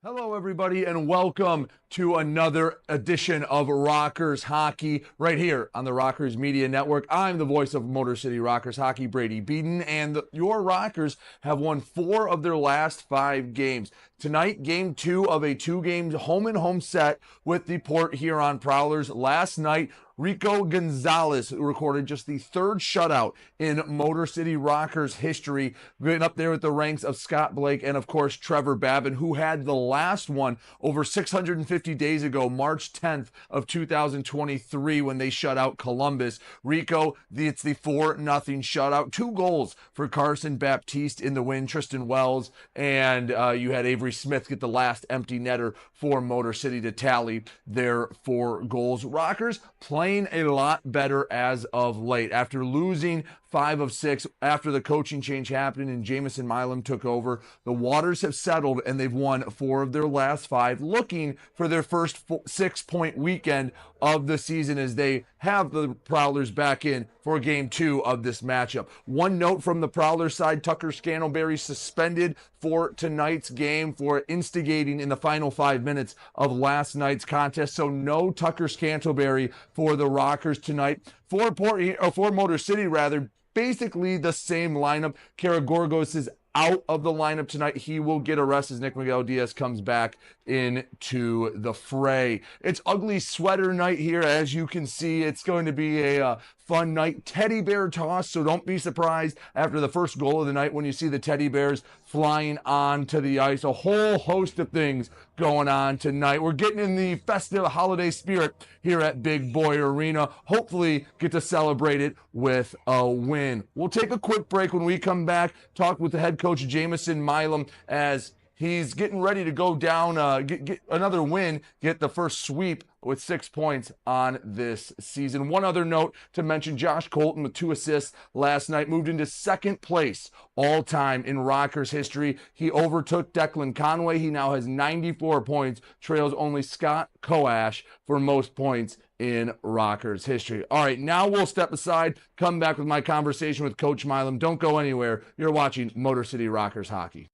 Hello, everybody, and welcome to another edition of Rockers Hockey right here on the Rockers Media Network. I'm the voice of Motor City Rockers Hockey, Brady Beaton, and your Rockers have won 4 of their last 5 games. Tonight, game 2 of a 2-game home-and-home set with the Port Huron Prowlers. Last night, Rico Gonzalez recorded just the 3rd shutout in Motor City Rockers history, getting up there with the ranks of Scott Blake and, of course, Trevor Babin, who had the last one over 650 days ago, March 10th of 2023, when they shut out Columbus. Rico, it's the 4-0 shutout. 2 goals for Carson Baptiste in the win, Tristan Wells, and you had Avery Smith get the last empty netter for Motor City to tally their 4 goals. Rockers playing a lot better as of late. After losing 5 of 6 after the coaching change happened and Coach Milum took over, the waters have settled and they've won 4 of their last 5, looking for their first 6-point weekend of the season as they have the Prowlers back in for game 2 of this matchup. One note from the Prowlers side: Tucker Scantlebury suspended for tonight's game for instigating in the final 5 minutes of last night's contest. So no Tucker Scantlebury for the Rockers tonight. For Motor City, rather, basically the same lineup. Karagorgos is out of the lineup tonight. He will get a rest as Nick Miguel Diaz comes back into the fray. It's ugly sweater night here. As you can see, it's going to be a fun night. Teddy bear toss, so don't be surprised after the first goal of the night when you see the teddy bears flying onto the ice. A whole host of things going on tonight. We're getting in the festive holiday spirit here at Big Boy Arena. Hopefully get to celebrate it with a win. We'll take a quick break. When we come back, talk with the head coach Jameson Milum as he's getting ready to go down, get another win, get the first sweep with 6 points on this season. One other note to mention: Josh Colton with 2 assists last night moved into 2nd place all time in Rockers history. He overtook Declan Conway. He now has 94 points, trails only Scott Coash for most points in Rockers history. All right, now we'll step aside, come back with my conversation with Coach Milum. Don't go anywhere. You're watching Motor City Rockers Hockey.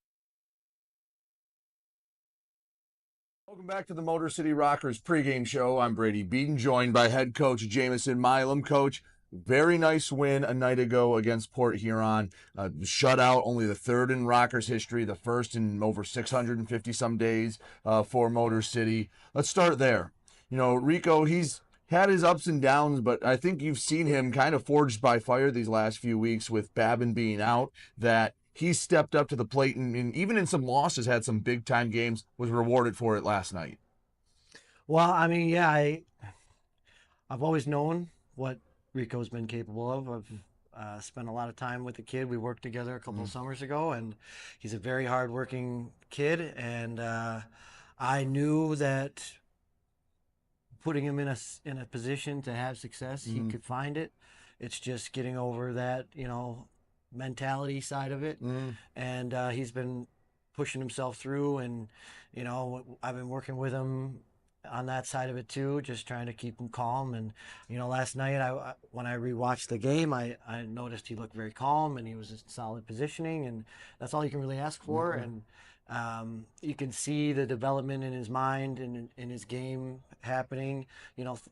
Welcome back to the Motor City Rockers pregame show. I'm Brady Beaton, joined by head coach Jameson Milum. Coach, very nice win a night ago against Port Huron. Shutout, only the 3rd in Rockers history, the 1st in over 650 some days for Motor City. Let's start there. You know, Rico, he's had his ups and downs, but I think you've seen him kind of forged by fire these last few weeks with Babin being out, that he's stepped up to the plate and even in some losses had some big time games, was rewarded for it last night. Well, I mean, yeah, I've always known what Rico's been capable of. I've spent a lot of time with the kid. We worked together a couple of summers ago, and he's a very hardworking kid. And I knew that putting him in a position to have success, he could find it. It's just getting over that, mentality side of it. And he's been pushing himself through, and I've been working with him on that side of it too, just trying to keep him calm. And last night when I rewatched the game, I noticed he looked very calm and he was in solid positioning, and that's all you can really ask for. And you can see the development in his mind and in his game happening.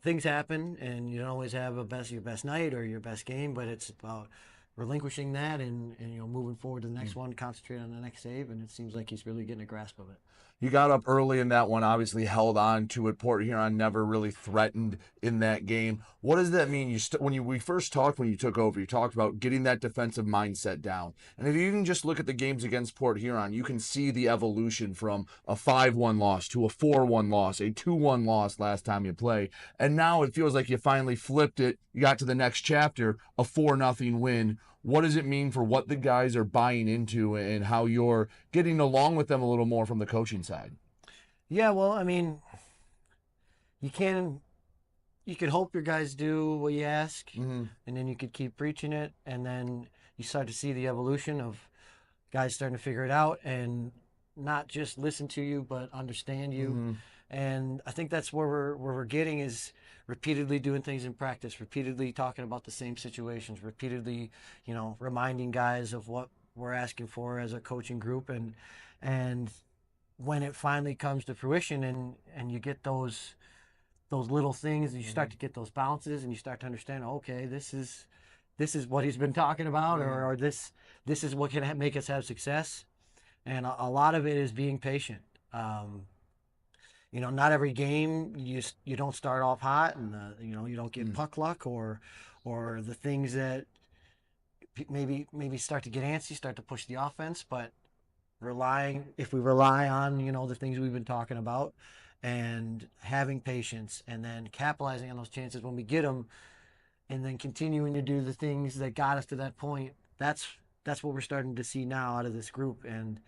Things happen, and you don't always have your best night or your best game, but it's about relinquishing that and moving forward to the next one, concentrate on the next save, and it seems like he's really getting a grasp of it. You got up early in that one, obviously held on to it. Port Huron never really threatened in that game. What does that mean? We first talked when you took over, you talked about getting that defensive mindset down. And if you even just look at the games against Port Huron, you can see the evolution from a 5-1 loss to a 4-1 loss, a 2-1 loss last time you play. And now it feels like you finally flipped it. You got to the next chapter, a 4-0 win. What does it mean for what the guys are buying into and how you're getting along with them a little more from the coaching side? Yeah, well, I mean, you can hope your guys do what you ask, and then you could keep preaching it, and then you start to see the evolution of guys starting to figure it out and not just listen to you, but understand you. And I think that's where we're getting, is repeatedly doing things in practice, repeatedly talking about the same situations, repeatedly, reminding guys of what we're asking for as a coaching group. And when it finally comes to fruition and you get those little things, and you start to get those bounces, and you start to understand, okay, this is what he's been talking about, or this is what can make us have success. And a lot of it is being patient. Not every game you don't start off hot, and you don't get puck luck or the things that maybe start to get antsy, start to push the offense. But if we rely on the things we've been talking about, and having patience, and then capitalizing on those chances when we get them, and then continuing to do the things that got us to that point, that's what we're starting to see now out of this group. And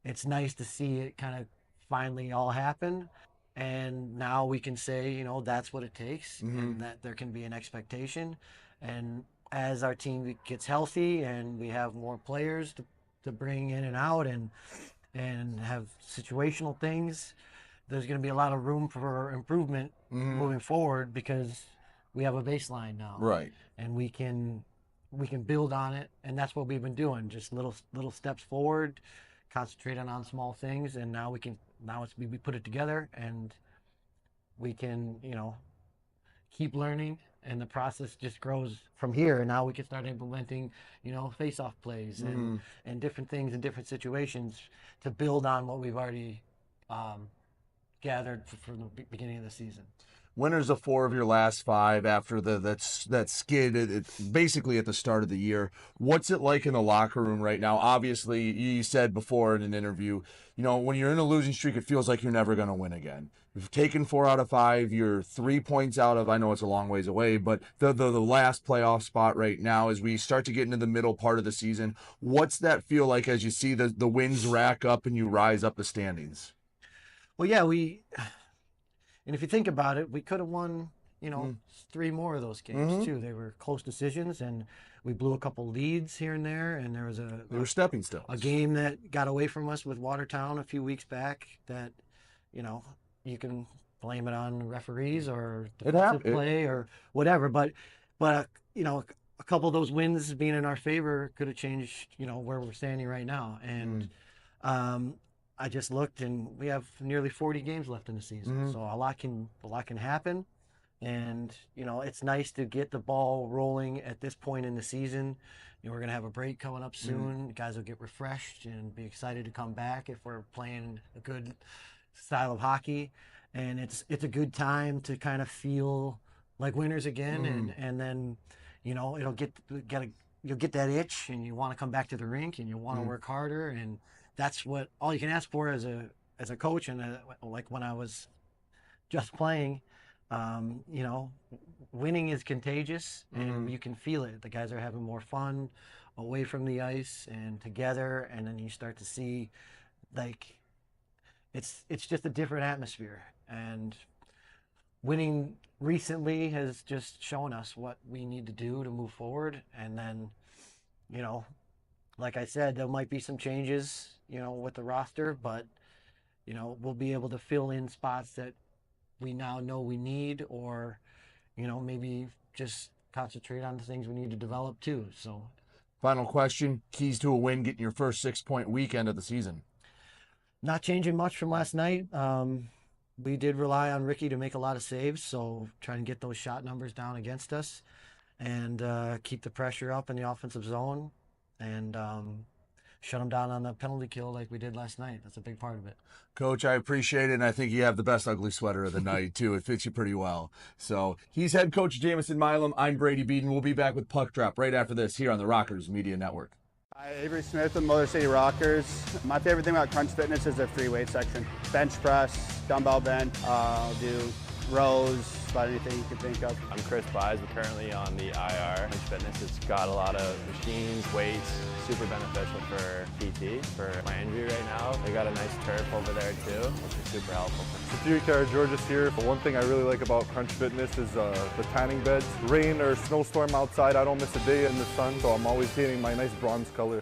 it's nice to see it kind of finally all happen. And now we can say, that's what it takes, and that there can be an expectation. And as our team gets healthy and we have more players to bring in and out, and have situational things, there's going to be a lot of room for improvement moving forward, because we have a baseline now, Right? And we can build on it, and that's what we've been doing. Just little steps forward, concentrating on small things, and now we put it together, and we can keep learning, and the process just grows from here. And now we can start implementing face-off plays and different things in different situations to build on what we've already gathered from the beginning of the season. Winners of 4 of your last 5 after that skid basically at the start of the year. What's it like in the locker room right now? Obviously, you said before in an interview, when you're in a losing streak, it feels like you're never going to win again. You've taken 4 out of 5. You're 3 points out of, I know it's a long ways away, but the last playoff spot right now as we start to get into the middle part of the season. What's that feel like as you see the wins rack up and you rise up the standings? Well, yeah, and if you think about it, we could have won, 3 more of those games too. They were close decisions, and we blew a couple leads here and there. And there was they were stepping stones. A game that got away from us with Watertown a few weeks back that, you can blame it on referees or defensive play or whatever. But a couple of those wins being in our favor could have changed, where we're standing right now. And I just looked, and we have nearly 40 games left in the season, so a lot can happen. And it's nice to get the ball rolling at this point in the season. We're gonna have a break coming up soon. Guys will get refreshed and be excited to come back if we're playing a good style of hockey. And it's a good time to kind of feel like winners again, and then you'll get that itch, and you want to come back to the rink, and you want to work harder. And that's what all you can ask for as a coach. And like when I was just playing, winning is contagious, and you can feel it. The guys are having more fun away from the ice and together, and then you start to see like it's just a different atmosphere. And winning recently has just shown us what we need to do to move forward. And then, like I said, there might be some changes, with the roster, but, we'll be able to fill in spots that we now know we need, or, maybe just concentrate on the things we need to develop too. So, final question, keys to a win, getting your first 6-point weekend of the season. Not changing much from last night. We did rely on Ricky to make a lot of saves, so trying to get those shot numbers down against us, and keep the pressure up in the offensive zone, and shut them down on the penalty kill like we did last night. That's a big part of it. Coach, I appreciate it, and I think you have the best ugly sweater of the night, too. It fits you pretty well. So he's head coach Jamison Milum. I'm Brady Beaton. We'll be back with Puck Drop right after this here on the Rockers Media Network. Hi, Avery Smith with Motor City Rockers. My favorite thing about Crunch Fitness is their free weight section. Bench press, dumbbell bench, I'll do rows, about anything you can think of. I'm Chris Buys. We're currently on the IR. Crunch Fitness, it's got a lot of machines, weights, super beneficial for PT, for my injury right now. They got a nice turf over there too, which is super helpful. Superior George's here. One thing I really like about Crunch Fitness is the tanning beds. Rain or snowstorm outside, I don't miss a day in the sun, so I'm always getting my nice bronze color.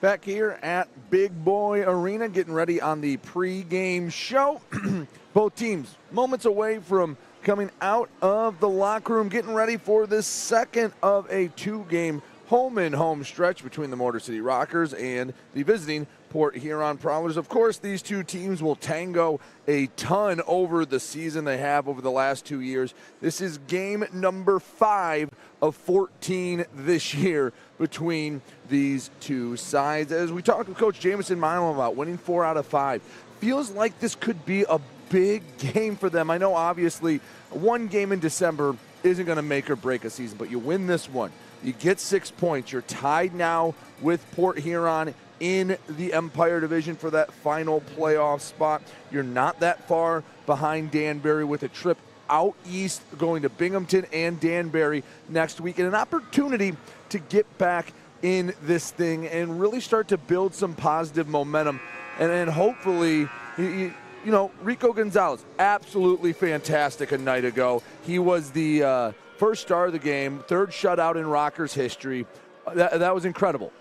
Back here at Big Boy Arena, getting ready on the pregame show. Both teams moments away from coming out of the locker room, getting ready for the second of a 2-game home-and-home stretch between the Motor City Rockers and the visiting Port Huron Prowlers. Of course, these two teams will tango a ton over the season. They have over the last 2 years. This is game number 5 of 14 this year between these two sides. As we talked with Coach Milum about winning 4 out of 5, feels like this could be a big game for them. I know obviously one game in December isn't going to make or break a season, but you win this one, you get 6 points. You're tied now with Port Huron in the Empire Division for that final playoff spot. You're not that far behind Danbury with a trip out east going to Binghamton and Danbury next week, and an opportunity to get back in this thing and really start to build some positive momentum. And hopefully, you know, Rico Gonzalez, absolutely fantastic a night ago. He was the first star of the game, 3rd shutout in Rockers history. That was incredible.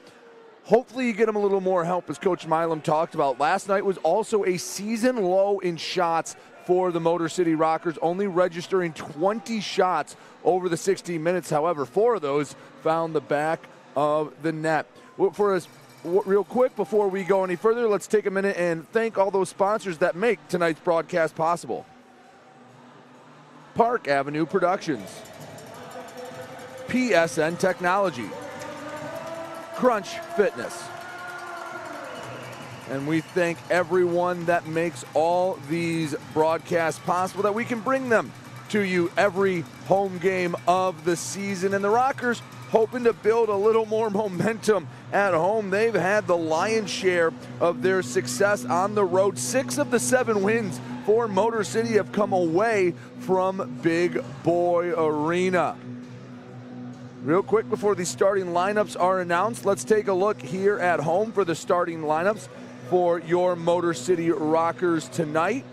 Hopefully you get him a little more help, as Coach Milum talked about. Last night was also a season low in shots for the Motor City Rockers, only registering 20 shots over the 60 minutes. However, 4 of those found the back of the net. For us, real quick, before we go any further, let's take a minute and thank all those sponsors that make tonight's broadcast possible. Park Avenue Productions, PSN Technology, Crunch Fitness, and we thank everyone that makes all these broadcasts possible, that we can bring them to you every home game of the season. And the Rockers hoping to build a little more momentum at home. They've had the lion's share of their success on the road. 6 of the 7 wins for Motor City have come away from Big Boy Arena. Real quick before the starting lineups are announced, let's take a look here at home for the starting lineups for your Motor City Rockers tonight,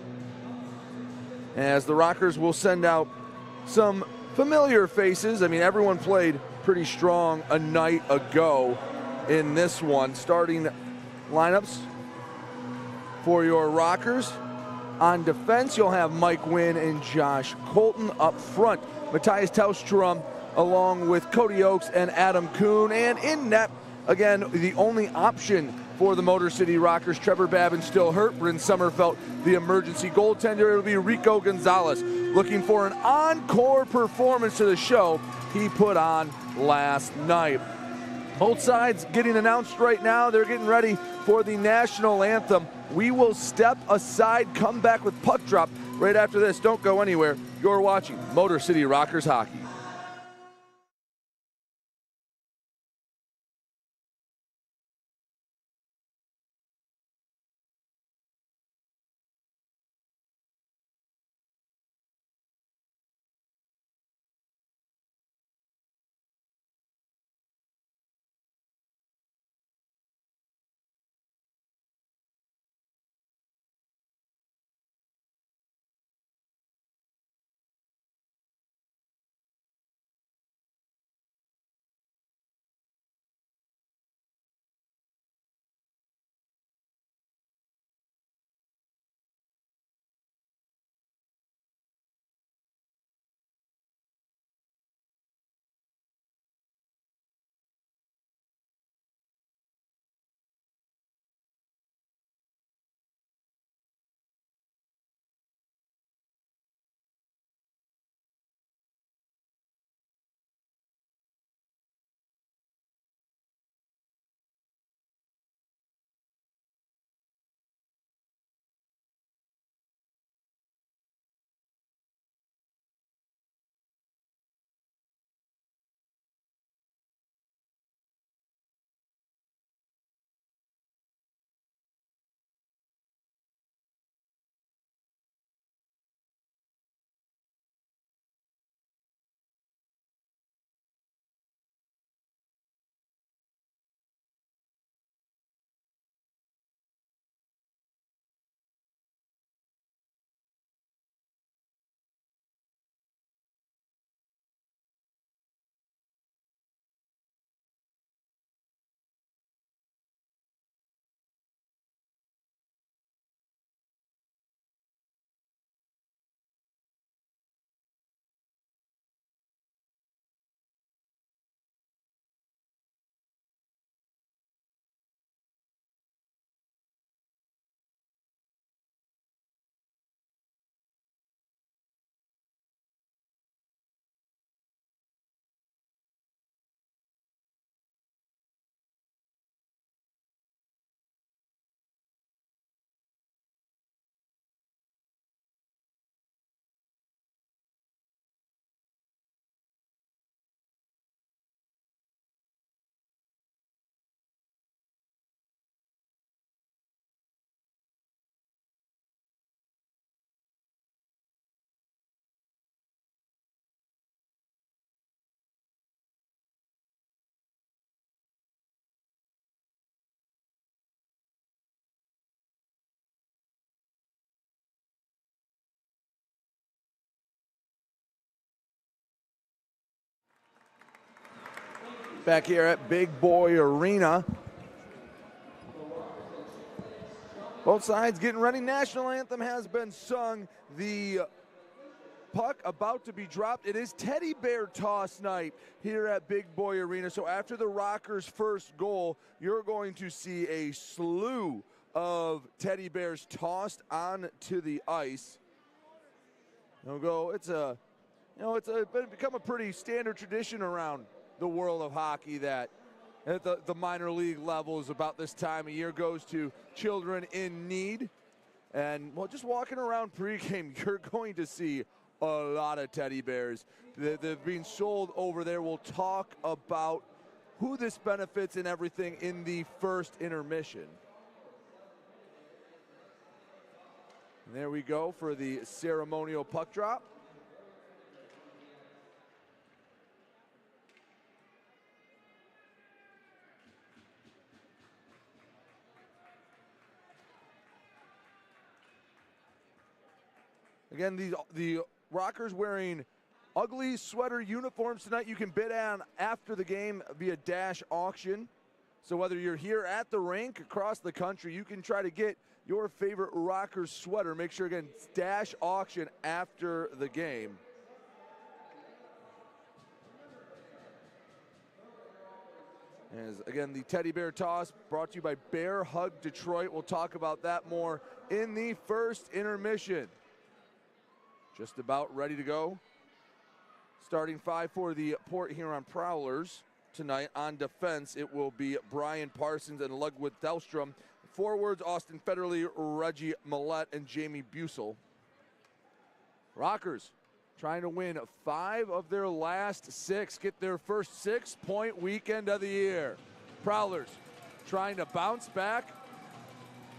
as the Rockers will send out some familiar faces. I mean, everyone played pretty strong a night ago in this one. Starting lineups for your Rockers. On defense, you'll have Mike Wynn and Josh Colton. Up front, Matthias Taustrom along with Cody Oakes and Adam Kuhn. And in net, again, the only option for the Motor City Rockers, Trevor Babin still hurt. Bryn Sommerfelt, the emergency goaltender. It'll be Rico Gonzalez looking for an encore performance to the show he put on last night. Both sides getting announced right now. They're getting ready for the national anthem. We will step aside, come back with puck drop right after this. Don't go anywhere. You're watching Motor City Rockers hockey. back here at Big Boy Arena. Both sides getting ready. National anthem has been sung. The puck about to be dropped. It is teddy bear toss night here at Big Boy Arena. So after the Rockers' first goal, you're going to see a slew of teddy bears tossed onto the ice. It's become a pretty standard tradition around the world of hockey that at the minor league levels about this time of year goes to children in need. And just walking around pregame, you're going to see a lot of teddy bears. They're being sold over there. We'll talk about who this benefits and everything in the first intermission. And there we go for the ceremonial puck drop. Again, the Rockers wearing ugly sweater uniforms tonight. You can bid on after the game via Dash Auction. So whether you're here at the rink across the country, you can try to get your favorite Rockers sweater. Make sure, again, it's Dash Auction after the game. As, again, the teddy bear toss brought to you by Bear Hug Detroit. We'll talk about that more in the first intermission. Just about ready to go. Starting five for the Port Huron Prowlers tonight. On defense, it will be Brian Parsons and Ludwig Delstrom. Forwards, Austin Federley, Reggie Millette, and Jamie Busel. Rockers trying to win 5 of their last 6, get their first 6-point weekend of the year. Prowlers trying to bounce back,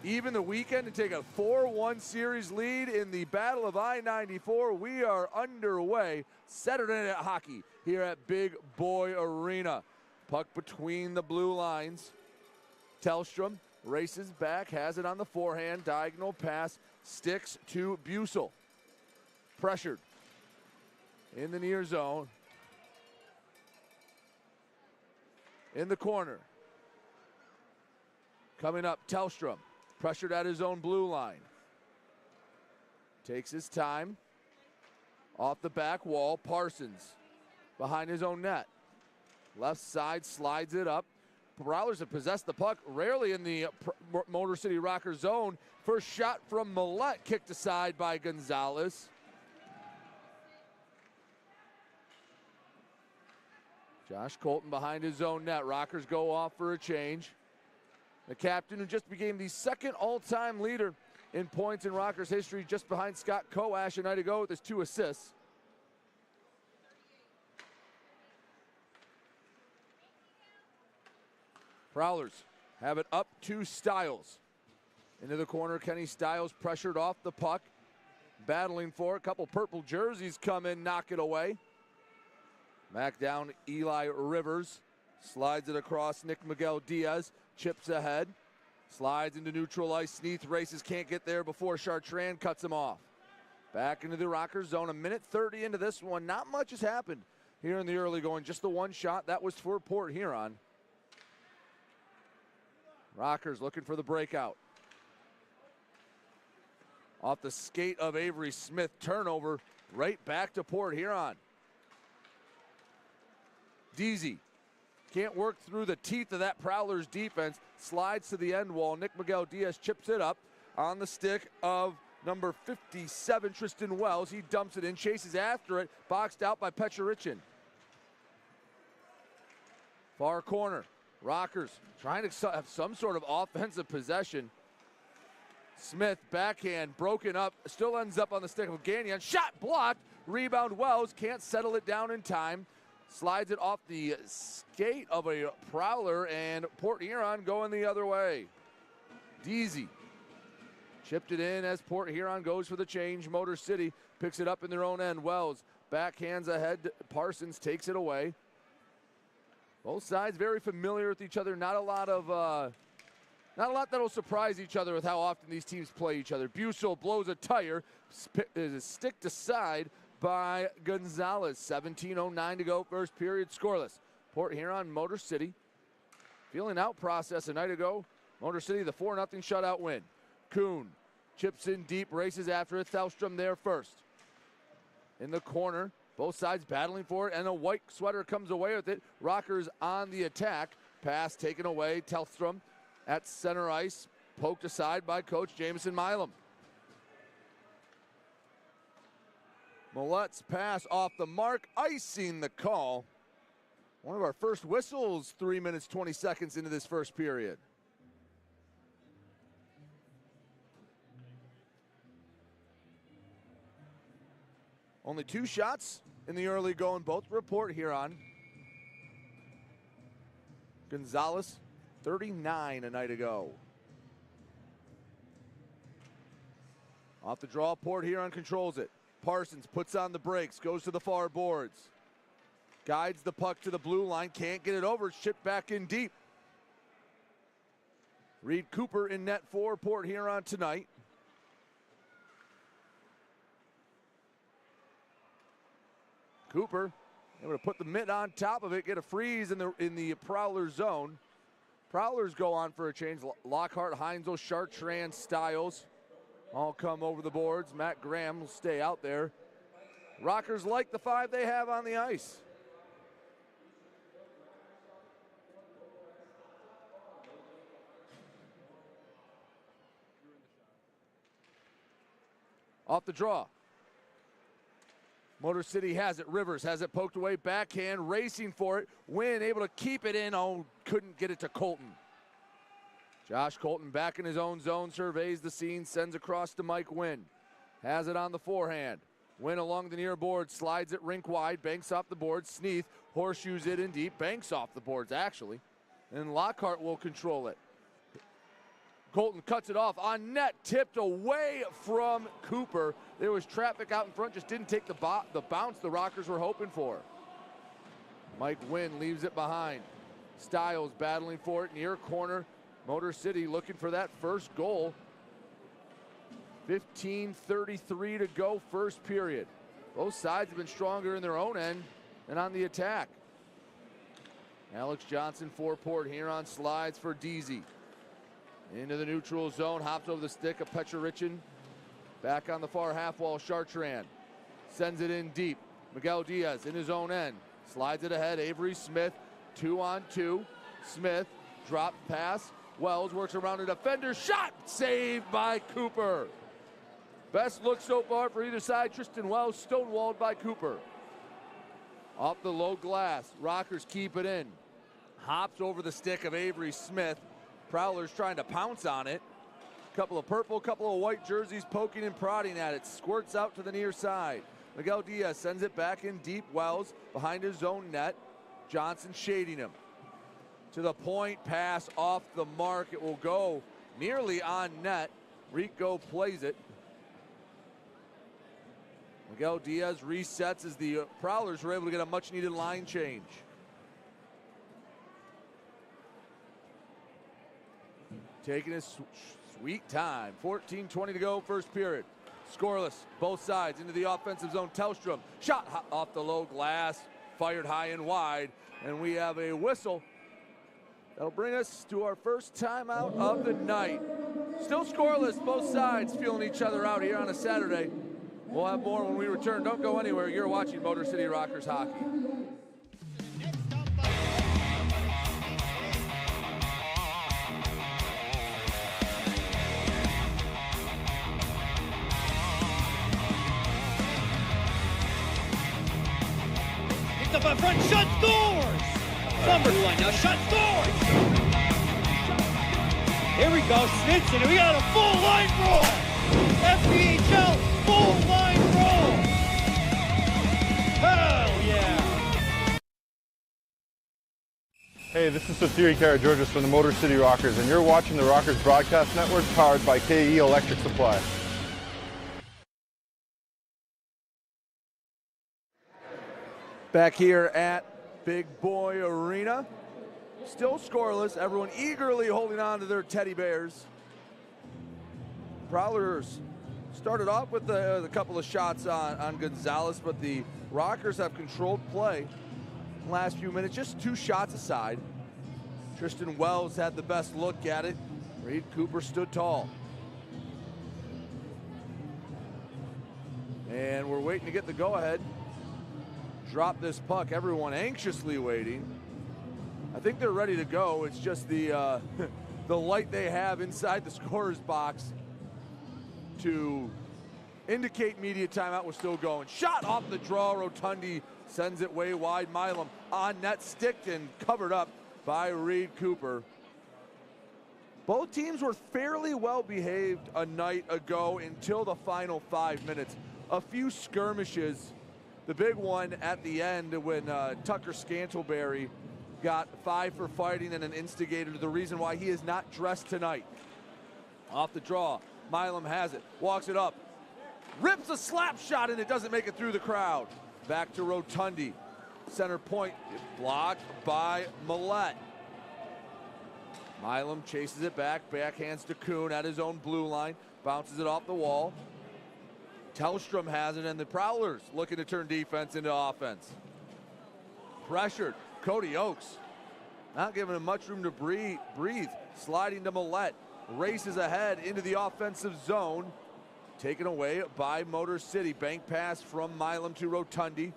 even the weekend, and take a 4-1 series lead in the Battle of I-94. We are underway. Saturday Night Hockey here at Big Boy Arena. Puck between the blue lines. Tellstrom races back, has it on the forehand. Diagonal pass, sticks to Busel. Pressured in the near zone. In the corner. Coming up, Tellstrom. Pressured at his own blue line. Takes his time. Off the back wall, Parsons behind his own net. Left side slides it up. Prowlers have possessed the puck rarely in the Motor City Rocker zone. First shot from Millette, kicked aside by Gonzalez. Josh Colton behind his own net. Rockers go off for a change. The captain, who just became the second all-time leader in points in Rockers history, just behind Scott Coash a night ago with his 2 assists. Prowlers have it up to Stiles. Into the corner, Kenny Stiles pressured off the puck. Battling for it. A couple purple jerseys come in, knock it away. Back down, Eli Rivers. Slides it across Nick Miguel Diaz. Chips ahead. Slides into neutral ice. Sneath races, can't get there before Chartrand cuts him off. Back into the Rockers zone. 1:30 into this one. Not much has happened here in the early going. Just the one shot. That was for Port Huron. Rockers looking for the breakout. Off the skate of Avery Smith. Turnover right back to Port Huron. Deasy can't work through the teeth of that Prowlers defense. Slides to the end wall. Nick Miguel Diaz chips it up on the stick of number 57, Tristan Wells. He dumps it in, chases after it, boxed out by Petcherichin. Far corner. Rockers trying to have some sort of offensive possession. Smith, backhand, broken up, still ends up on the stick of Gagnon. Shot blocked. Rebound Wells, can't settle it down in time. Slides it off the skate of a Prowler, and Port Huron going the other way. Deasy chipped it in as Port Huron goes for the change. Motor City picks it up in their own end. Wells backhands ahead. Parsons takes it away. Both sides very familiar with each other. Not a lot that'll surprise each other with how often these teams play each other. Busel blows a tire, is sticked aside by Gonzalez. 17:09 to go, first period, scoreless. Port Huron, Motor City. Feeling out process a night ago. Motor City, the 4-0 shutout win. Kuhn chips in deep, races after it. Thelstrom there first. In the corner, both sides battling for it, and a white sweater comes away with it. Rockers on the attack. Pass taken away. Thelstrom at center ice, poked aside by Coach Coach Milum. Millet's pass off the mark, icing the call. One of our first whistles, 3 minutes, 20 seconds into this first period. Only 2 shots in the early going, both report Huron. Gonzalez, 39 a night ago. Off the draw, Port Huron controls it. Parsons puts on the brakes, goes to the far boards. Guides the puck to the blue line, can't get it over, it's chipped back in deep. Reed Cooper in net for Port Huron tonight. Cooper able to put the mitt on top of it, get a freeze in the Prowlers zone. Prowlers go on for a change. Lockhart, Heinzel, Chartrand, Stiles all come over the boards. Matt Graham will stay out there. Rockers like the 5 they have on the ice. Off the draw. Motor City has it. Rivers has it poked away. Backhand, racing for it. Wynn able to keep it in. Oh, couldn't get it to Colton. Josh Colton back in his own zone, surveys the scene, sends across to Mike Wynn. Has it on the forehand. Wynn along the near board, slides it rink wide, banks off the board. Sneath horseshoes it in deep, banks off the boards actually. And Lockhart will control it. Colton cuts it off on net, tipped away from Cooper. There was traffic out in front, just didn't take the bounce the Rockers were hoping for. Mike Wynn leaves it behind. Stiles battling for it, near corner. Motor City looking for that first goal. 15:33 to go, first period. Both sides have been stronger in their own end than on the attack. Alex Johnson for Port Huron, slides for Deasy. Into the neutral zone, hops over the stick of Petrichin. Back on the far half wall, Chartrand sends it in deep. Miguel Diaz in his own end, slides it ahead. Avery Smith, 2-on-2. Smith, drop pass. Wells works around a defender, shot, saved by Cooper. Best look so far for either side. Tristan Wells stonewalled by Cooper. Off the low glass, Rockers keep it in. Hops over the stick of Avery Smith. Prowlers trying to pounce on it. Couple of purple, couple of white jerseys poking and prodding at it. Squirts out to the near side. Miguel Diaz sends it back in deep. Wells behind his own net. Johnson shading him. To the point, pass off the mark. It will go nearly on net. Rico plays it. Miguel Diaz resets as the Prowlers were able to get a much needed line change. Taking his sweet time. 14:20 to go, first period. Scoreless, both sides into the offensive zone. Tellstrom, shot off the low glass, fired high and wide, and we have a whistle. That'll bring us to our first timeout of the night. Still scoreless, both sides feeling each other out here on a Saturday. We'll have more when we return. Don't go anywhere. You're watching Motor City Rockers hockey. Up in front, shot, scores! Numbers line now, shot, scores! Here we go, Snitson, we got a full line roll! FPHL, full line roll! Hell yeah! Hey, this is Sathiri Karageorgis from the Motor City Rockers, and you're watching the Rockers Broadcast Network, powered by KE Electric Supply. Back here at Big Boy Arena. Still scoreless. Everyone eagerly holding on to their teddy bears. Prowlers started off with a couple of shots on Gonzalez, but the Rockers have controlled play. last few minutes, just 2 shots aside. Tristan Wells had the best look at it. Reed Cooper stood tall. And we're waiting to get the go-ahead. Drop this puck. Everyone anxiously waiting. I think they're ready to go. It's just the the light they have inside the scorer's box to indicate media timeout. We're still going. Shot off the draw. Rotundi sends it way wide. Milum on net, sticked and covered up by Reed Cooper. Both teams were fairly well behaved a night ago until the final 5 minutes. A few skirmishes. The big one at the end when Tucker Scantleberry got 5 for fighting and an instigator to the reason why he is not dressed tonight. Off the draw, Milum has it, walks it up, rips a slap shot and it doesn't make it through the crowd. Back to Rotundi, center point, blocked by Millette. Milum chases it back, backhands to Kuhn at his own blue line, bounces it off the wall. Tellstrom has it, and the Prowlers looking to turn defense into offense. Pressured, Cody Oakes, not giving him much room to breathe. Sliding to Millette, races ahead into the offensive zone. Taken away by Motor City. Bank pass from Milum to Rotundi.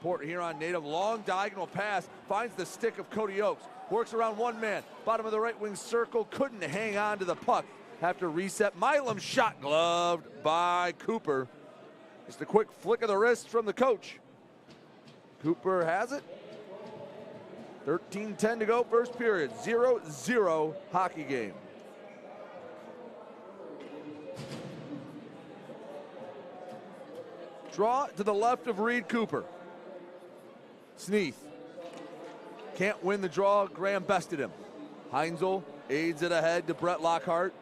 Port Huron native, long diagonal pass, finds the stick of Cody Oakes. Works around one man, bottom of the right wing circle, couldn't hang on to the puck. Have to reset. Milum shot gloved by Cooper. Just a quick flick of the wrist from the coach. Cooper has it. 13:10 to go, first period. 0-0 hockey game. Draw to the left of Reed Cooper. Sneath can't win the draw. Graham bested him. Heinzel aids it ahead to Brett Lockhart.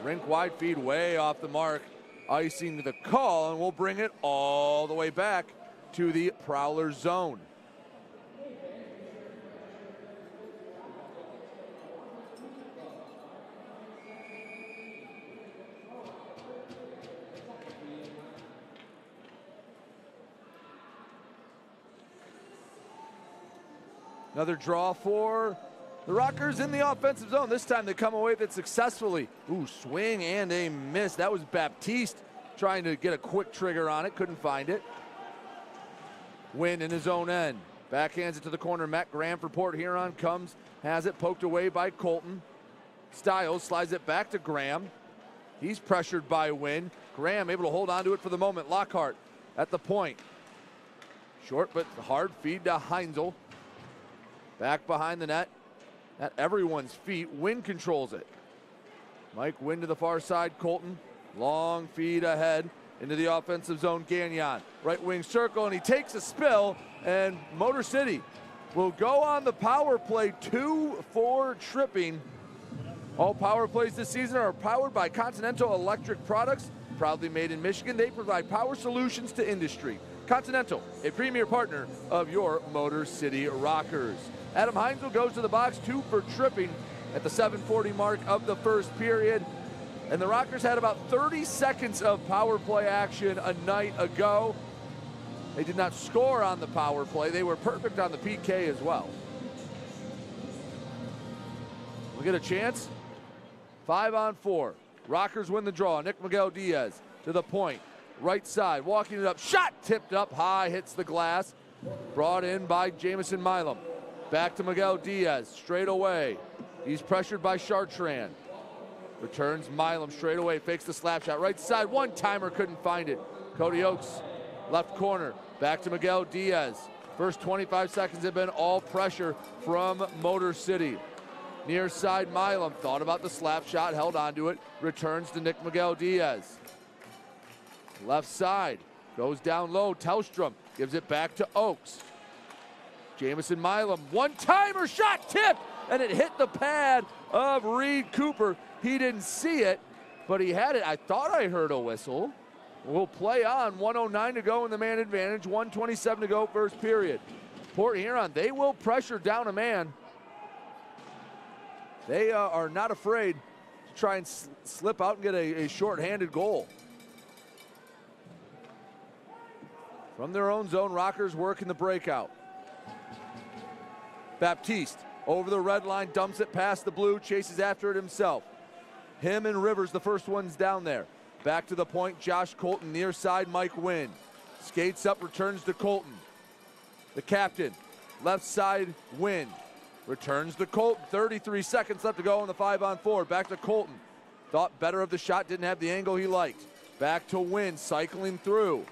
Rink wide feed way off the mark. Icing the call, and we'll bring it all the way back to the Prowler zone. Another draw for the Rockers in the offensive zone. This time they come away with it successfully. Ooh, swing and a miss. That was Baptiste trying to get a quick trigger on it. Couldn't find it. Win in his own end. Backhands it to the corner. Matt Graham for Port Huron comes, has it poked away by Colton. Stiles slides it back to Graham. He's pressured by Wynn. Graham able to hold on to it for the moment. Lockhart at the point. Short but hard feed to Heinzel. Back behind the net. At everyone's feet. Wynn controls it. Mike Wynn to the far side. Colton. Long feed ahead into the offensive zone. Gagnon. Right wing circle, and he takes a spill. And Motor City will go on the power play. 2 for tripping. All power plays this season are powered by Continental Electric Products. Proudly made in Michigan, they provide power solutions to industry. Continental, a premier partner of your Motor City Rockers. Adam Heinzel goes to the box, 2 for tripping at the 7:40 mark of the first period. And the Rockers had about 30 seconds of power play action a night ago. They did not score on the power play. They were perfect on the PK as well. We'll get a chance. 5-on-4. Rockers win the draw. Nick Miguel Diaz to the point. Right side, walking it up. Shot tipped up high, hits the glass. Brought in by Jamison Milum. Back to Miguel Diaz, straight away. He's pressured by Chartrand. Returns Milum straight away, fakes the slap shot. Right side, one-timer, couldn't find it. Cody Oakes, left corner. Back to Miguel Diaz. First 25 seconds have been all pressure from Motor City. Near side, Milum thought about the slap shot, held onto it. Returns to Nick Miguel Diaz. Left side, goes down low. Tellstrom gives it back to Oakes. Jamison Milum, one-timer shot, tipped, and it hit the pad of Reed Cooper. He didn't see it, but he had it. I thought I heard a whistle. We'll play on. 1:09 to go in the man advantage. 1:27 to go first period. Port Huron, they will pressure down a man. They are not afraid to try and slip out and get a short-handed goal. From their own zone, Rockers work in the breakout. Baptiste over the red line, dumps it past the blue, chases after it himself. Him and Rivers, the first one's down there. Back to the point, Josh Colton, near side, Mike Wynn. Skates up, returns to Colton. The captain, left side, Wynn. Returns to Colton, 33 seconds left to go on the 5-on-4. Back to Colton. Thought better of the shot, didn't have the angle he liked. Back to Wynn, cycling through.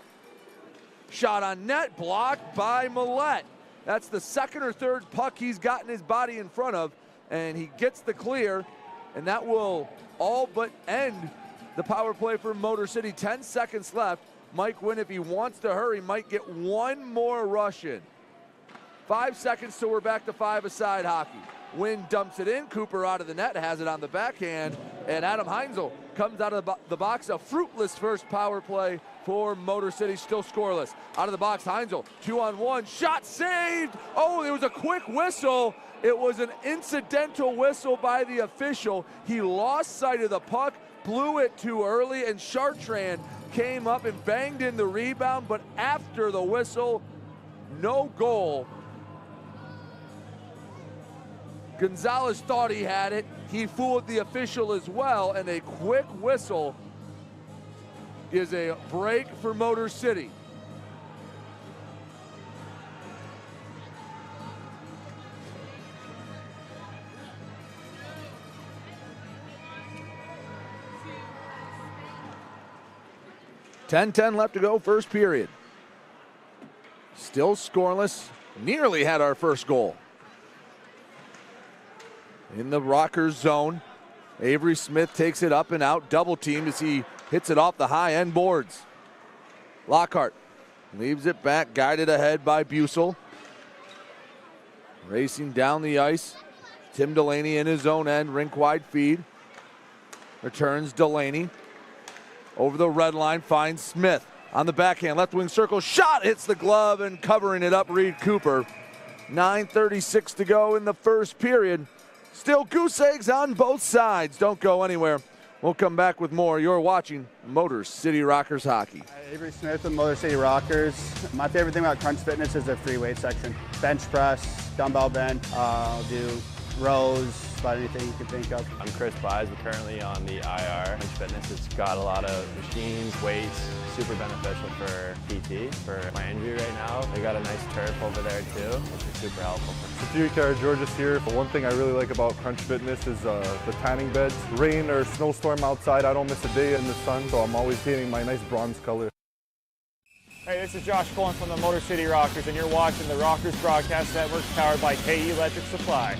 Shot on net, blocked by Millette. That's the second or third puck he's gotten his body in front of, and he gets the clear, and that will all but end the power play for Motor City. 10 seconds left. Mike Wynn, if he wants to hurry, might get one more rush in. 5 seconds till we're back to 5-a-side hockey. Wynn dumps it in. Cooper out of the net, has it on the backhand, and Adam Heinzel comes out of the box. A fruitless first power play for Motor City, still scoreless. Out of the box, Heinzel, 2-on-1, shot saved. Oh, there was a quick whistle. It was an incidental whistle by the official. He lost sight of the puck, blew it too early, and Chartrand came up and banged in the rebound, but after the whistle, no goal. Gonzalez thought he had it. He fooled the official as well, and a quick whistle is a break for Motor City. .10 left to go, first period. Still scoreless. Nearly had our first goal. In the Rockers zone, Avery Smith takes it up and out, double teamed as he hits it off the high end boards. Lockhart leaves it back, guided ahead by Bussel. Racing down the ice, Tim Delaney in his own end, rink wide feed. Returns Delaney. Over the red line, finds Smith on the backhand, left wing circle, shot, hits the glove, and covering it up, Reed Cooper. 9:36 to go in the first period. Still goose eggs on both sides. Don't go anywhere. We'll come back with more. You're watching Motor City Rockers hockey. Avery Smith with Motor City Rockers. My favorite thing about Crunch Fitness is their free weight section. Bench press, dumbbell bench, I'll do rows, about anything you can think of. I'm Chris Buys. We're currently on the IR. Crunch Fitness, it's got a lot of machines, weights, super beneficial for PT, for my injury right now. They got a nice turf over there too, which is super helpful. George's here. One thing I really like about Crunch Fitness is the tanning beds. Rain or snowstorm outside, I don't miss a day in the sun, so I'm always getting my nice bronze color. Hey, this is Josh Cullen from the Motor City Rockers, and you're watching the Rockers Broadcast Network powered by KE Electric Supply.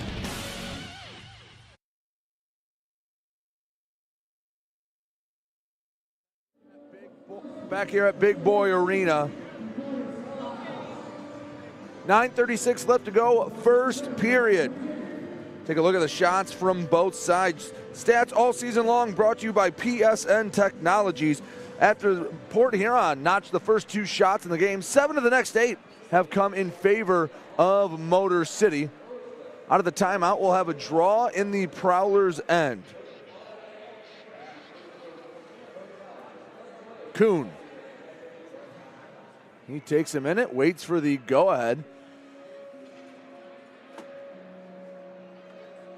Back here at Big Boy Arena. 9:36 left to go, first period. Take a look at the shots from both sides. Stats all season long brought to you by PSN Technologies. After Port Huron notched the first 2 shots in the game, 7 of the next 8 have come in favor of Motor City. Out of the timeout, we'll have a draw in the Prowlers end. Kuhn. He takes a minute, waits for the go-ahead.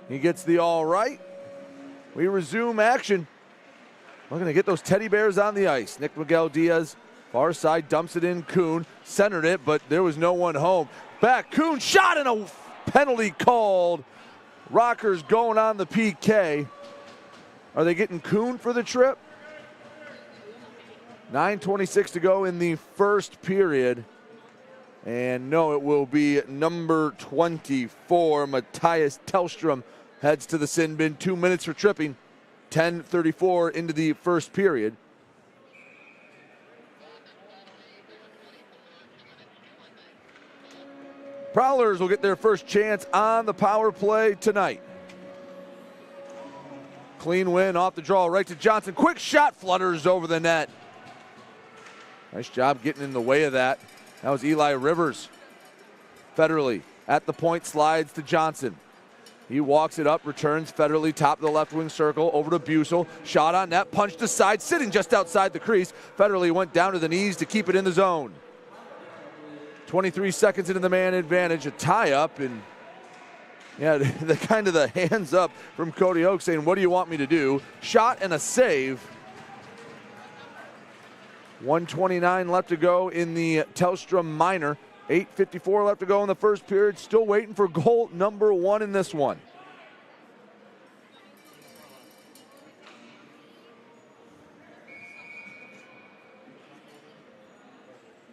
He gets the all right. We resume action. We're going to get those teddy bears on the ice. Nick Miguel Diaz, far side, dumps it in. Kuhn centered it, but there was no one home. Back, Kuhn shot and a penalty called. Rockers going on the PK. Are they getting Kuhn for the trip? 9:26 to go in the first period. And no, it will be number 24, Matthias Tellstrom, heads to the sin bin. 2 minutes for tripping. 10:34 into the first period. Prowlers will get their first chance on the power play tonight. Clean win off the draw, right to Johnson. Quick shot, flutters over the net. Nice job getting in the way of that. That was Eli Rivers. Federally at the point, slides to Johnson. He walks it up, returns Federally, top of the left wing circle, over to Bussel. Shot on net, punched aside, sitting just outside the crease. Federally went down to the knees to keep it in the zone. 23 seconds into the man advantage, a tie-up, and Yeah, the kind of the hands up from Cody Oaks saying, what do you want me to do? Shot and a save. 1:29 left to go in the Telstra Minor. 8:54 left to go in the first period. Still waiting for goal number 1 in this one.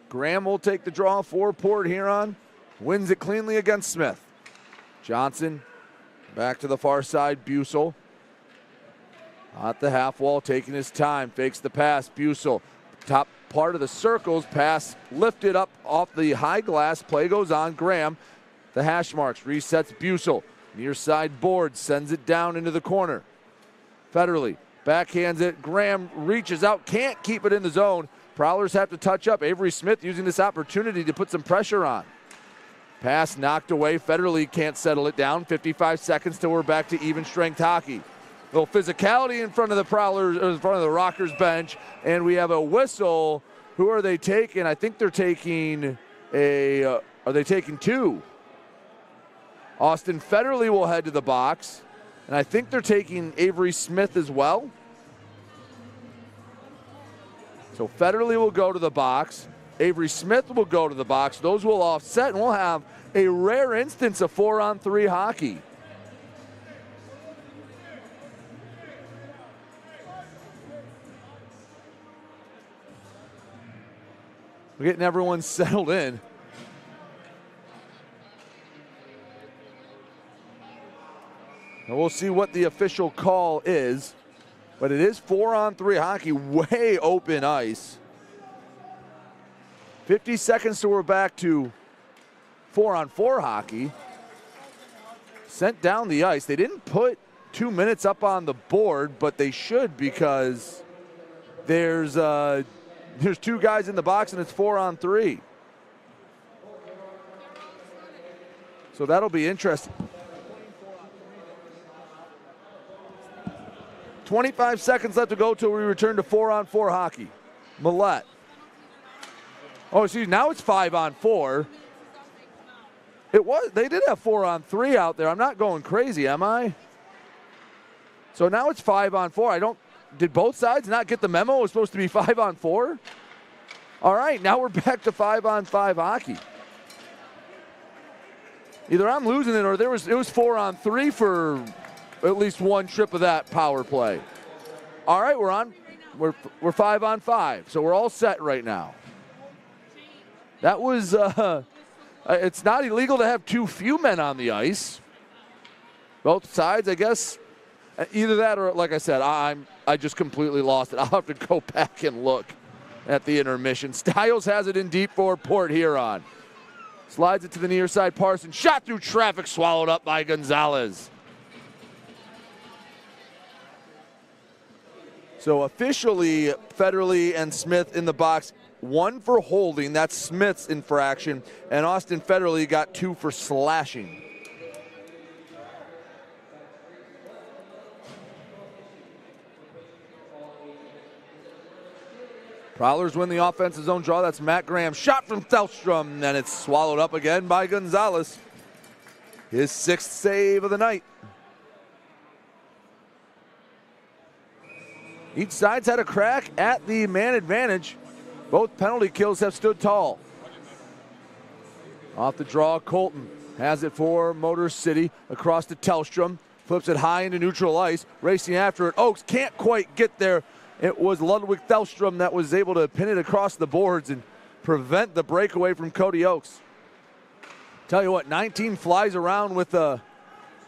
Graham will take the draw for Port Huron. Wins it cleanly against Smith. Johnson back to the far side. Bussel at the half wall, taking his time. Fakes the pass. Bussel, top part of the circles. Pass lifted up off the high glass. Play goes on. Graham, the hash marks, resets Bussel. Near side board, sends it down into the corner. Federley backhands it. Graham reaches out, can't keep it in the zone. Prowlers have to touch up. Avery Smith using this opportunity to put some pressure on. Pass knocked away. Federley can't settle it down. 55 seconds till we're back to even strength hockey. Little physicality in front of the Prowlers, or in front of the Rockers bench, and we have a whistle. Who are they taking? I think they're taking are they taking 2? Austin Federley will head to the box, and I think they're taking Avery Smith as well. So Federley will go to the box. Avery Smith will go to the box. Those will offset, and we'll have a rare instance of 4-on-3 hockey. We're getting everyone settled in. And we'll see what the official call is. But it is 4-on-3 hockey, way open ice. 50 seconds till we're back to 4-on-4 hockey. Sent down the ice. They didn't put 2 minutes up on the board, but they should, because there's 2 guys in the box and it's 4-on-3. So that'll be interesting. 25 seconds left to go till we return to 4-on-4 hockey. Millette. Oh, see, now it's 5-on-4. They did have 4-on-3 out there. I'm not going crazy, am I? So now it's 5-on-4. Did both sides not get the memo? It was supposed to be 5-on-4? All right, now we're back to 5-on-5 hockey. Either I'm losing it or it was 4-on-3 for at least one trip of that power play. All right, we're 5-on-5, so we're all set right now. That was, it's not illegal to have too few men on the ice. Both sides, I guess, either that or, like I said, I just completely lost it. I'll have to go back and look at the intermission. Stiles has it in deep for Port Huron. Slides it to the near side. Parsons, shot through traffic, swallowed up by Gonzalez. So officially, Federley and Smith in the box. 1 for holding, that's Smith's infraction, and Austin Federley got 2 for slashing. Prowlers win the offensive zone draw. That's Matt Graham. Shot from Thelstrom, and it's swallowed up again by Gonzalez. His 6th save of the night. Each side's had a crack at the man advantage. Both penalty kills have stood tall. Off the draw, Colton has it for Motor City across to Tellstrom. Flips it high into neutral ice. Racing after it. Oaks can't quite get there. It was Ludwig Tellstrom that was able to pin it across the boards and prevent the breakaway from Cody Oaks. Tell you what, 19 flies around with a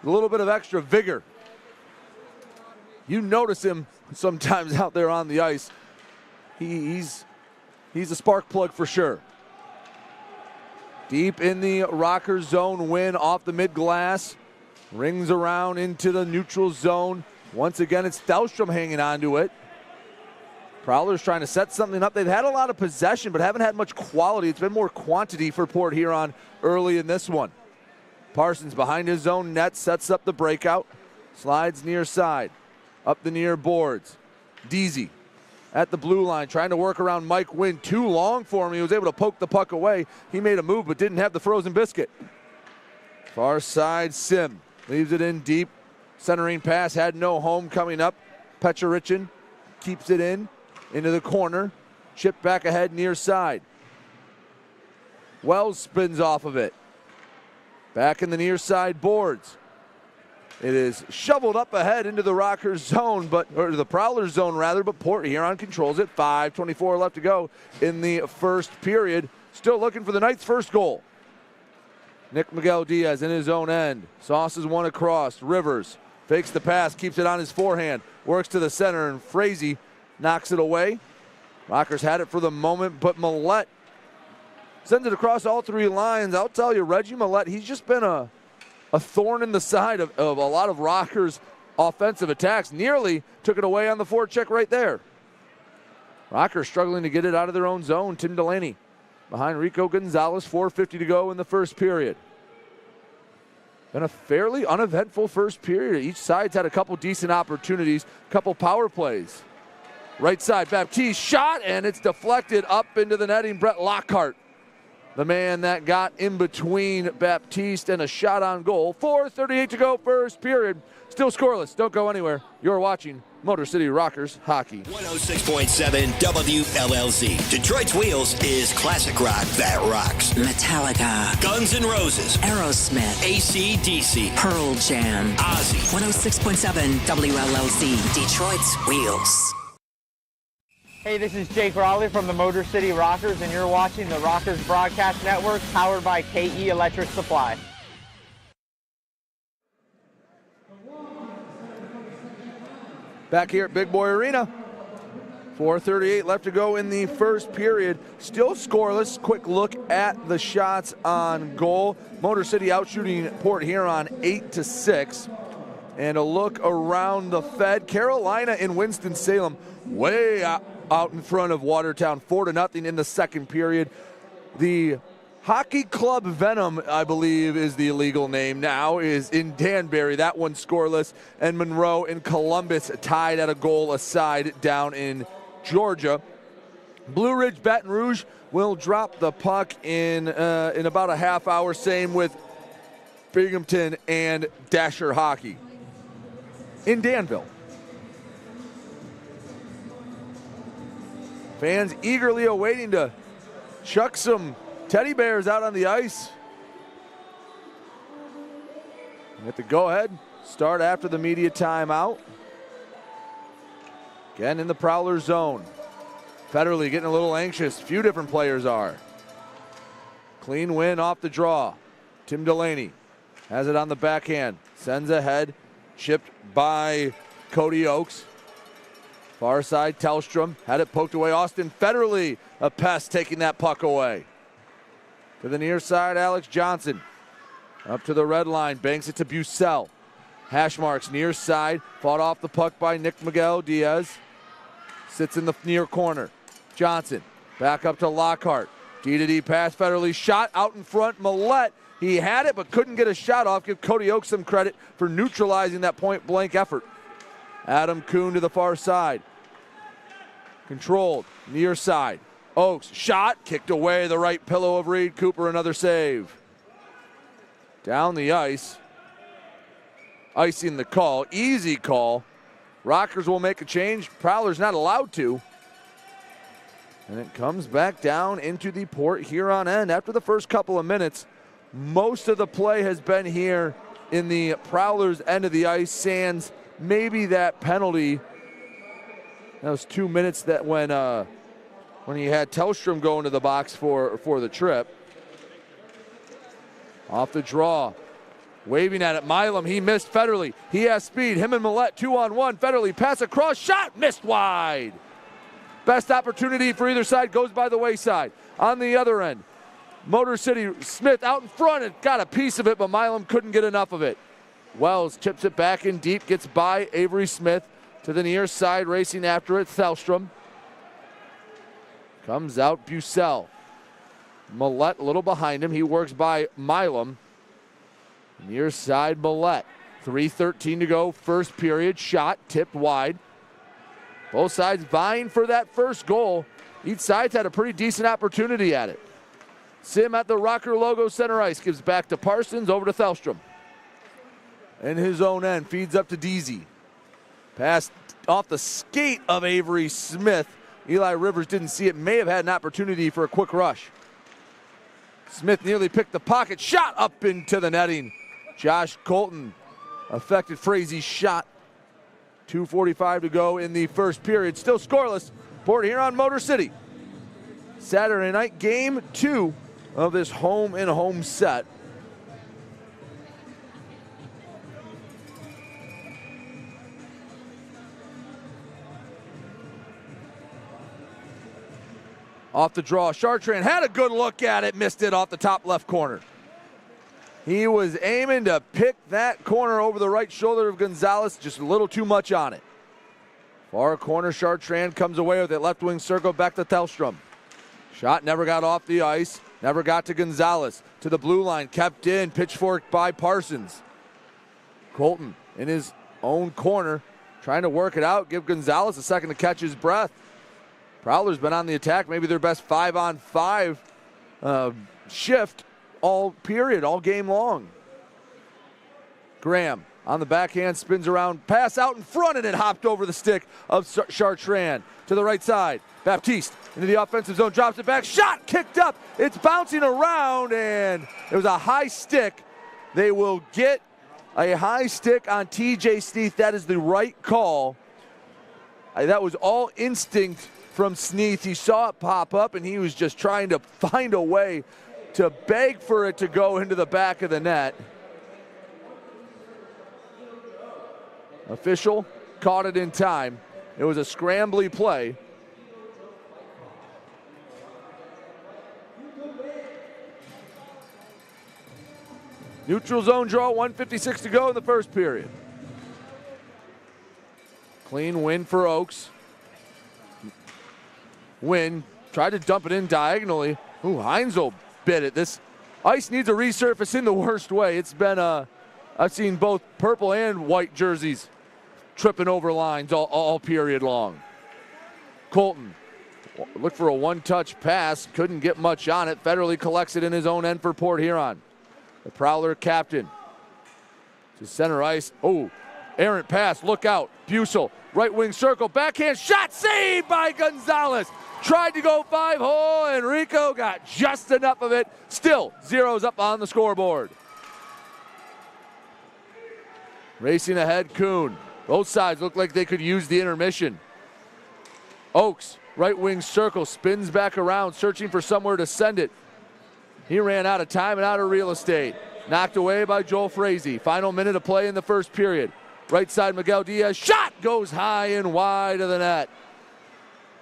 little bit of extra vigor. You notice him sometimes out there on the ice. He's a spark plug for sure. Deep in the Rockers zone, win off the mid-glass. Rings around into the neutral zone. Once again, it's Thelstrom hanging on to it. Prowlers trying to set something up. They've had a lot of possession, but haven't had much quality. It's been more quantity for Port Huron early in this one. Parsons behind his own net, sets up the breakout. Slides near side. Up the near boards. Deasy at the blue line, trying to work around Mike Wynn. Too long for him. He was able to poke the puck away. He made a move, but didn't have the frozen biscuit. Far side, Sim Leaves it in deep. Centering pass had no home coming up. Petrovichin keeps it into the corner. Chip back ahead near side. Wells spins off of it. Back in the near side boards. It is shoveled up ahead into the Rockers zone, or the Prowlers zone rather, but Port Huron controls it. 5:24 left to go in the first period. Still looking for the Knights' first goal. Nick Miguel Diaz in his own end. Sauces one across. Rivers fakes the pass, keeps it on his forehand. Works to the center, and Fraser knocks it away. Rockers had it for the moment, but Millette sends it across all three lines. I'll tell you, Reggie Millette, he's just been a thorn in the side of a lot of Rockers' offensive attacks. Nearly took it away on the forecheck right there. Rockers struggling to get it out of their own zone. Tim Delaney behind Rico Gonzalez. 4:50 to go in the first period. Been a fairly uneventful first period. Each side's had a couple decent opportunities, couple power plays. Right side, Baptiste shot, and it's deflected up into the netting. Brett Lockhart, the man that got in between Baptiste and a shot on goal. 4:38 to go, first period. Still scoreless. Don't go anywhere. You're watching Motor City Rockers hockey. 106.7 WLLZ. Detroit's Wheels is classic rock that rocks. Metallica, Guns N' Roses, Aerosmith, AC/DC, Pearl Jam, Ozzy. 106.7 WLLZ. Detroit's Wheels. Hey, this is Jake Raleigh from the Motor City Rockers, and you're watching the Rockers Broadcast Network, powered by KE Electric Supply. Back here at Big Boy Arena. 4:38 left to go in the first period. Still scoreless. Quick look at the shots on goal. Motor City outshooting Port Huron 8-6. And a look around the Fed. Carolina in Winston-Salem way out in front of Watertown, 4-0 in the second period. The Hockey Club Venom, I believe is the illegal name now, is in Danbury. That one scoreless. And Monroe in Columbus tied at a goal aside down in Georgia. Blue Ridge Baton Rouge will drop the puck in about a half hour. Same with Binghamton and Dasher Hockey in Danville. Fans eagerly awaiting to chuck some teddy bears out on the ice. Get the go-ahead. Start after the media timeout. Again in the Prowler zone. Federley getting a little anxious. Few different players are. Clean win off the draw. Tim Delaney has it on the backhand. Sends ahead. Chipped by Cody Oakes. Far side, Tellstrom had it poked away. Austin Federley, a pest, taking that puck away. To the near side, Alex Johnson. Up to the red line, banks it to Bucell. Hash marks near side, fought off the puck by Nick Miguel Diaz. Sits in the near corner. Johnson, back up to Lockhart. D-to-D pass, Federley shot out in front. Millette, he had it but couldn't get a shot off. Give Cody Oakes some credit for neutralizing that point-blank effort. Adam Kuhn to the far side. Controlled, near side. Oakes, shot, kicked away the right pillow of Reed Cooper, another save. Down the ice. Icing the call, easy call. Rockers will make a change. Prowlers not allowed to. And it comes back down into the Port Huron end. After the first couple of minutes, most of the play has been here in the Prowlers end of the ice. Sans maybe that penalty. That was 2 minutes that when he had Tellstrom go into the box for the trip. Off the draw. Waving at it. Milum, he missed Federley. He has speed. Him and Millette 2-on-1. Federley pass across. Shot missed wide. Best opportunity for either side goes by the wayside. On the other end, Motor City Smith out in front and got a piece of it, but Milum couldn't get enough of it. Wells chips it back in deep, gets by Avery Smith to the near side, racing after it, Thelstrom. Comes out Bucell. Millette a little behind him. He works by Milum. Near side Millette. 3:13 to go, first period. Shot tipped wide. Both sides vying for that first goal. Each side's had a pretty decent opportunity at it. Sim at the Rocker logo center ice gives back to Parsons, over to Thelstrom. in his own end, feeds up to Deasy. Pass off the skate of Avery Smith. Eli Rivers didn't see it, may have had an opportunity for a quick rush. Smith nearly picked the pocket, shot up into the netting. Josh Colton affected Fraser's shot. 2:45 to go in the first period. Still scoreless. Port Huron, Motor City. Saturday night, game 2 of this home-and-home set. Off the draw, Chartrand had a good look at it, missed it off the top left corner. He was aiming to pick that corner over the right shoulder of Gonzalez, just a little too much on it. Far corner, Chartrand comes away with it, left wing circle back to Tellstrom. Shot never got off the ice, never got to Gonzalez. To the blue line, kept in, pitchfork by Parsons. Colton in his own corner, trying to work it out, give Gonzalez a second to catch his breath. Prowlers been on the attack, maybe their best 5-on-5 shift all period, all game long. Graham on the backhand, spins around, pass out in front, and it hopped over the stick of Chartrand. To the right side, Baptiste into the offensive zone, drops it back, shot kicked up. It's bouncing around, and it was a high stick. They will get a high stick on TJ Sneath. That is the right call. That was all instinct from Sneath. He saw it pop up, and he was just trying to find a way to beg for it to go into the back of the net. Official caught it in time. It was a scrambly play. Neutral zone draw, 1:56 to go in the first period. Clean win for Oaks. Win, tried to dump it in diagonally. Ooh, Heinzel bit it. This ice needs a resurface in the worst way. It's been, I've seen both purple and white jerseys tripping over lines all period long. Colton looked for a one-touch pass, couldn't get much on it. Federally collects it in his own end for Port Huron. The Prowler captain to center ice. Oh, errant pass, look out. Bussel, right wing circle, backhand shot, saved by Gonzalez. Tried to go 5-hole, and Rico got just enough of it. Still, zeros up on the scoreboard. Racing ahead, Kuhn. Both sides look like they could use the intermission. Oaks, right wing circle, spins back around, searching for somewhere to send it. He ran out of time and out of real estate. Knocked away by Joel Frazee. Final minute of play in the first period. Right side, Miguel Diaz. Shot goes high and wide of the net.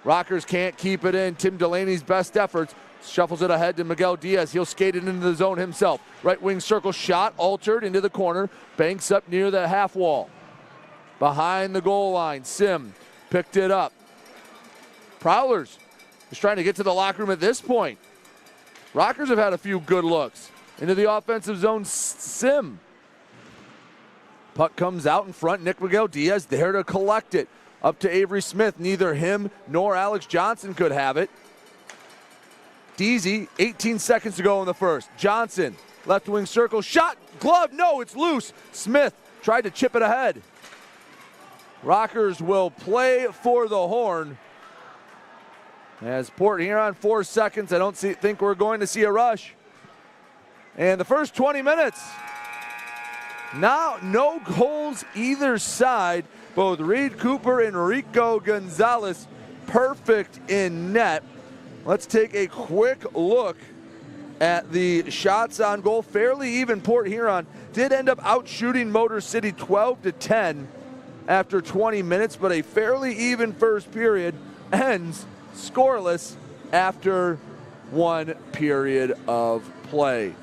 Rockers can't keep it in. Tim Delaney's best efforts. Shuffles it ahead to Miguel Diaz. He'll skate it into the zone himself. Right wing circle shot, altered into the corner. Banks up near the half wall. Behind the goal line, Sim picked it up. Prowlers is trying to get to the locker room at this point. Rockers have had a few good looks. Into the offensive zone, Sim. Puck comes out in front. Nick Miguel Diaz there to collect it. Up to Avery Smith. Neither him nor Alex Johnson could have it. Deasy, 18 seconds to go in the first. Johnson, left wing circle, shot, glove, no, it's loose. Smith tried to chip it ahead. Rockers will play for the horn. As Port Huron, 4 seconds. I don't think we're going to see a rush. And the first 20 minutes. Now, no goals either side. Both Reed Cooper and Rico Gonzalez perfect in net. Let's take a quick look at the shots on goal. Fairly even. Port Huron did end up outshooting Motor City 12-10 after 20 minutes, but a fairly even first period ends scoreless after 1 period of play.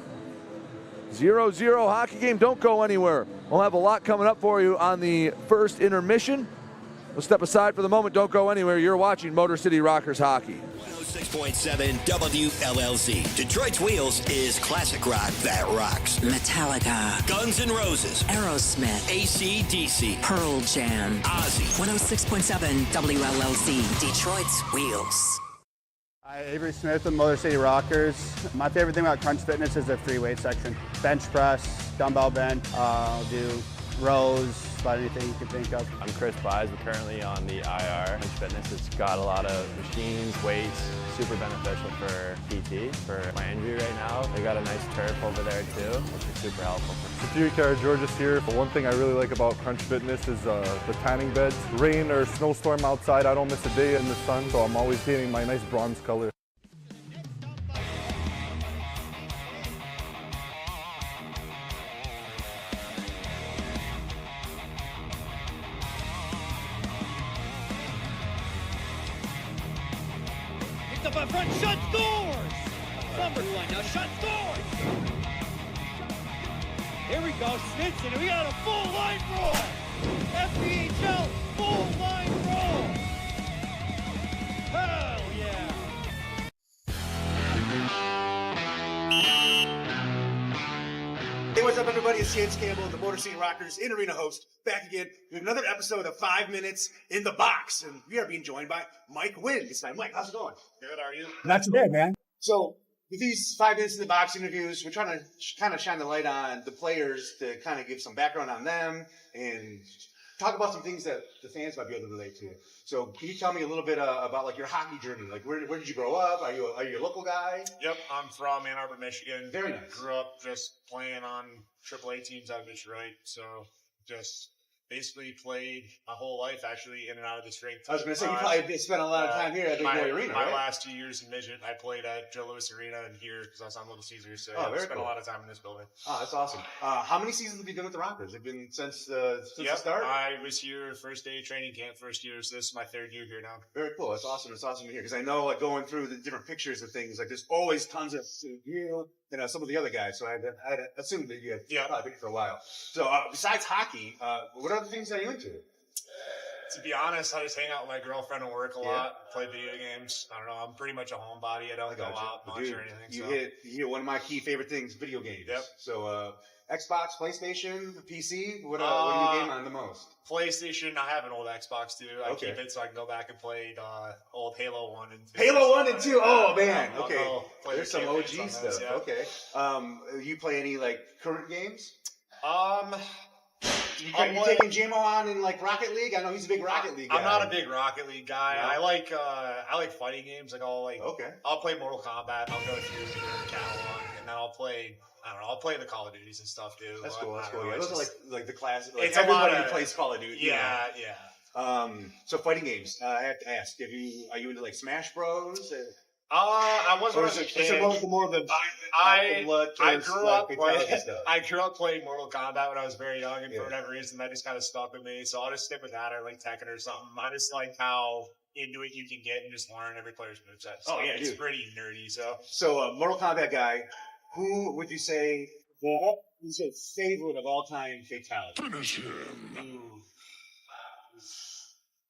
0-0 hockey game. Don't go anywhere. We'll have a lot coming up for you on the first intermission. We'll step aside for the moment. Don't go anywhere. You're watching Motor City Rockers hockey. 106.7 WLLZ. Detroit's Wheels is classic rock that rocks. Metallica, Guns N' Roses, Aerosmith, AC/DC, Pearl Jam, Ozzy. 106.7 WLLZ. Detroit's Wheels. Hi, Avery Smith with Motor City Rockers. My favorite thing about Crunch Fitness is their free weight section. Bench press, dumbbell bench. I'll do rows, about anything you can think of. I'm Chris Buys. We're currently on the IR. Crunch Fitness, it's got a lot of machines, weights, super beneficial for PT, for my injury right now. They got a nice turf over there too, which is super helpful. Superior George's here. But one thing I really like about Crunch Fitness is the tanning beds. Rain or snowstorm outside, I don't miss a day in the sun, so I'm always hitting my nice bronze color. Up in front, shut doors! Number one, now shut doors! Here we go, Snitson, we got a full line roll! FBHL, full line roll! Hell yeah! Hey, what's up, everybody? It's James Campbell, the Motor City Rockers in-arena host, back again with another episode of 5 Minutes in the Box. And we are being joined by Mike Wynn this time. Mike, how's it going? Good, how are you? Not too bad, man. So, with these 5 Minutes in the Box interviews, we're trying to kind of shine the light on the players to kind of give some background on them and talk about some things that the fans might be able to relate to. So, can you tell me a little bit about like your hockey journey? Like, where did you grow up? Are you a local guy? Yep, I'm from Ann Arbor, Michigan. Very nice. Grew up just playing on AAA teams out of Detroit, so just basically played my whole life actually in and out of the strength. I was going to say, you probably spent a lot of time here at the Boy Arena, My right? last 2 years in Midget, I played at Joe Louis Arena and here because I was on Little Caesars, so Oh, I very spent cool. a lot of time in this building. Oh, that's awesome. How many seasons have you been with the Rockers? Have you been since the start? I was here first day of training camp, first year, so this is my 3rd year here now. Very cool. That's awesome. It's awesome to hear because I know, like, going through the different pictures of things, like there's always tons of you know some of the other guys. So I had assumed that you had probably been for a while. So besides hockey, what other things are you into? To be honest, I just hang out with my girlfriend and work a lot, play video games. I don't know. I'm pretty much a homebody. I don't go out much or anything. You hit one of my key favorite things, video games. Yep. So Xbox, PlayStation, PC. What do you game on the most? PlayStation. I have an old Xbox too. I keep it so I can go back and play old Halo 1 and 2. Halo 1 and 2. Oh man. Okay. Play There's the some OG campaigns on stuff. those, yeah. Okay. You play any like current games? You I'm taking JMO on in like Rocket League? I know he's a big Rocket League guy. I'm not a big Rocket League guy. No? I like fighting games. Like Okay. I'll play Mortal Kombat. I'll go through the catalog, and then I'll play the Call of Duties and stuff too. That's But cool. That's I don't cool. know, Yeah, it's those are just- like the classic. Like It's a lot everybody of- plays Call of Duty. you know. Yeah. So fighting games. I have to ask. Are you into like Smash Bros? I was Or when I is was a it kid. more of the I blood grew up fatality stuff? I grew up playing Mortal Kombat when I was very young, and for whatever reason, that just kind of stuck with me. So I'll just stick with that, or like Tekken or something. I just like how into it you can get and just learn every player's moveset. So it's dude. pretty nerdy. So Mortal Kombat guy, who would you say is your favorite of all time fatality? Finish him.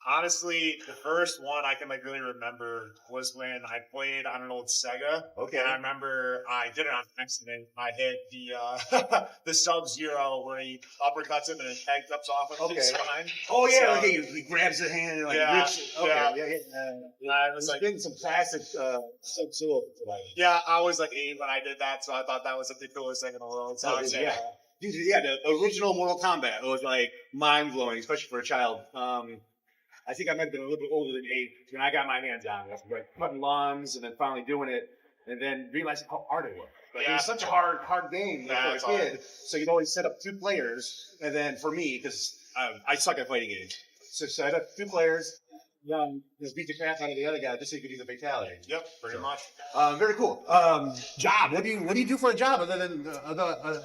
Honestly, the first one I can like really remember was when I played on an old Sega. Okay. And I remember I did it on accident. I hit the the Sub-Zero where he uppercuts him and his head jumps off of his spine. Oh yeah, So- he grabs the hand and like rips it. Okay, I was There's like, been some classic Sub-Zero. yeah, I was like 8 when I did that, so I thought that was like the coolest thing in the world. So I was yeah. Dude, yeah, the original Mortal Kombat was like mind blowing, especially for a child. I think I might have been a little bit older than 8 when I got my hands on it. Like cutting lawns and then finally doing it, and then realizing how hard it was. Like, it was such a hard game for a kid. So you'd always set up 2 players, and then for me, because I suck at fighting games, so set up 2 players. Just beat the crap out of the other guy just so you could do the fatality. Yep, pretty much. Very cool. Job. What do you do for a job other than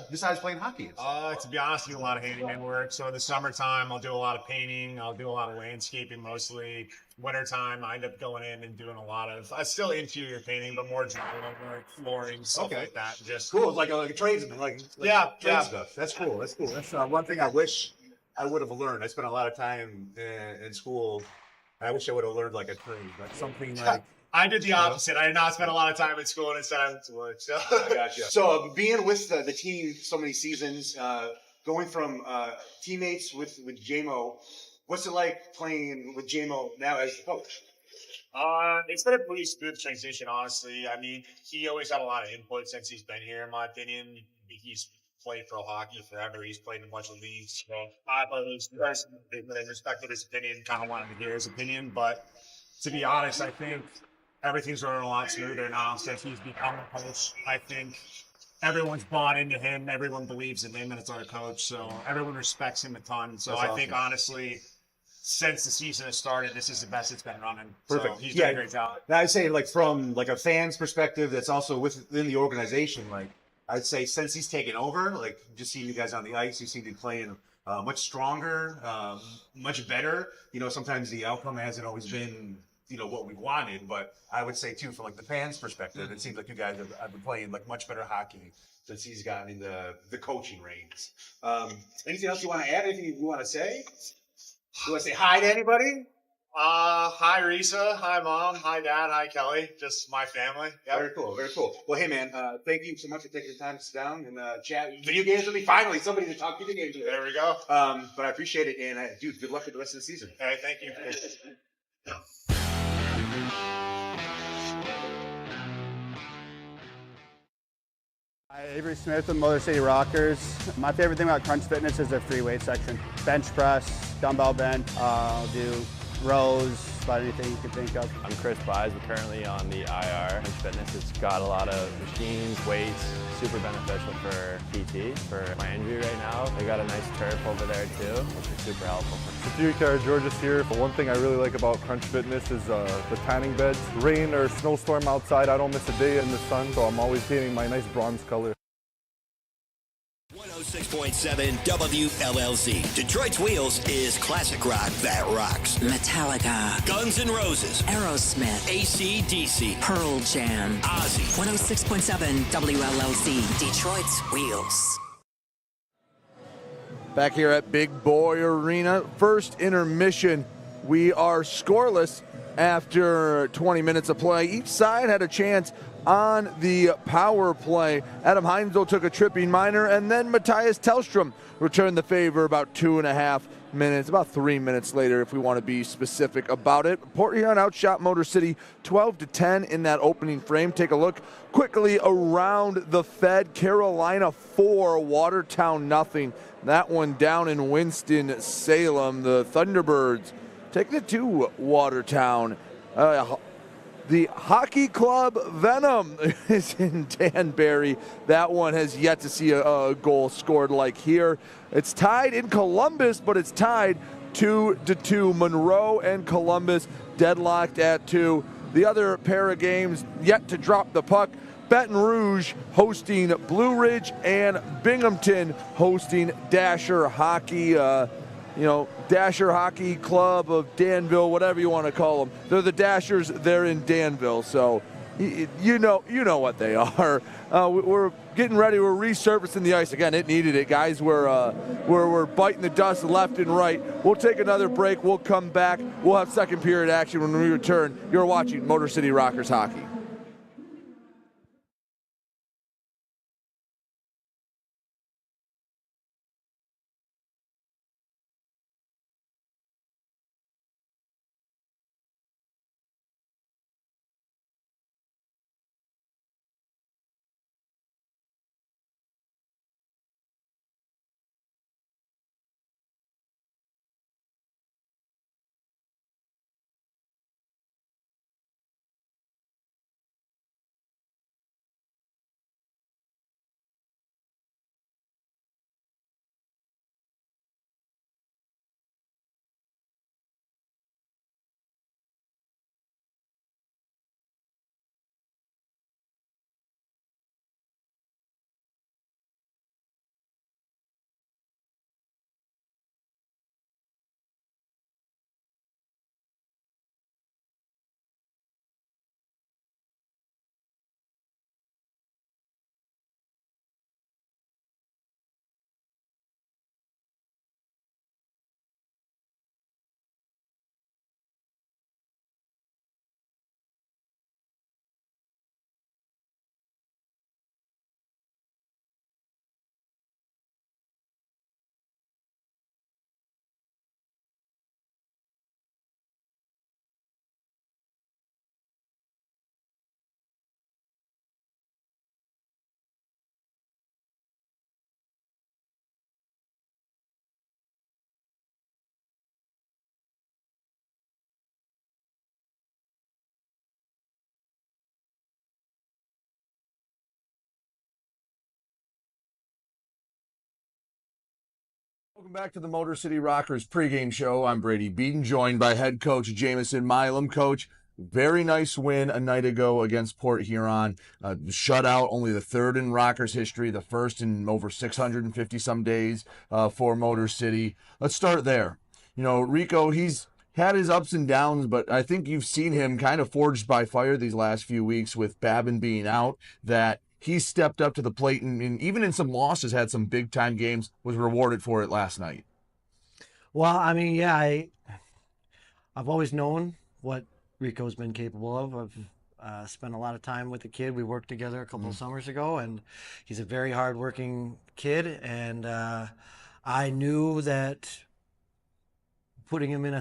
besides playing hockey? To be honest, I do a lot of handyman work. So in the summertime, I'll do a lot of painting. I'll do a lot of landscaping mostly. Wintertime, I end up going in and doing a lot of, still interior painting, but more general work, flooring, stuff like that. Just cool. It's like a tradesman, like trade stuff. That's cool. That's cool. That's one thing I wish I would have learned. I spent a lot of time in school. I wish I would have learned like a trade, like something like. I did the opposite. I did not spend a lot of time in school, and instead I went to work. So. I gotcha. So being with the team so many seasons, going from teammates with JMO, what's it like playing with JMO now as the coach? It's been a pretty smooth transition, honestly. I mean, he always had a lot of input since he's been here, in my opinion. He's played pro hockey forever. He's played in a bunch of leagues. So I respected his opinion, kind of wanted to hear his opinion. But to be honest, I think everything's running a lot smoother now since he's become a coach. I think everyone's bought into him. Everyone believes in him as our coach. So everyone respects him a ton. So I think, honestly, since the season has started, this is the best it's been running. Perfect. So he's doing a great job. Now, I'd say, like, from like a fan's perspective, that's also within the organization. Like, I'd say since he's taken over, like, just seeing you guys on the ice, you seem to be playing much stronger, much better. You know, sometimes the outcome hasn't always been, you know, what we wanted, but I would say too, from like the fans' perspective, it seems like you guys have been playing like much better hockey since he's gotten in the coaching reins. Anything else you want to add? Anything you want to say? You want to say hi to anybody? Hi, Risa. Hi, Mom. Hi, Dad. Hi, Kelly. Just my family. Yep. Very cool. Very cool. Well, hey, man, thank you so much for taking the time to sit down and chat video games with me. Finally, somebody to talk video games with. There we go. But I appreciate it, and dude, good luck with the rest of the season. Hey, thank you. Hi, Avery Smith with Motor City Rockers. My favorite thing about Crunch Fitness is their free weight section. Bench press, dumbbell bend, I'll do rows, about anything you can think of. I'm Chris Buys. We're currently on the IR. Crunch Fitness has got a lot of machines, weights, super beneficial for PT, for my injury right now. They got a nice turf over there too, which is super helpful. George's here. One thing I really like about Crunch Fitness is the tanning beds. Rain or snowstorm outside, I don't miss a day in the sun, so I'm always getting my nice bronze color. 106.7 WLLZ. Detroit's Wheels is classic rock that rocks. Metallica, Guns N' Roses, Aerosmith, AC/DC, Pearl Jam, Ozzy. 106.7 WLLZ, Detroit's Wheels. Back here at Big Boy Arena, first intermission. We are scoreless after 20 minutes of play. Each side had a chance on the power play. Adam Heinzel took a tripping minor, and then Matthias Tellstrom returned the favor about 2.5 minutes, about 3 minutes later if we want to be specific about it. Port Huron outshot Motor City 12-10 in that opening frame. Take a look quickly around the Fed. Carolina 4, Watertown nothing. That one down in Winston-Salem. The Thunderbirds taking it to Watertown. The Hockey Club Venom is in Danbury. That one has yet to see a goal scored like here. It's tied in Columbus, but it's tied 2-2. Monroe and Columbus deadlocked at 2. The other pair of games yet to drop the puck. Baton Rouge hosting Blue Ridge, and Binghamton hosting Dasher Hockey. Dasher Hockey Club of Danville, whatever you want to call them. They're the Dashers. They're in Danville, so you know what they are. We're getting ready. We're resurfacing the ice again. It needed it, guys. We're biting the dust left and right. We'll take another break. We'll come back. We'll have second period action when we return. You're watching Motor City Rockers hockey. Welcome back to the Motor City Rockers pregame show. I'm Brady Beaton, joined by head coach Jamison Milum. Coach, very nice win a night ago against Port Huron. Shutout, only the third in Rockers history, the first in over 650 some days for Motor City. Let's start there. You know, Rico, he's had his ups and downs, but I think you've seen him kind of forged by fire these last few weeks with Babin being out, that he stepped up to the plate and even in some losses had some big time games, was rewarded for it last night. Well, I mean, yeah, I've always known what Rico's been capable of. I've spent a lot of time with the kid. We worked together a couple of summers ago, and he's a very hardworking kid. And I knew that putting him in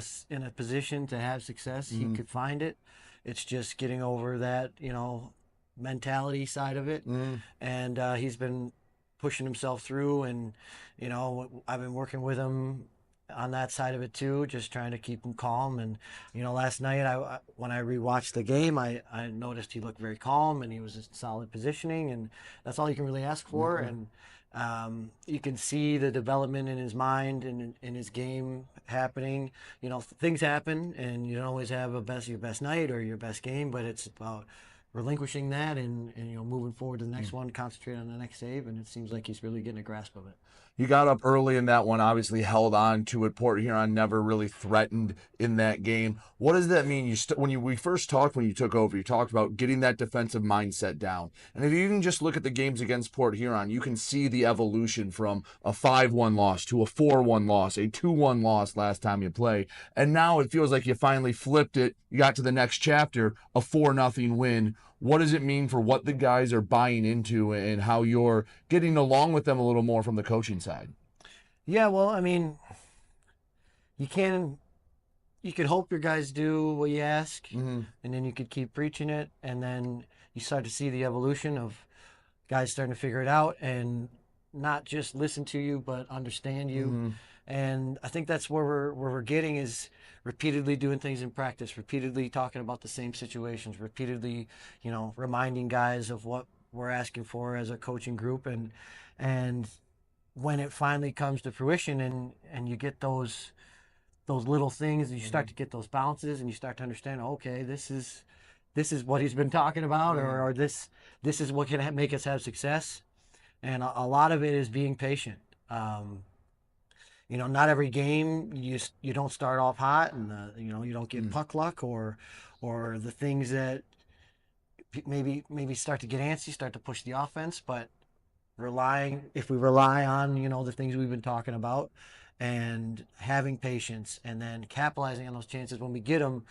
a position to have success, he could find it. It's just getting over that, mentality side of it. And he's been pushing himself through, and I've been working with him on that side of it too, just trying to keep him calm. And last night when I rewatched the game, I noticed he looked very calm and he was in solid positioning, and that's all you can really ask for. And you can see the development in his mind and in his game happening. Things happen, and you don't always have your best night or your best game, but it's about relinquishing that and moving forward to the next one, concentrate on the next save, and it seems like he's really getting a grasp of it. You got up early in that one, obviously held on to it. Port Huron never really threatened in that game. What does that mean? We first talked when you took over, you talked about getting that defensive mindset down. And if you even just look at the games against Port Huron, you can see the evolution from a 5-1 loss to a 4-1 loss, a 2-1 loss last time you play. And now it feels like you finally flipped it. You got to the next chapter, a 4-0 win. What does it mean for what the guys are buying into and how you're getting along with them a little more from the coaching side? Yeah, well, I mean, you could hope your guys do what you ask, and then you could keep preaching it, and then you start to see the evolution of guys starting to figure it out and not just listen to you, but understand you. And I think that's where we're getting, is repeatedly doing things in practice, repeatedly talking about the same situations, repeatedly, reminding guys of what we're asking for as a coaching group. And when it finally comes to fruition and you get those little things, and you start to get those bounces, and you start to understand, okay, this is what he's been talking about, or this is what can make us have success. And a lot of it is being patient. Not every game you don't start off hot, and you don't get puck luck or the things that maybe start to get antsy, start to push the offense. But if we rely on the things we've been talking about, and having patience, and then capitalizing on those chances when we get them,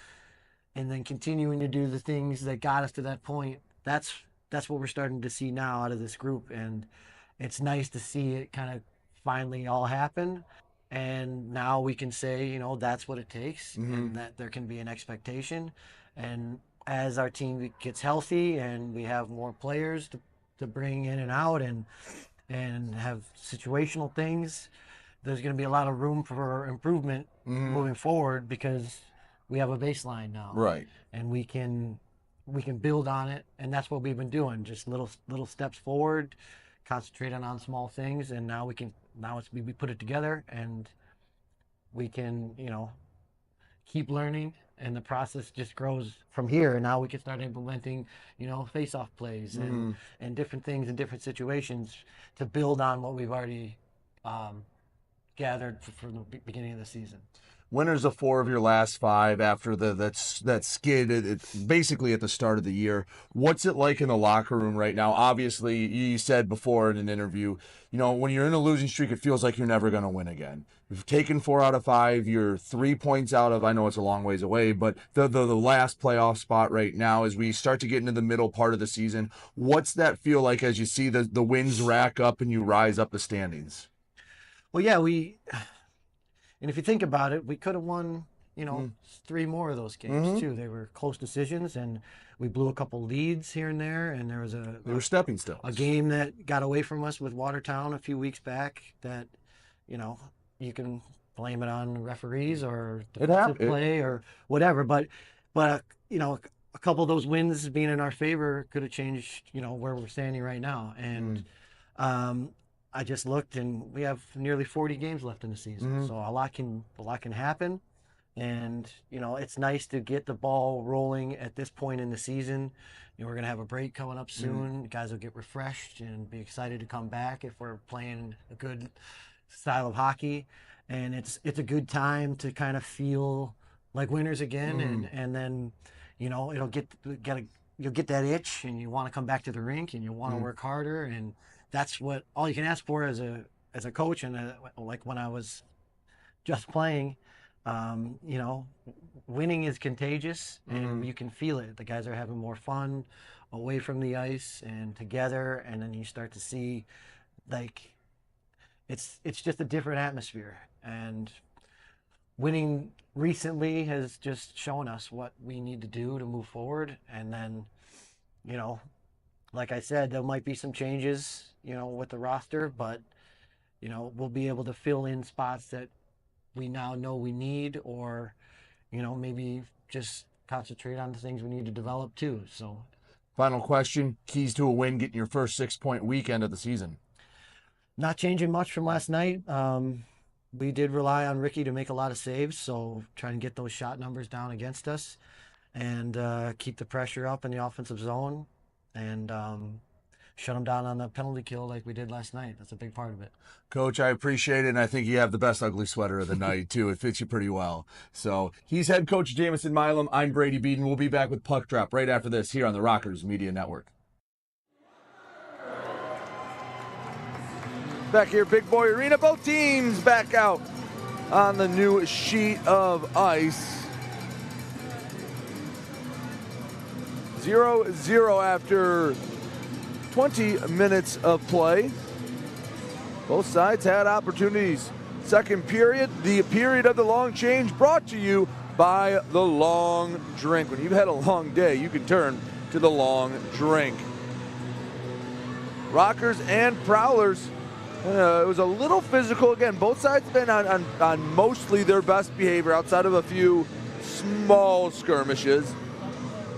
and then continuing to do the things that got us to that point, that's what we're starting to see now out of this group. And it's nice to see it kind of finally all happen. And now we can say, that's what it takes, and that there can be an expectation. And as our team gets healthy and we have more players to bring in and out and have situational things, there's going to be a lot of room for improvement moving forward, because we have a baseline now. Right. And we can build on it, and that's what we've been doing, just little steps forward, concentrating on small things, and now we put it together, and we can keep learning, and the process just grows from here. And now we can start implementing face-off plays and different things in different situations to build on what we've already gathered for the beginning of the season. Winners of 4 of your last 5 after that skid basically at the start of the year. What's it like in the locker room right now? Obviously, you said before in an interview, when you're in a losing streak, it feels like you're never going to win again. You've taken 4 out of 5. You're 3 points out of, I know it's a long ways away, but the last playoff spot right now as we start to get into the middle part of the season. What's that feel like as you see the wins rack up and you rise up the standings? Well, yeah, and if you think about it, we could have won, 3 more of those games too. They were close decisions, and we blew a couple leads here and there. And there was they were stepping stones. A game that got away from us with Watertown a few weeks back that, you can blame it on referees or defensive play or whatever. But a couple of those wins being in our favor could have changed, where we're standing right now. And I just looked, and we have nearly 40 games left in the season, so a lot can happen. And it's nice to get the ball rolling at this point in the season. We're gonna have a break coming up soon. Guys will get refreshed and be excited to come back if we're playing a good style of hockey. And it's a good time to kind of feel like winners again, and then it'll you'll get that itch, and you want to come back to the rink, and you want to work harder, and that's what all you can ask for as a coach. And like when I was just playing, winning is contagious, and you can feel it. The guys are having more fun away from the ice and together, and then you start to see like it's just a different atmosphere. And winning recently has just shown us what we need to do to move forward. And then, like I said, there might be some changes, with the roster, but, we'll be able to fill in spots that we now know we need, or, maybe just concentrate on the things we need to develop too. So, final question, keys to a win, getting your first 6-point weekend of the season. Not changing much from last night. We did rely on Ricky to make a lot of saves, so try and get those shot numbers down against us, and keep the pressure up in the offensive zone, and shut them down on the penalty kill like we did last night. That's a big part of it. Coach, I appreciate it, and I think you have the best ugly sweater of the night, too. It fits you pretty well. So he's head coach Jamison Milum. I'm Brady Beaton. We'll be back with Puck Drop right after this here on the Rockers Media Network. Back here, Big Boy Arena. Both teams back out on the new sheet of ice. 0-0 after 20 minutes of play. Both sides had opportunities. Second period, the period of the long change, brought to you by the long drink. When you've had a long day, you can turn to the long drink. Rockers and Prowlers. It was a little physical. Again, both sides been on mostly their best behavior outside of a few small skirmishes.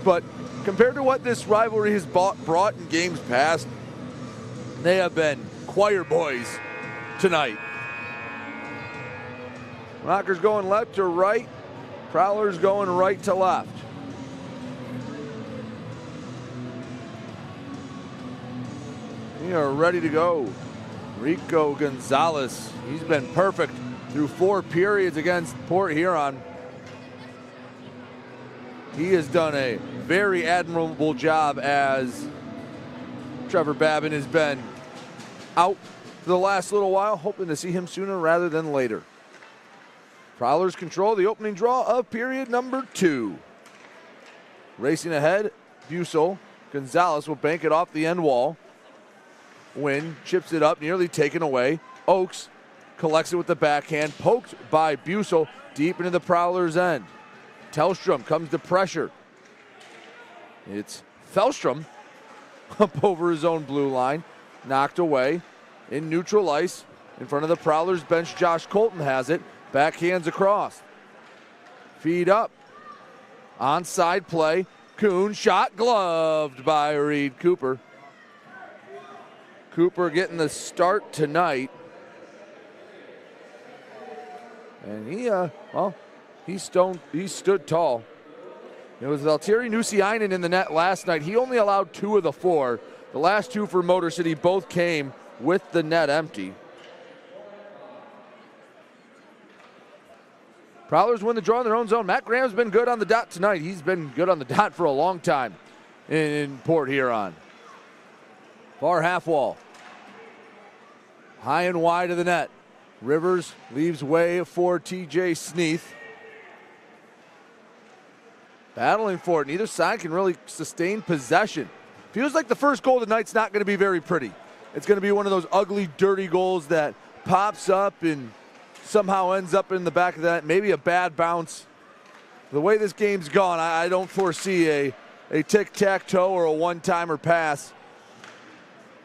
But compared to what this rivalry has brought in games past, they have been choir boys tonight. Rockers going left to right, Prowlers going right to left. We are ready to go. Rico Gonzalez, he's been perfect through 4 periods against Port Huron. He has done a very admirable job, as Trevor Babin has been out for the last little while, hoping to see him sooner rather than later. Prowlers control the opening draw of period number 2. Racing ahead, Busel. Gonzalez will bank it off the end wall. Wynn chips it up, nearly taken away. Oakes collects it with the backhand, poked by Busel deep into the Prowlers' end. Tellstrom comes to pressure. It's Fellstrom up over his own blue line, knocked away in neutral ice. In front of the Prowlers bench, Josh Colton has it, backhands across. Feed up, onside play. Kuhn shot gloved by Reed Cooper. Cooper getting the start tonight. And he stood tall. It was Valtteri Nusiainen in the net last night. He only allowed 2 of the 4. The last 2 for Motor City both came with the net empty. Prowlers win the draw in their own zone. Matt Graham's been good on the dot tonight. He's been good on the dot for a long time in Port Huron. Far half wall. High and wide of the net. Rivers leaves way for TJ Sneath. Battling for it. Neither side can really sustain possession. Feels like the first goal tonight's not going to be very pretty. It's going to be one of those ugly, dirty goals that pops up and somehow ends up in the back of that. Maybe a bad bounce. The way this game's gone, I don't foresee a tic-tac-toe or a one-timer pass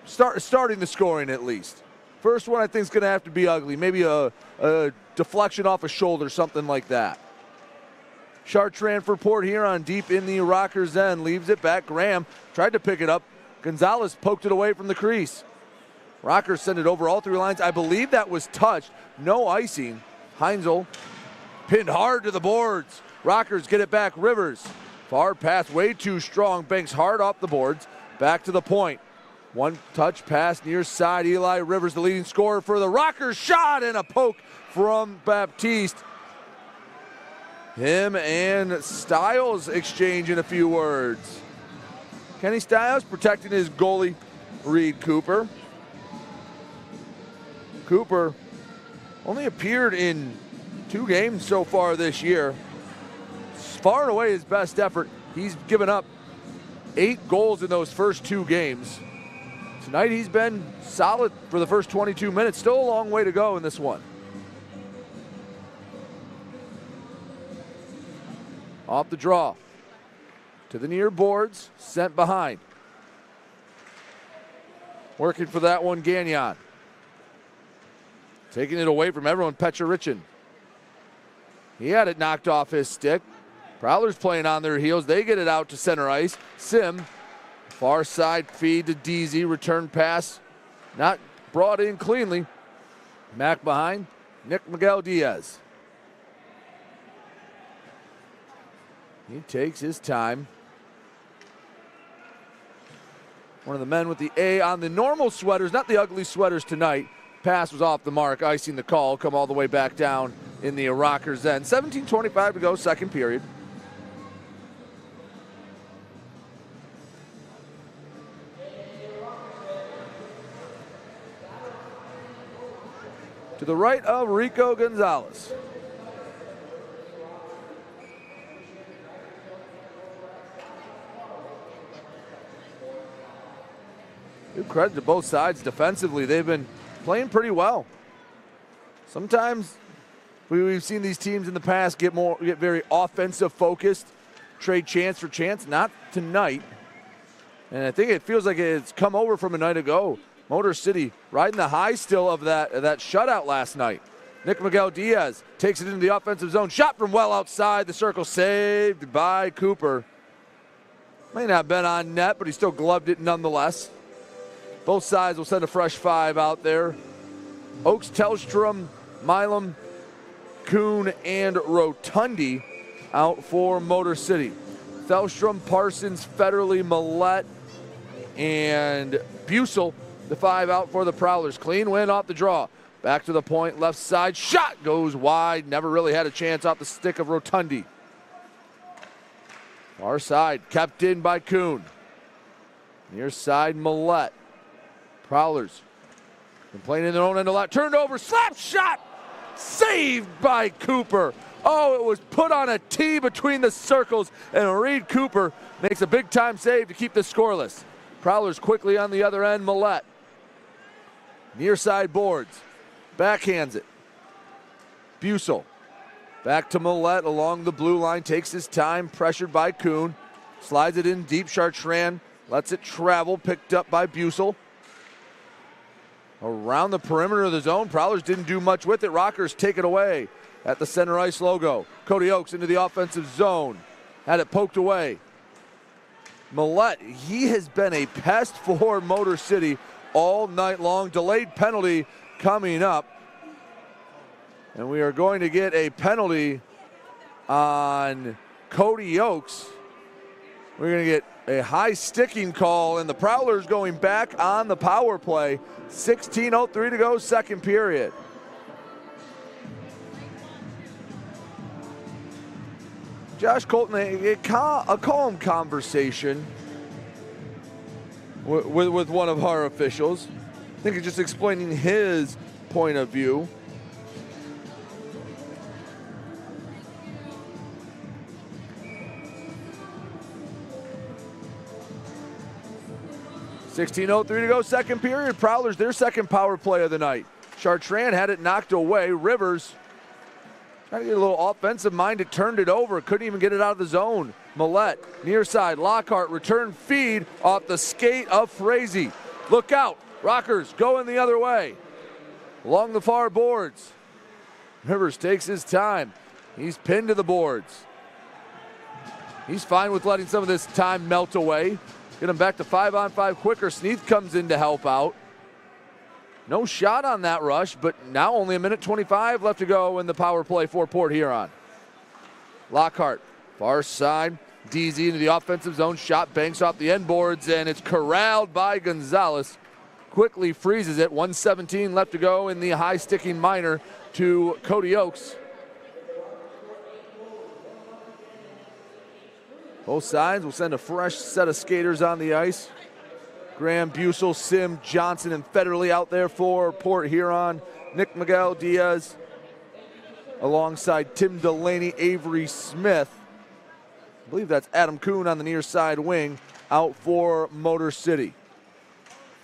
starting the scoring at least. First one I think is going to have to be ugly. Maybe a deflection off a shoulder, something like that. Chartrand for Port Huron deep in the Rockers' end. Leaves it back. Graham tried to pick it up. Gonzalez poked it away from the crease. Rockers send it over all three lines. I believe that was touched. No icing. Heinzel pinned hard to the boards. Rockers get it back. Rivers. Far pass, way too strong. Banks hard off the boards. Back to the point. One touch pass near side. Eli Rivers, the leading scorer for the Rockers. Shot and a poke from Baptiste. Him and Stiles exchanging a few words. Kenny Stiles protecting his goalie, Reed Cooper. Cooper only appeared in 2 games so far this year. Far and away his best effort. He's given up 8 goals in those first 2 games. Tonight he's been solid for the first 22 minutes. Still a long way to go in this one. Off the draw. To the near boards. Sent behind. Working for that one, Gagnon. Taking it away from everyone, Petrovichin. He had it knocked off his stick. Prowlers playing on their heels. They get it out to center ice. Sim. Far side feed to DZ. Return pass. Not brought in cleanly. Back behind. Nick Miguel Diaz. He takes his time. One of the men with the A on the normal sweaters, not the ugly sweaters tonight. Pass was off the mark, icing the call. Come all the way back down in the Rockers' end. 17:25 to go, second period. To the right of Rico Gonzalez. Give credit to both sides defensively. They've been playing pretty well. Sometimes we've seen these teams in the past get very offensive focused, trade chance for chance. Not tonight. And I think it feels like it's come over from a night ago. Motor City riding the high still of that shutout last night. Nick Miguel Diaz takes it into the offensive zone. Shot from well outside the circle, saved by Cooper. May not have been on net, but he still gloved it nonetheless. Both sides will send a fresh 5 out there. Oaks, Tellstrom, Milum, Kuhn, and Rotundi out for Motor City. Tellstrom, Parsons, Federley, Millette, and Bussel, the 5 out for the Prowlers. Clean win off the draw. Back to the point, left side, shot goes wide. Never really had a chance off the stick of Rotundi. Far side, kept in by Kuhn. Near side, Millette. Prowlers been playing in their own end a lot. Turned over, slap shot, saved by Cooper. Oh, it was put on a tee between the circles, and Reed Cooper makes a big-time save to keep this scoreless. Prowlers quickly on the other end, Millette. Near side boards, backhands it. Bussel, back to Millette along the blue line, takes his time, pressured by Kuhn. Slides it in deep, Chartrand lets it travel, picked up by Bussel. Around the perimeter of the zone, Prowlers didn't do much with it. Rockers take it away at the center ice logo. Cody Oaks into the offensive zone. Had it poked away. Millette, he has been a pest for Motor City all night long. Delayed penalty coming up. And we are going to get a penalty on Cody Oaks. We're going to get a high sticking call, and the Prowlers going back on the power play. 16:03 to go, second period. Josh Colton, a calm conversation with one of our officials. I think he's just explaining his point of view. $16:03 to go, second period. Prowlers, their second power play of the night. Chartrand had it knocked away. Rivers trying to get a little offensive minded, turned it over. Couldn't even get it out of the zone. Millette, near side. Lockhart, return feed off the skate of Fraser. Look out. Rockers going the other way. Along the far boards. Rivers takes his time. He's pinned to the boards. He's fine with letting some of this time melt away. Get him back to 5-on-5 quicker. Sneath comes in to help out. No shot on that rush, but now only 1:25 left to go in the power play for Port Huron. Lockhart, far side, DZ into the offensive zone, shot banks off the end boards, and it's corralled by Gonzalez. Quickly freezes it, 1:17 left to go in the high-sticking minor to Cody Oaks. Both sides will send a fresh set of skaters on the ice. Graham, Busel, Sim, Johnson, and Federley out there for Port Huron. Nick Miguel Diaz alongside Tim Delaney, Avery Smith. I believe that's Adam Kuhn on the near side wing out for Motor City.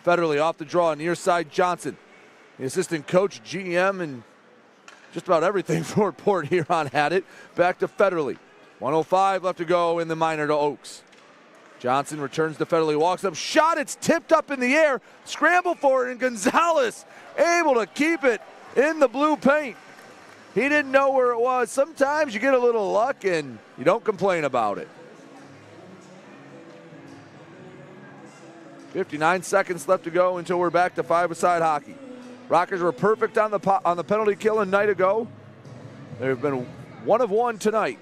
Federley off the draw, near side Johnson. The assistant coach, GM, and just about everything for Port Huron had it. Back to Federley. 1:05 left to go in the minor to Oaks. Johnson returns to Federley, walks up, shot, it's tipped up in the air, scramble for it, and Gonzalez able to keep it in the blue paint. He didn't know where it was. Sometimes you get a little luck and you don't complain about it. 59 seconds left to go until we're back to five-a-side hockey. Rockers were perfect on the penalty kill a night ago. They've been 1 of 1 tonight.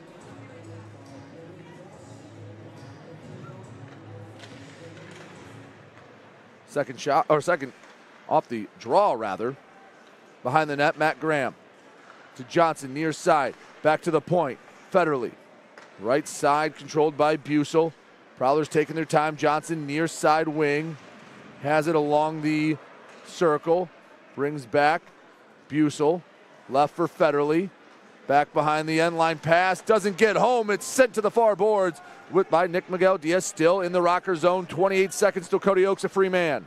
Second shot, or second off the draw rather. Behind the net, Matt Graham to Johnson, near side, back to the point. Federley, right side controlled by Busel. Prowlers taking their time. Johnson, near side wing, has it along the circle, brings back Busel, left for Federley, back behind the end line pass, doesn't get home, it's sent to the far boards by Nick Miguel Diaz, still in the Rocker zone, 28 seconds till Cody Oaks a free man.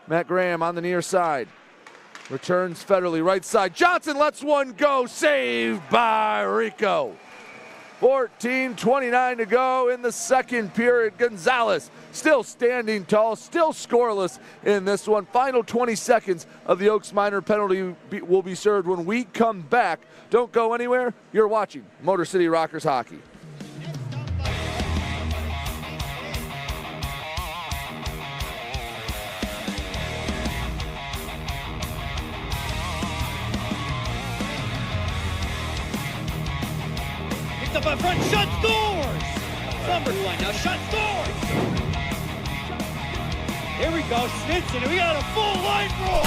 Matt Graham on the near side, returns Federley, right side, Johnson lets one go, saved by Rico. 14:29 to go in the second period. Gonzalez still standing tall, still scoreless in this one. Final 20 seconds of the Oaks minor penalty will be served when we come back. Don't go anywhere. You're watching Motor City Rockers hockey. Up in front, shot, scores! Number one now, shot, scores! Here we go, Snitson, and we got a full line roll!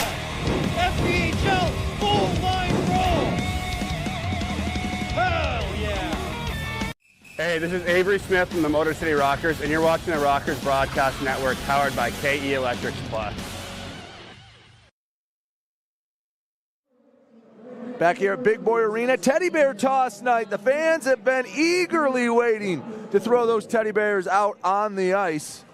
FPHL, full line roll! Hell yeah! Hey, this is Avery Smith from the Motor City Rockers, and you're watching the Rockers Broadcast Network, powered by KE Electric Supply. Back here at Big Boy Arena, teddy bear toss night. The fans have been eagerly waiting to throw those teddy bears out on the ice.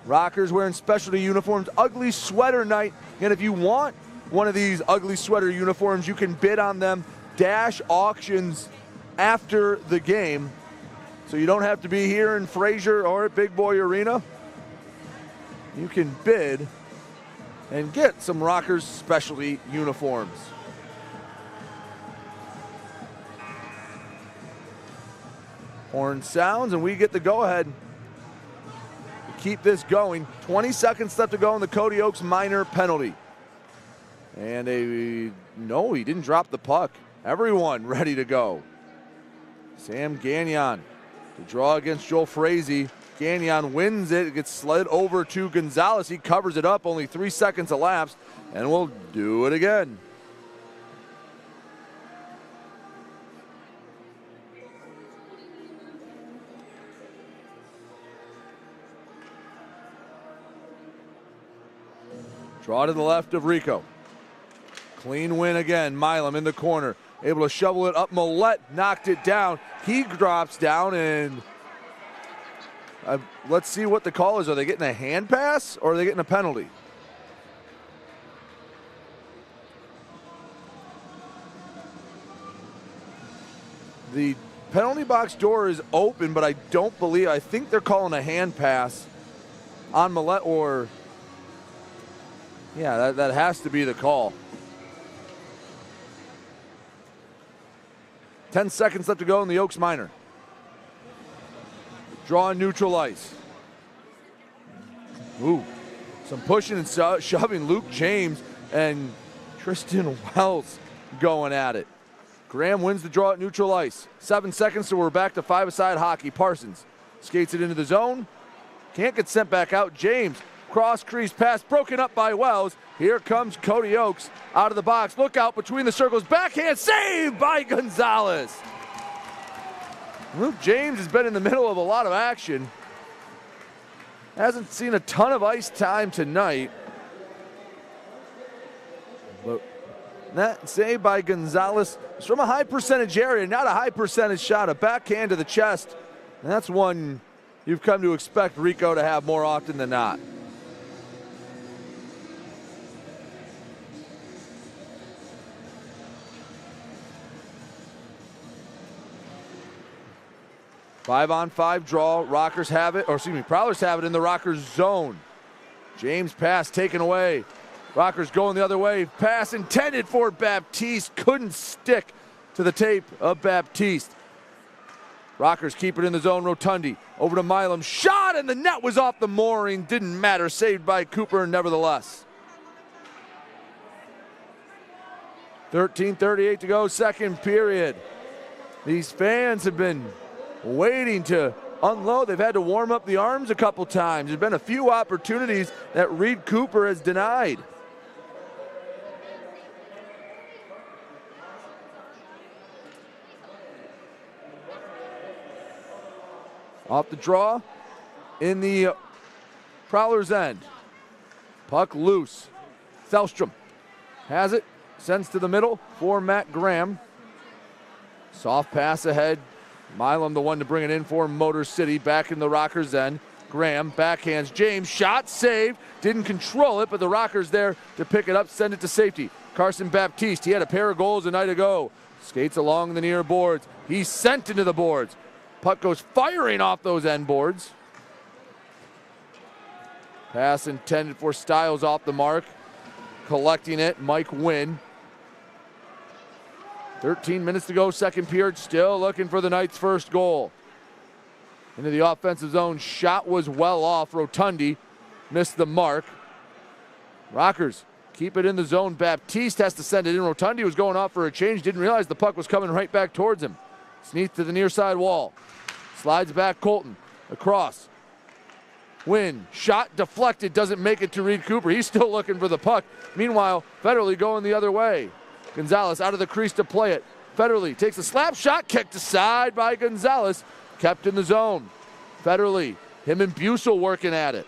Rockers wearing specialty uniforms, ugly sweater night. And if you want one of these ugly sweater uniforms, you can bid on them. Dash auctions after the game. So you don't have to be here in Fraser or at Big Boy Arena. You can bid and get some Rockers specialty uniforms. Horn sounds, and we get the go-ahead to keep this going. 20 seconds left to go in the Cody Oaks minor penalty. And no, he didn't drop the puck. Everyone ready to go. Sam Gagnon to draw against Joel Frazee. Gagnon wins it. It gets slid over to Gonzalez. He covers it up. Only 3 seconds elapsed, and we'll do it again. Draw to the left of Rico. Clean win again. Milum in the corner. Able to shovel it up. Millette knocked it down. He drops down, and let's see what the call is. Are they getting a hand pass or are they getting a penalty? The penalty box door is open, but I think they're calling a hand pass on Millette, or yeah, that has to be the call. 10 seconds left to go in the Oaks minor. Draw on neutral ice. Ooh, Some pushing and shoving. Luke James and Tristan Wells going at it. Graham wins the draw at neutral ice. 7 seconds, so we're back to five-a-side hockey. Parsons skates it into the zone. Can't get sent back out. James, cross crease pass, broken up by Wells. Here comes Cody Oakes out of the box. Look out between the circles. Backhand save by Gonzalez. Luke James has been in the middle of a lot of action. Hasn't seen a ton of ice time tonight. But that save by Gonzalez is from a high percentage area, not a high percentage shot, a backhand to the chest. And that's one you've come to expect Rico to have more often than not. Five-on-five draw. Rockers have it, or excuse me, Prowlers have it in the Rockers zone. James pass taken away. Rockers going the other way. Pass intended for Baptiste. Couldn't stick to the tape of Baptiste. Rockers keep it in the zone. Rotundi over to Milum. Shot, and the net was off the mooring. Didn't matter. Saved by Cooper nevertheless. 13:38 to go, second period. These fans have been waiting to unload. They've had to warm up the arms a couple times. There's been a few opportunities that Reed Cooper has denied. Off the draw in the Prowlers end. Puck loose. Selstrom has it, sends to the middle for Matt Graham. Soft pass ahead. Milum the one to bring it in for Motor City. Back in the Rockers end. Graham backhands James. Shot saved. Didn't control it, but the Rockers there to pick it up, send it to safety. Carson Baptiste, he had a pair of goals a night ago. Skates along the near boards. He's sent into the boards. Puck goes firing off those end boards. Pass intended for Stiles off the mark. Collecting it, Mike Wynn. 13 minutes to go, second period, still looking for the Knights' first goal. Into the offensive zone, shot was well off. Rotundi missed the mark. Rockers keep it in the zone. Baptiste has to send it in. Rotundi was going off for a change, didn't realize the puck was coming right back towards him. Sneak to the near side wall. Slides back Colton, across. Win, shot deflected, doesn't make it to Reed Cooper. He's still looking for the puck. Meanwhile, Federley going the other way. Gonzalez out of the crease to play it. Federley takes a slap shot, kicked aside by Gonzalez. Kept in the zone. Federley, him and Bussel working at it.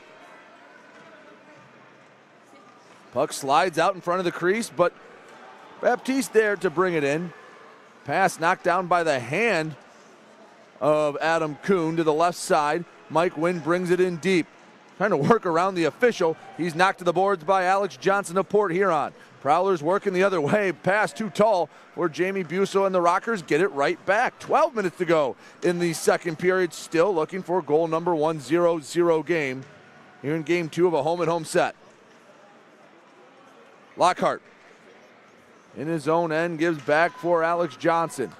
Puck slides out in front of the crease, but Baptiste there to bring it in. Pass knocked down by the hand of Adam Kuhn to the left side. Mike Wynn brings it in deep. Trying to work around the official. He's knocked to the boards by Alex Johnson of Port Huron. Prowlers working the other way. Pass too tall for Jamie Bussel, and the Rockers get it right back. 12 minutes to go in the second period. Still looking for goal number 1, 0-0 game here in game 2 of a home-and-home set. Lockhart in his own end gives back for Alex Johnson.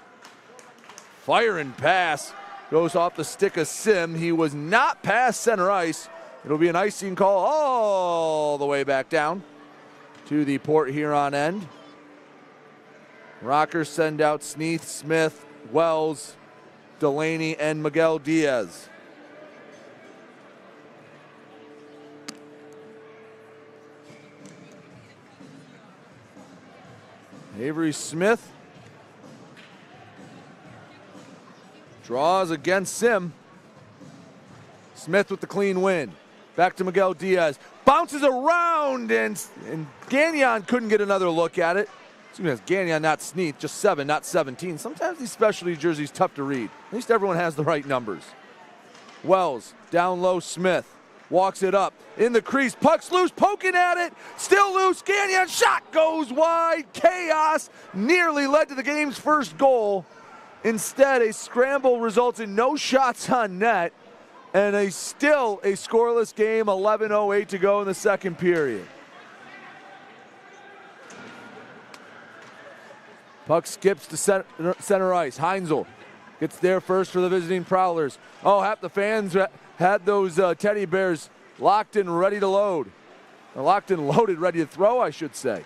Firing pass goes off the stick of Sim. He was not past center ice. It'll be an icing call all the way back down to the Port Huron end. Rockers send out Sneath, Smith, Wells, Delaney, and Miguel Diaz. Avery Smith draws against Sim. Smith with the clean win. Back to Miguel Diaz. Bounces around, and Gagnon couldn't get another look at it. Gagnon, not Sneath, just 7, not 17. Sometimes these specialty jerseys tough to read. At least everyone has the right numbers. Wells, down low, Smith. Walks it up. In the crease, puck's loose, poking at it. Still loose, Gagnon, shot goes wide. Chaos nearly led to the game's first goal. Instead, a scramble results in no shots on net. And still a scoreless game, 11:08 to go in the second period. Puck skips to center ice. Heinzel gets there first for the visiting Prowlers. Oh, half the fans had those teddy bears locked and ready to load. They're locked and loaded, ready to throw, I should say.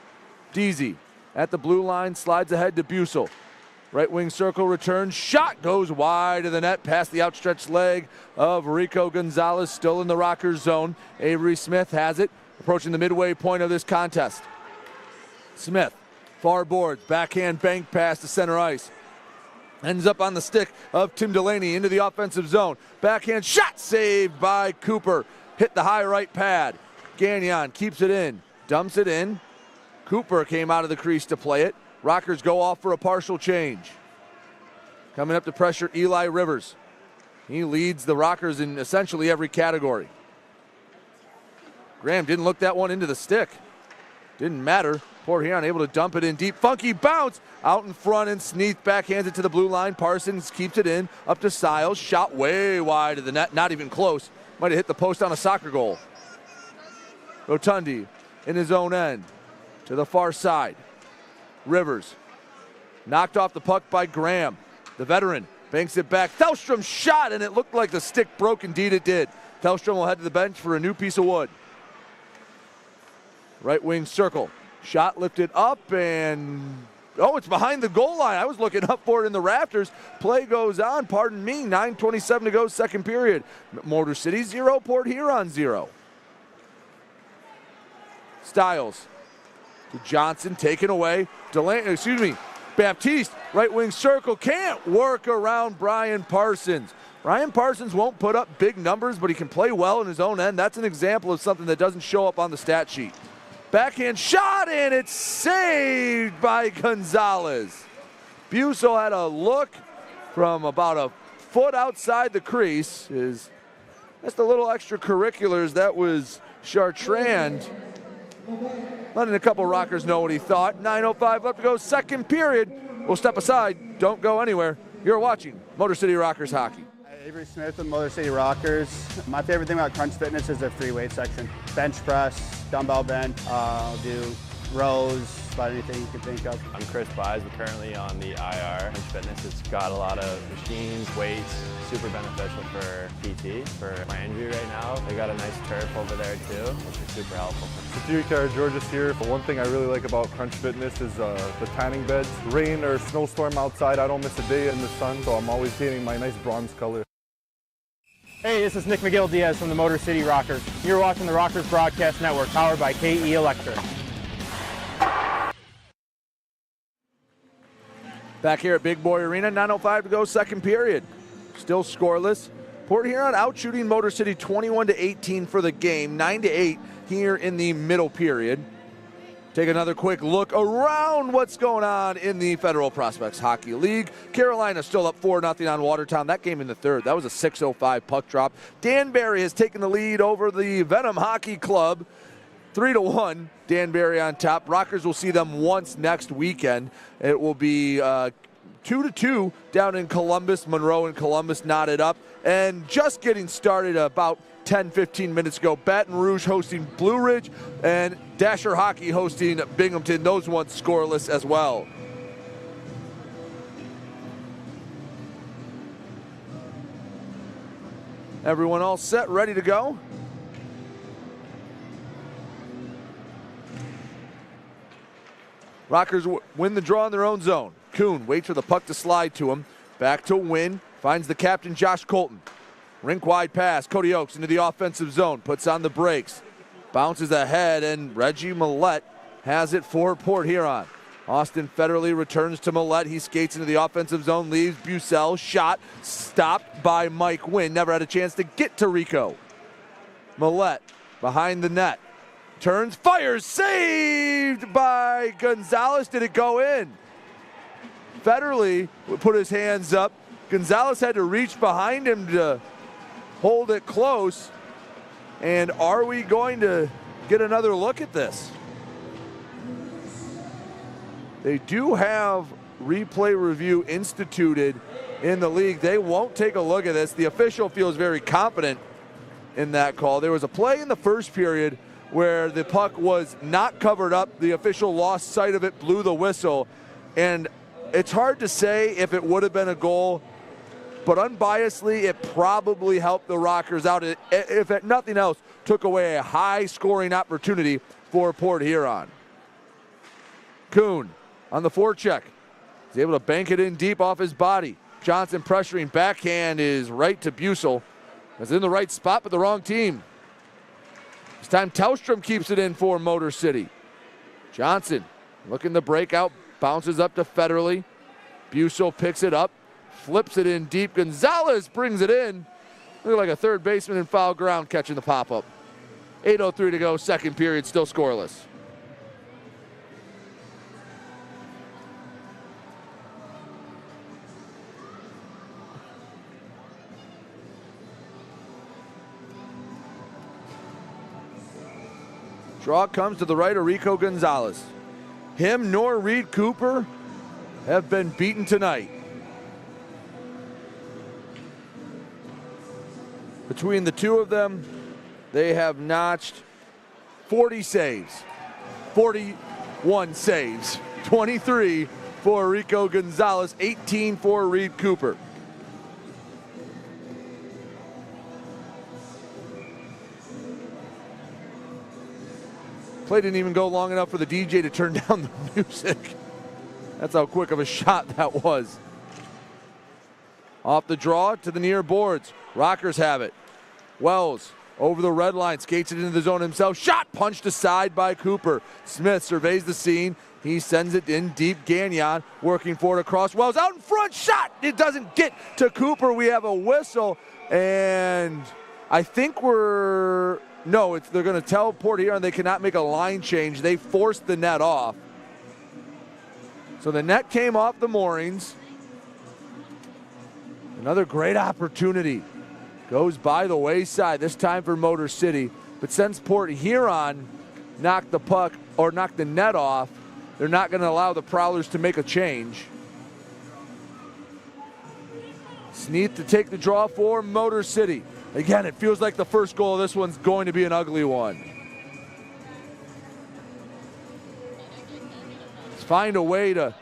Deasy at the blue line, slides ahead to Busel. Right wing circle return, shot goes wide of the net past the outstretched leg of Rico Gonzalez, still in the Rockers zone. Avery Smith has it, approaching the midway point of this contest. Smith, far boards, backhand bank pass to center ice. Ends up on the stick of Tim Delaney into the offensive zone. Backhand shot saved by Cooper. Hit the high right pad. Gagnon keeps it in, dumps it in. Cooper came out of the crease to play it. Rockers go off for a partial change. Coming up to pressure Eli Rivers. He leads the Rockers in essentially every category. Graham didn't look that one into the stick. Didn't matter. Port Huron able to dump it in deep. Funky bounce out in front, and Sneath backhands it to the blue line. Parsons keeps it in. Up to Siles. Shot way wide of the net. Not even close. Might have hit the post on a soccer goal. Rotundi in his own end to the far side. Rivers knocked off the puck by Graham. The veteran banks it back. Thelstrom shot, and it looked like the stick broke. Indeed it did. Thelstrom will head to the bench for a new piece of wood. Right wing circle. Shot lifted up, and it's behind the goal line. I was looking up for it in the rafters. Play goes on, pardon me. 9:27 to go, second period. Motor City 0, Port Huron 0. Stiles to Johnson, taken away. Baptiste, right wing circle, can't work around Brian Parsons. Brian Parsons won't put up big numbers, but he can play well in his own end. That's an example of something that doesn't show up on the stat sheet. Backhand shot, and it's saved by Gonzalez. Busel had a look from about a foot outside the crease. That's the little extracurriculars. That was Chartrand letting a couple Rockers know what he thought. 9:05 left to go, second period. We'll step aside. Don't go anywhere. You're watching Motor City Rockers hockey. Avery Smith with Motor City Rockers. My favorite thing about Crunch Fitness is their free weight section. Bench press, dumbbell bench, I'll do rows, about anything you can think of. I'm Chris Buys. We're currently on the IR. Crunch Fitness has got a lot of machines, weights, super beneficial for PT, for my injury right now. They got a nice turf over there too, which is super helpful. Satiric Georges here. One thing I really like about Crunch Fitness is the tanning beds. Rain or snowstorm outside, I don't miss a day in the sun, so I'm always getting my nice bronze color. Hey, this is Nick McGill-Diaz from the Motor City Rockers. You're watching the Rockers Broadcast Network, powered by KE Electric. Back here at Big Boy Arena, 9:05 to go, second period. Still scoreless. Port Huron out shooting Motor City 21-18 for the game, 9-8 here in the middle period. Take another quick look around what's going on in the Federal Prospects Hockey League. Carolina still up 4-0 on Watertown. That game in the third. That was a 6:05 puck drop. Danbury has taken the lead over the Venom Hockey Club. 3-1. Danbury on top. Rockers will see them once next weekend. It will be 2-2 down in Columbus. Monroe and Columbus knotted up. And just getting started about 10-15 minutes ago. Baton Rouge hosting Blue Ridge, and Dasher Hockey hosting Binghamton. Those ones scoreless as well. Everyone all set, ready to go? Rockers win the draw in their own zone. Kuhn waits for the puck to slide to him. Back to Wynn. Finds the captain, Josh Colton. Rink wide pass. Cody Oakes into the offensive zone. Puts on the brakes. Bounces ahead, and Reggie Millette has it for Port Huron. Austin Federley returns to Millette. He skates into the offensive zone. Leaves Busel. Shot. Stopped by Mike Wynn. Never had a chance to get to Rico. Millette behind the net. Turns, fires, saved by Gonzalez. Did it go in? Federley put his hands up. Gonzalez had to reach behind him to hold it close. And are we going to get another look at this? They do have replay review instituted in the league. They won't take a look at this. The official feels very confident in that call. There was a play in the first period where the puck was not covered up. The official lost sight of it, blew the whistle. And it's hard to say if it would have been a goal, but unbiasedly, it probably helped the Rockers out. If at nothing else, took away a high-scoring opportunity for Port Huron. Kuhn on the forecheck. He's able to bank it in deep off his body. Johnson pressuring, backhand is right to Bussel. It's in the right spot, but the wrong team. This time Tellstrom keeps it in for Motor City. Johnson looking to break out, bounces up to Federley. Bussel picks it up, flips it in deep. Gonzalez brings it in. Look like a third baseman in foul ground catching the pop-up. 8:03 to go, second period, still scoreless. Draw comes to the right of Rico Gonzalez. Him nor Reed Cooper have been beaten tonight. Between the two of them, they have notched 40 saves. 41 saves. 23 for Rico Gonzalez, 18 for Reed Cooper. Play didn't even go long enough for the DJ to turn down the music. That's how quick of a shot that was. Off the draw to the near boards. Rockers have it. Wells over the red line, skates it into the zone himself. Shot punched aside by Cooper. Smith surveys the scene. He sends it in deep. Gagnon working for it across Wells. Out in front, shot! It doesn't get to Cooper. We have a whistle, and I think they're going to tell Port Huron they cannot make a line change. They forced the net off. So the net came off the moorings. Another great opportunity goes by the wayside, this time for Motor City. But since Port Huron knocked the net off, they're not going to allow the Prowlers to make a change. Sneath to take the draw for Motor City. Again, it feels like the first goal of this one's going to be an ugly one. Let's find a way to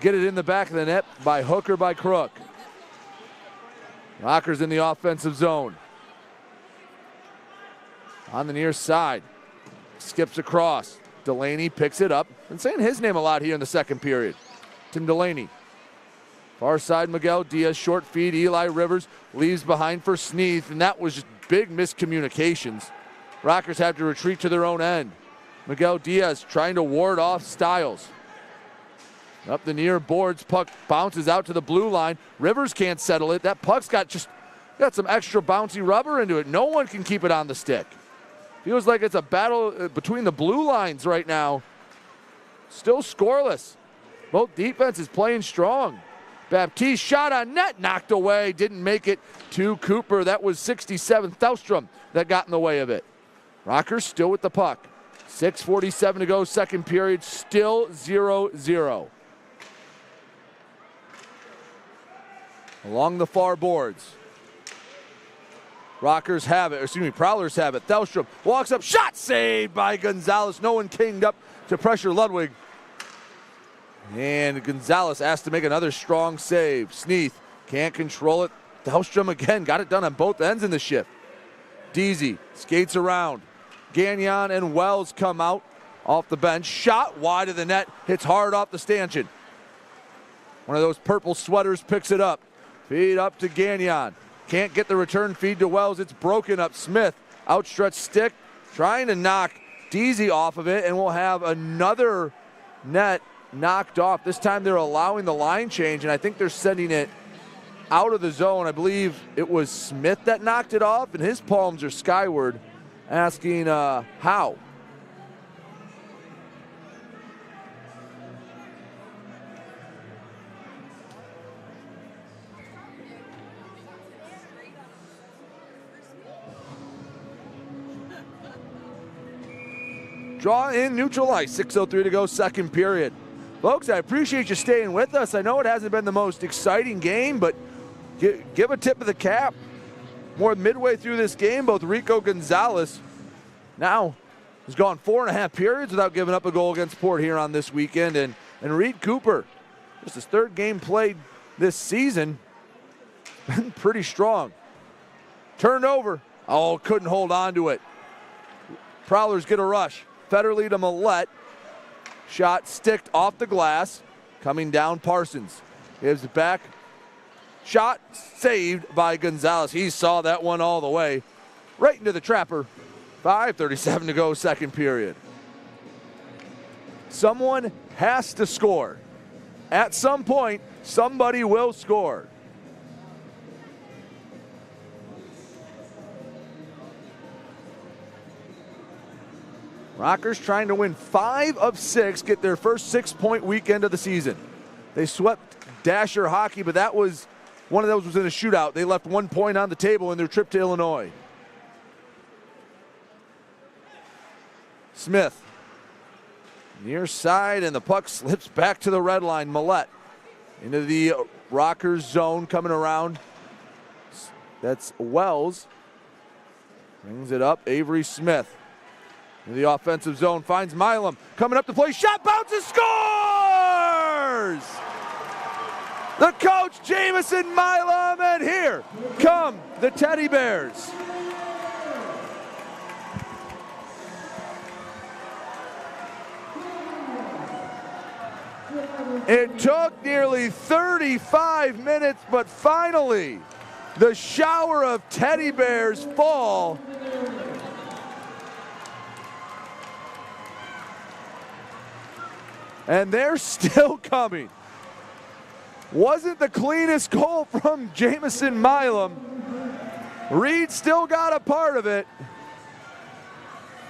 get it in the back of the net by hook or by crook. Rockers in the offensive zone. On the near side. Skips across. Delaney picks it up. Been saying his name a lot here in the second period. Tim Delaney. Far side, Miguel Diaz, short feed. Eli Rivers leaves behind for Sneath, and that was just big miscommunications. Rockers have to retreat to their own end. Miguel Diaz trying to ward off Stiles. Up the near boards, puck bounces out to the blue line. Rivers can't settle it. That puck's got some extra bouncy rubber into it. No one can keep it on the stick. Feels like it's a battle between the blue lines right now. Still scoreless. Both defenses playing strong. Baptiste shot on net, knocked away, didn't make it to Cooper. That was 67, Thelstrom, that got in the way of it. Rockers still with the puck. 6:47 to go, second period, still 0-0. Along the far boards. Prowlers have it. Thelstrom walks up, shot saved by Gonzalez. No one kinged up to pressure Ludwig. And Gonzalez asked to make another strong save. Sneath can't control it. Thelstrom again got it done on both ends in the shift. Deasy skates around. Gagnon and Wells come out off the bench. Shot wide of the net. Hits hard off the stanchion. One of those purple sweaters picks it up. Feed up to Gagnon. Can't get the return feed to Wells. It's broken up. Smith, outstretched stick, trying to knock Deasy off of it, and we'll have another net knocked off. This time they're allowing the line change, and I think they're sending it out of the zone. I believe it was Smith that knocked it off, and his palms are skyward, asking how. Draw in neutral ice, 6:03 to go, second period. Folks, I appreciate you staying with us. I know it hasn't been the most exciting game, but give a tip of the cap. More midway through this game, both Rico Gonzalez now has gone 4.5 periods without giving up a goal against Port Huron this weekend, and Reed Cooper, just his third game played this season, been pretty strong. Turned over. Oh, couldn't hold on to it. Prowlers get a rush. Federle to Millette. Shot sticked off the glass. Coming down Parsons. Gives it back. Shot saved by Gonzalez. He saw that one all the way. Right into the trapper. 5:37 to go, second period. Someone has to score. At some point, somebody will score. Rockers trying to win 5 of 6, get their first 6-point weekend of the season. They swept Dasher Hockey, but that was one of those was in a shootout. They left 1 point on the table in their trip to Illinois. Smith, near side, and the puck slips back to the red line. Millette into the Rockers zone, coming around. That's Wells. Brings it up, Avery Smith. In the offensive zone, finds Milum. Coming up to play, shot bounces, scores! The coach, Jamison Milum, and here come the Teddy Bears. It took nearly 35 minutes, but finally, the shower of Teddy Bears fall. And they're still coming. Wasn't the cleanest goal from Jamison Milum. Reed still got a part of it.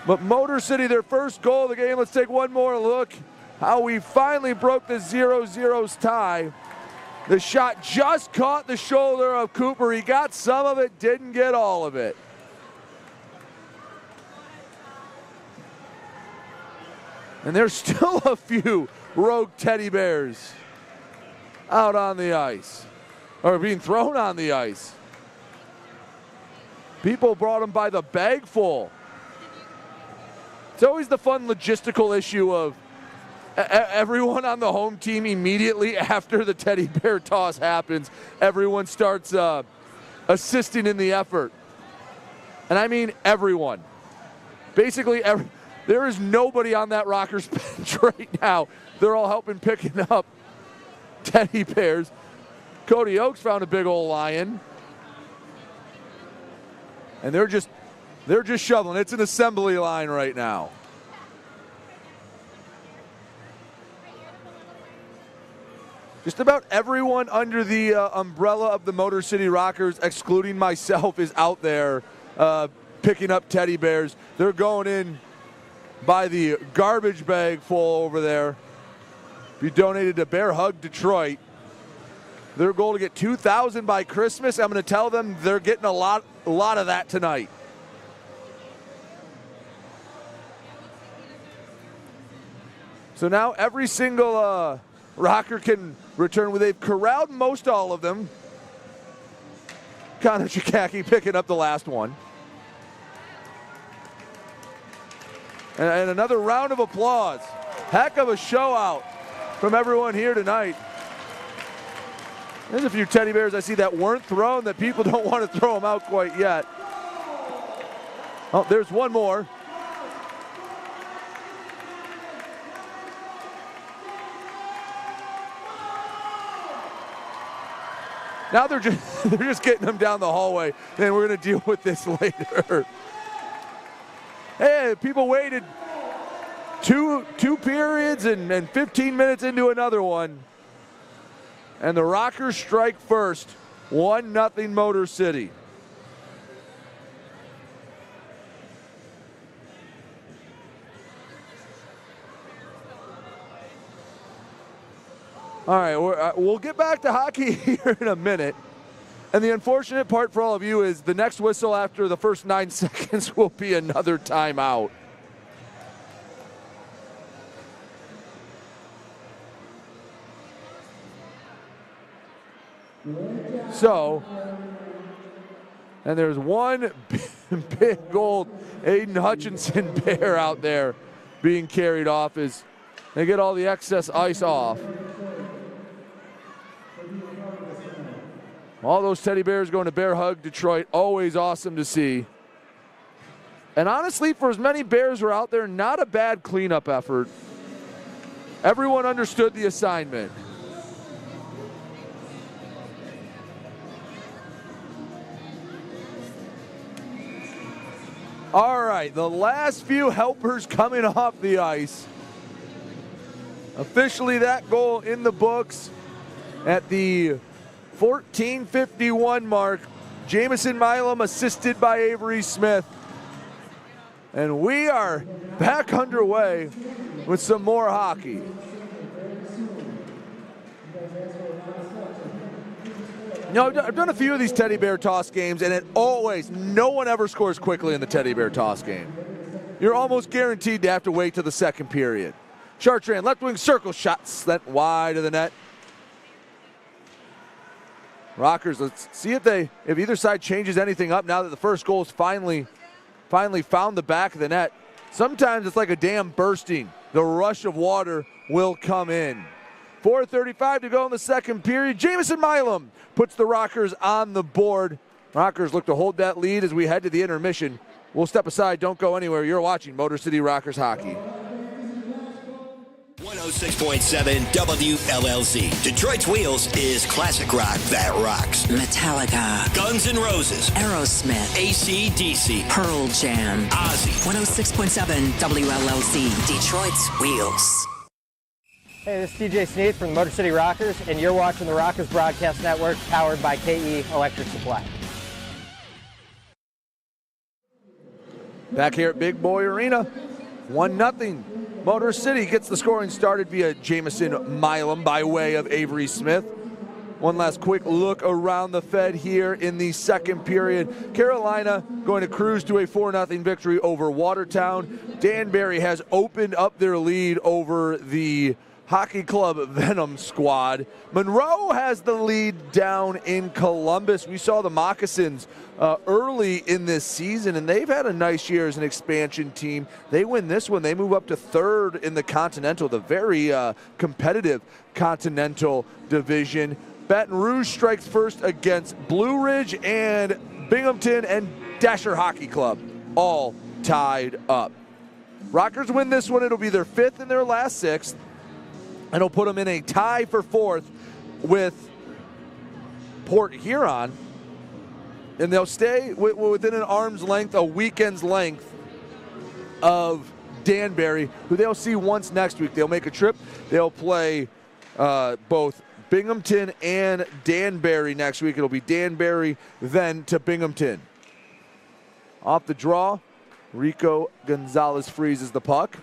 But Motor City, their first goal of the game. Let's take one more look. How we finally broke the 0-0 tie. The shot just caught the shoulder of Cooper. He got some of it, didn't get all of it. And there's still a few rogue Teddy Bears out on the ice, or being thrown on the ice. People brought them by the bagful. It's always the fun logistical issue of everyone on the home team immediately after the Teddy Bear toss happens, everyone starts assisting in the effort. And I mean everyone. Basically, there is nobody on that Rockers bench right now. They're all helping picking up Teddy Bears. Cody Oakes found a big old lion. And they're just shoveling. It's an assembly line right now. Just about everyone under the umbrella of the Motor City Rockers, excluding myself, is out there picking up Teddy Bears. They're going in by the garbage bag full over there. Be donated to Bear Hug Detroit. Their goal to get 2,000 by Christmas. I'm going to tell them they're getting a lot of that tonight. So now every single Rocker can return. They've corralled most all of them. Connor Chikaki picking up the last one. And another round of applause. Heck of a show out from everyone here tonight. There's a few Teddy Bears I see that weren't thrown that people don't want to throw them out quite yet. Oh, there's one more. Now they're just getting them down the hallway. Then we're going to deal with this later. Hey, people waited two periods and 15 minutes into another one. And the Rockers strike first. 1-0 Motor City. All right, we'll get back to hockey here in a minute. And the unfortunate part for all of you is the next whistle after the first 9 seconds will be another timeout. So, and there's one big old Aiden Hutchinson Bear out there being carried off as they get all the excess ice off. All those Teddy Bears going to Bear Hug Detroit. Always awesome to see. And honestly, for as many Bears were out there, not a bad cleanup effort. Everyone understood the assignment. All right, the last few helpers coming off the ice. Officially that goal in the books at the 14:51 mark. Jamison Milum assisted by Avery Smith. And we are back underway with some more hockey. You know, I've done a few of these teddy bear toss games, and no one ever scores quickly in the teddy bear toss game. You're almost guaranteed to have to wait to the second period. Chartrand, left wing circle shot, sent wide of the net. Rockers, let's see if either side changes anything up now that the first goal is finally found the back of the net. Sometimes it's like a dam bursting. The rush of water will come in. 4:35 to go in the second period. Jamison Milum puts the Rockers on the board. Rockers look to hold that lead as we head to the intermission. We'll step aside. Don't go anywhere. You're watching Motor City Rockers hockey. 106.7 WLLZ. Detroit's Wheels is classic rock that rocks. Metallica, Guns N' Roses, Aerosmith, AC/DC, Pearl Jam, Ozzy. 106.7 WLLZ, Detroit's Wheels. Hey, this is DJ Sneed from the Motor City Rockers, and you're watching the Rockers Broadcast Network, powered by KE Electric Supply. Back here at Big Boy Arena, 1-0. Motor City gets the scoring started via Jamison Milum by way of Avery Smith. One last quick look around the Fed here in the second period. Carolina going to cruise to a 4-0 victory over Watertown. Danbury has opened up their lead over the Hockey Club Venom squad. Monroe has the lead down in Columbus. We saw the Moccasins early in this season, and they've had a nice year as an expansion team. They win this one. They move up to third in the Continental, the very competitive Continental division. Baton Rouge strikes first against Blue Ridge, and Binghamton and Dasher Hockey Club all tied up. Rockers win this one. It'll be their fifth in their last sixth. And it'll put them in a tie for fourth with Port Huron. And they'll stay within an arm's length, a weekend's length of Danbury, who they'll see once next week. They'll make a trip. They'll play both Binghamton and Danbury next week. It'll be Danbury, then to Binghamton. Off the draw, Rico Gonzalez freezes the puck.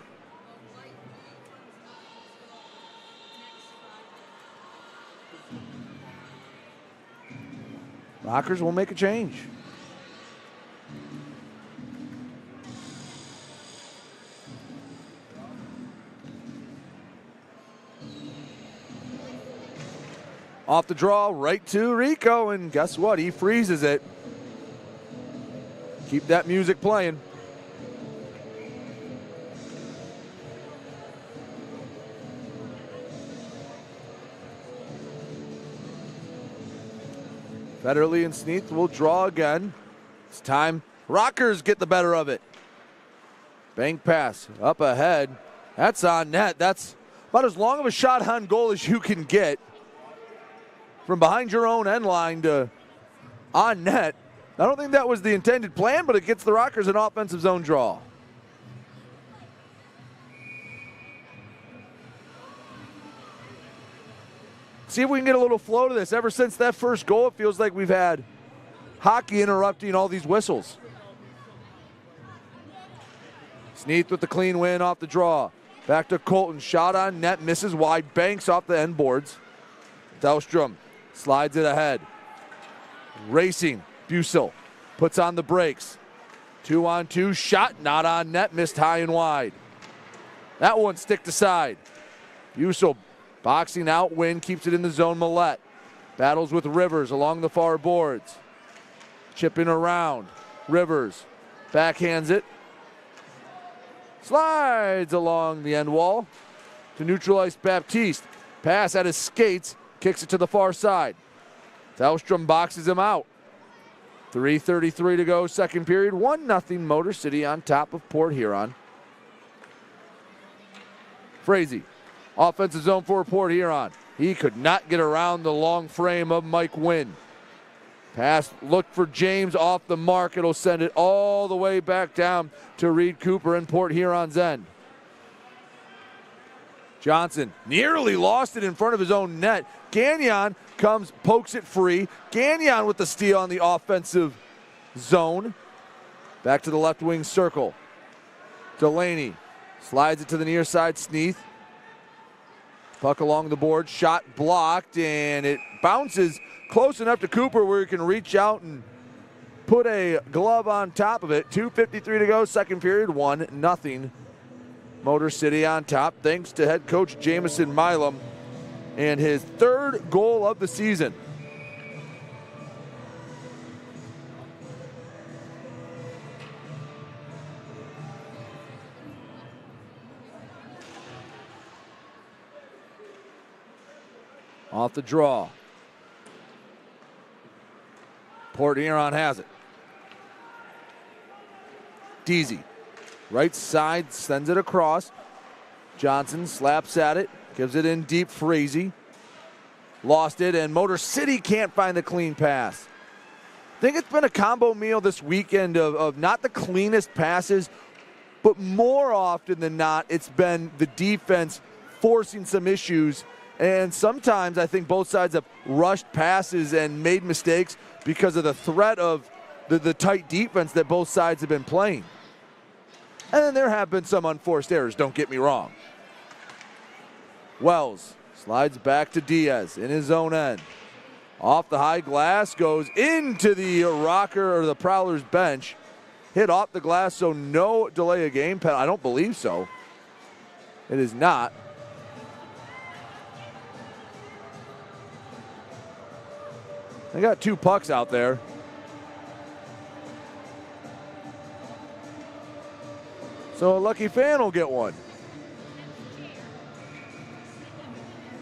Rockers will make a change. Off the draw, right to Rico, and guess what? He freezes it. Keep that music playing. Federley and Sneath will draw again. It's time. Rockers get the better of it. Bank pass up ahead. That's on net. That's about as long of a shot on goal as you can get. From behind your own end line to on net. I don't think that was the intended plan, but it gets the Rockers an offensive zone draw. See if we can get a little flow to this. Ever since that first goal, it feels like we've had hockey interrupting all these whistles. Sneath with the clean win off the draw. Back to Colton. Shot on net, misses wide, banks off the end boards. Dahlstrom slides it ahead. Racing, Bussel puts on the brakes. 2-on-2, shot, not on net, missed high and wide. That one sticked aside. Bussel boxing out, win, keeps it in the zone. Millette battles with Rivers along the far boards. Chipping around. Rivers backhands it. Slides along the end wall to neutralize Baptiste. Pass at his skates, kicks it to the far side. Dahlstrom boxes him out. 3:33 to go, second period. 1-0 Motor City on top of Port Huron. Fraser, offensive zone for Port Huron. He could not get around the long frame of Mike Wynn. Pass looked for James off the mark. It'll send it all the way back down to Reed Cooper in Port Huron's end. Johnson nearly lost it in front of his own net. Gagnon comes, pokes it free. Gagnon with the steal on the offensive zone. Back to the left wing circle. Delaney slides it to the near side. Sneath. Puck along the board. Shot blocked, and it bounces close enough to Cooper where he can reach out and put a glove on top of it. 2:53 to go, second period. 1-0. Motor City on top, thanks to head coach Jamison Milum and his third goal of the season. Off the draw. Port Huron has it. Deasy. Right side, sends it across. Johnson slaps at it, gives it in deep. Fraser lost it, and Motor City can't find the clean pass. I think it's been a combo meal this weekend of not the cleanest passes, but more often than not, it's been the defense forcing some issues. And sometimes I think both sides have rushed passes and made mistakes because of the threat of the tight defense that both sides have been playing. And then there have been some unforced errors, don't get me wrong. Wells slides back to Diaz in his own end. Off the high glass, goes into the Rocker or the Prowlers bench. Hit off the glass, so no delay of game penalty. I don't believe so. It is not. They got two pucks out there. So a lucky fan will get one.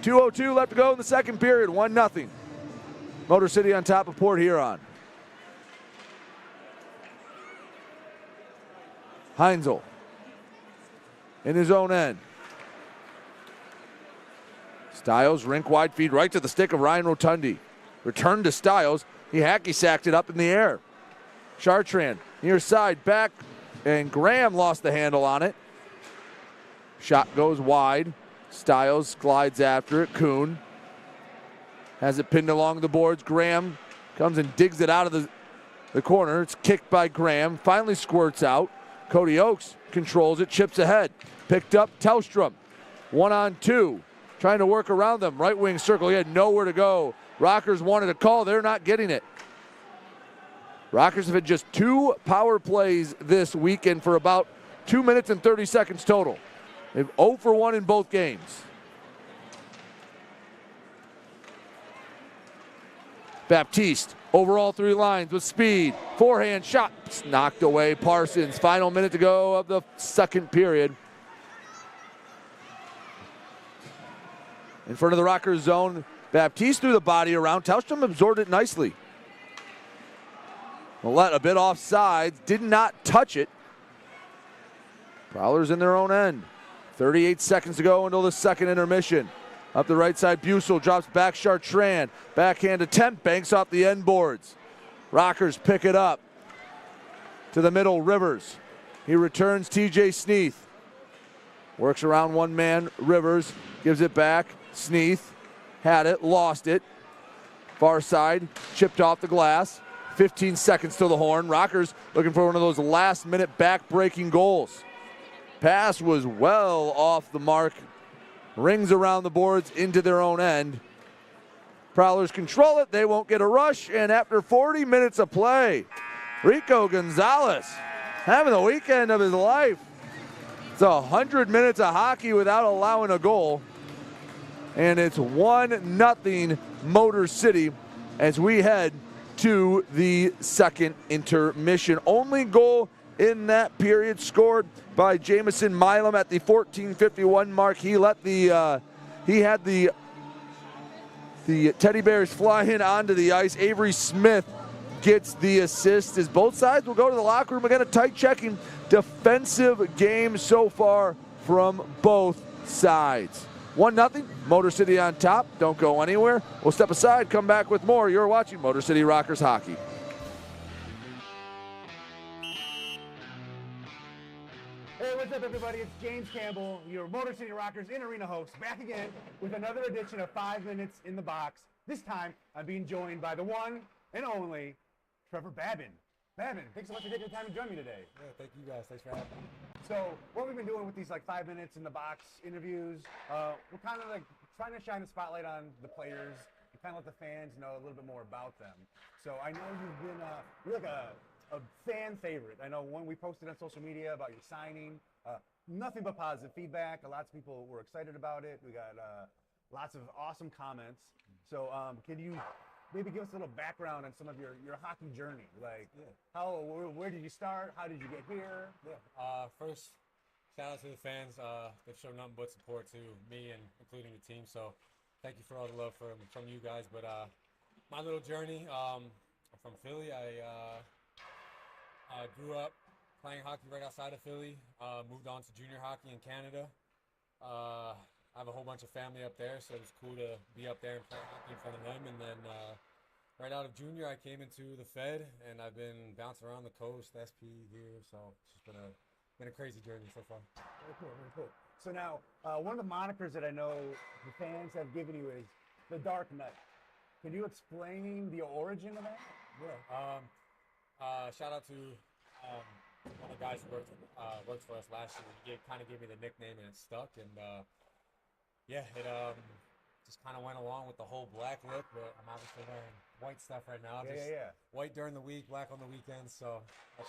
2:02 left to go in the second period. 1-0. Motor City on top of Port Huron. Heinzel in his own end. Stiles, rink wide feed right to the stick of Ryan Rotundi. Return to Stiles. He hacky sacked it up in the air. Chartrand near side back, and Graham lost the handle on it. Shot goes wide. Stiles glides after it. Kuhn has it pinned along the boards. Graham comes and digs it out of the corner. It's kicked by Graham. Finally squirts out. Cody Oakes controls it, chips ahead. Picked up Tellstrom. 1-on-2. Trying to work around them. Right wing circle. He had nowhere to go. Rockers wanted a call. They're not getting it. Rockers have had just 2 power plays this weekend for about 2 minutes and 30 seconds total. They've 0 for 1 in both games. Baptiste over all 3 lines with speed. Forehand shot knocked away. Parsons. Final minute to go of the second period. In front of the Rockers zone, Baptiste threw the body around. Tellstrom absorbed it nicely. Millette a bit offside, did not touch it. Prowlers in their own end. 38 seconds to go until the second intermission. Up the right side, Bussel drops back Chartrand. Backhand attempt, banks off the end boards. Rockers pick it up. To the middle, Rivers. He returns TJ Sneath. Works around one man, Rivers. Gives it back, Sneath. Had it, lost it. Far side, chipped off the glass. 15 seconds to the horn. Rockers looking for one of those last-minute back-breaking goals. Pass was well off the mark. Rings around the boards into their own end. Prowlers control it. They won't get a rush. And after 40 minutes of play, Rico Gonzalez having the weekend of his life. It's 100 minutes of hockey without allowing a goal. And it's 1-0 Motor City as we head to the second intermission. Only goal in that period scored by Jamison Milum at the 14:51 mark. He let he had the Teddy Bears fly in onto the ice. Avery Smith gets the assist as both sides will go to the locker room. Again, a tight checking defensive game so far from both sides. 1-0, Motor City on top. Don't go anywhere. We'll step aside, come back with more. You're watching Motor City Rockers Hockey. Hey, what's up, everybody? It's James Campbell, your Motor City Rockers in-arena host, back again with another edition of 5 Minutes in the Box. This time, I'm being joined by the one and only Trevor Babin. Babin, thanks so much for taking the time to join me today. Yeah, thank you guys. Thanks for having me. So, what we've been doing with these 5 minutes in the box interviews, we're kind of trying to shine the spotlight on the players and kind of let the fans know a little bit more about them. So, I know you've been you're like a fan favorite. I know when we posted on social media about your signing, nothing but positive feedback. Lots of people were excited about it. We got lots of awesome comments. So, can you maybe give us a little background on some of your hockey journey? Like, where did you start? How did you get here? Yeah. First, shout out to the fans. They've shown nothing but support to me and including the team. So, thank you for all the love from you guys. But my little journey, I'm from Philly. I grew up playing hockey right outside of Philly. Moved on to junior hockey in Canada. I have a whole bunch of family up there, so it was cool to be up there and play hockey in front of them. And then right out of junior, I came into the Fed, and I've been bouncing around the coast, SP here. So it's just been a crazy journey so far. Very cool, very cool. So now, one of the monikers that I know the fans have given you is the Dark Knight. Can you explain the origin of that? Yeah. Shout out to one of the guys who worked for us last year. He kind of gave me the nickname, and it stuck. And yeah, it just kind of went along with the whole black look. But I'm obviously wearing white stuff right now. Yeah. White during the week, black on the weekends. So it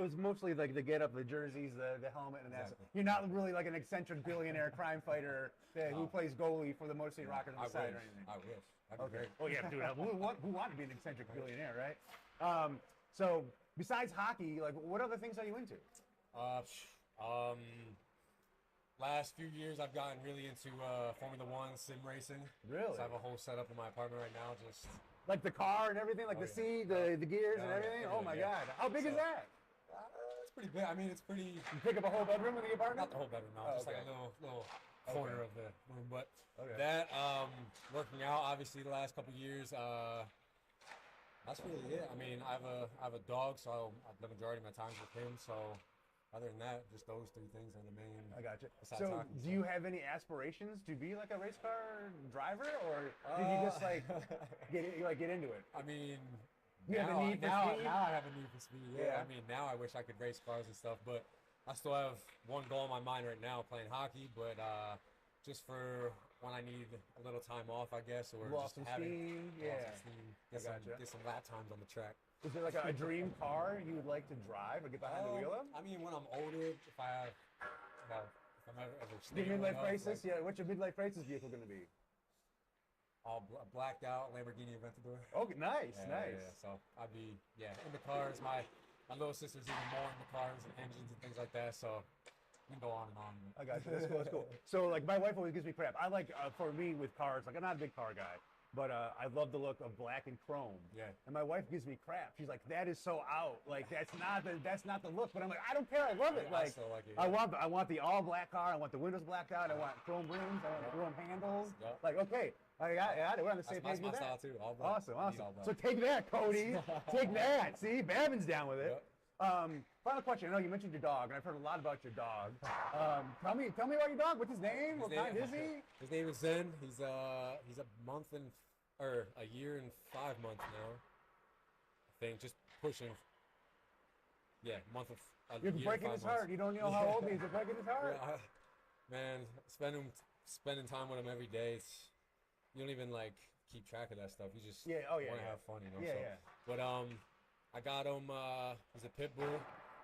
was mostly like the get up, the jerseys, the helmet, and that's. You're not really like an eccentric billionaire crime fighter who plays goalie for the Motor City Rockers on the side or anything. I wish. That'd be great. Oh yeah, dude. Who wanted to be an eccentric billionaire, right? So besides hockey, like what other things are you into? Last few years, I've gotten really into Formula One sim racing. Really? So I have a whole setup in my apartment right now. Just like the car and everything, like the seat, the gears and everything. Oh my God! How big is that? It's pretty big. I mean, it's pretty. You pick up a whole bedroom in the apartment? Not the whole bedroom, no. Just like a little corner of the room. But that working out, obviously, the last couple years. That's really it. I mean, I have a dog, so the majority of my time's with him. So. Other than that, just those three things are the main. I got you. So, do you have any aspirations to be like a race car driver, or did you just like get into it? I mean, you have a need for speed. Now I have a need for speed. Yeah. I mean, now I wish I could race cars and stuff, but I still have one goal in my mind right now, playing hockey. But just for when I need a little time off, I guess, or lost just some steam. Get some lap times on the track. Is there like a dream car you would like to drive or get behind the wheel of? I mean, when I'm older, if I'm ever your midlife crisis, what's your midlife crisis vehicle going to be? All blacked out Lamborghini Aventador. Okay, nice. Yeah. So I'd be in the cars. My little sister's even more in the cars and engines and things like that. So we can go on and on. I got you. That's cool. So like my wife always gives me crap. I like for me with cars, like I'm not a big car guy. But I love the look of black and chrome. Yeah. And my wife gives me crap. She's like, "That is so out. Like that's not the look." But I'm like, "I don't care. I love it." I still like it. I want the all black car. I want the windows blacked out. I want chrome rims. I want chrome handles. Yep. Like okay, I got it. We're on the same page with that. That's my style too. All black. Awesome. So take that, Cody. Take that. See, Babin's down with it. Yep. Final question. I know you mentioned your dog, and I've heard a lot about your dog. Tell me about your dog. What's his name? What kind is he? His name is Zen. He's a year and 5 months now. I think just pushing. Yeah, month of. You're breaking his heart. You don't know how old he is. You're breaking his heart. Yeah, man, spending time with him every day. You don't even like keep track of that stuff. You just want to have fun, you know. But I got him. He's a pit bull.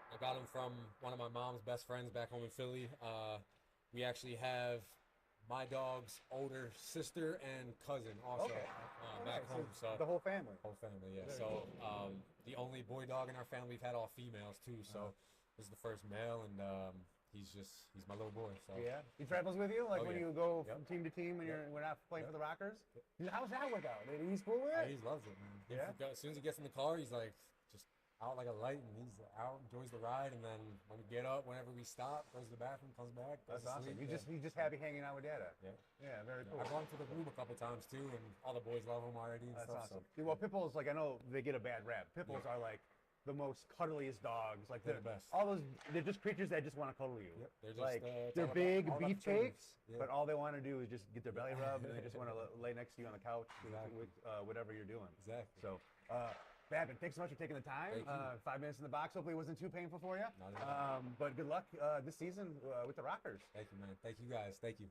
I got him from one of my mom's best friends back home in Philly. We actually have my dog's older sister and cousin also back home. So the whole family. Yeah. So the only boy dog in our family, we've had all females too. So this is the first male, and he's my little boy. So yeah, he travels with you, like when you go from Yep. team to team and we're not playing for the Rockers. How's that work out? He's cool with it. He loves it, man. Yeah. As soon as he gets in the car, he's like just out like a light, and he's out, enjoys the ride, and then when we get up, whenever we stop, goes to the bathroom, comes back. Goes That's to awesome. sleep. He's just happy hanging out with Dada. Yeah, very cool. I've gone to the room a couple times too, and all the boys love him already. And That's stuff, awesome. So. Well, pit bulls, like I know they get a bad rap. Pit bulls are like the most cuddliest dogs. Like They're the best. All those, they're just creatures that just want to cuddle you. Yep, they're just, like it's they're all big about the beefcakes, children. but all they want to do is just get their belly rubbed and they just want to lay next to you on the couch with whatever you're doing. Exactly. So, Babin, thanks so much for taking the time. 5 minutes in the box. Hopefully, it wasn't too painful for you. But good luck this season with the Rockers. Thank you, man. Thank you, guys. Thank you.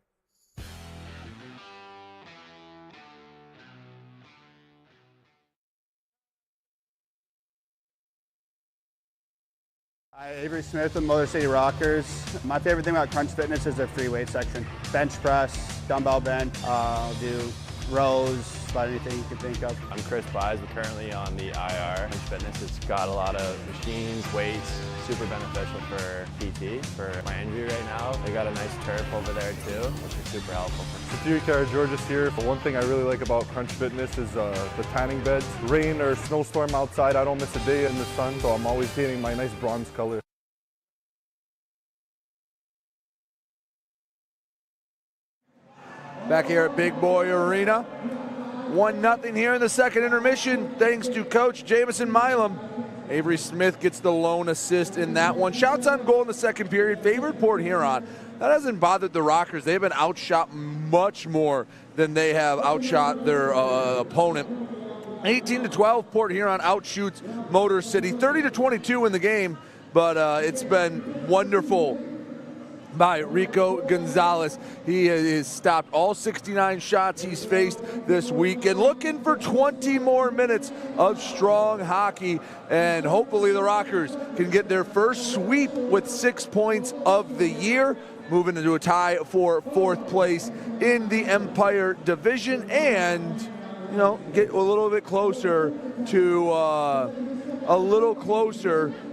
Hi, Avery Smith with Motor City Rockers. My favorite thing about Crunch Fitness is their free weight section. Bench press, dumbbell bench, do rows, about anything you can think of. I'm Chris Buys. We're currently on the IR. Crunch Fitness has got a lot of machines, weights, super beneficial for PT, for my injury right now. They got a nice turf over there too, which is super helpful. George's here. One thing I really like about Crunch Fitness is the tanning beds. Rain or snowstorm outside, I don't miss a day in the sun, so I'm always getting my nice bronze color. Back here at Big Boy Arena. 1-0 here in the second intermission, thanks to Coach Milum. Avery Smith gets the lone assist in that one. Shots on goal in the second period, favored Port Huron. That hasn't bothered the Rockers. They've been outshot much more than they have outshot their opponent. 18-12, Port Huron outshoots Motor City. 30-22 in the game, but it's been wonderful by Rico Gonzalez. He has stopped all 69 shots he's faced this week and looking for 20 more minutes of strong hockey. And hopefully the Rockers can get their first sweep with 6 points of the year, moving into a tie for fourth place in the Empire Division, and get a little bit closer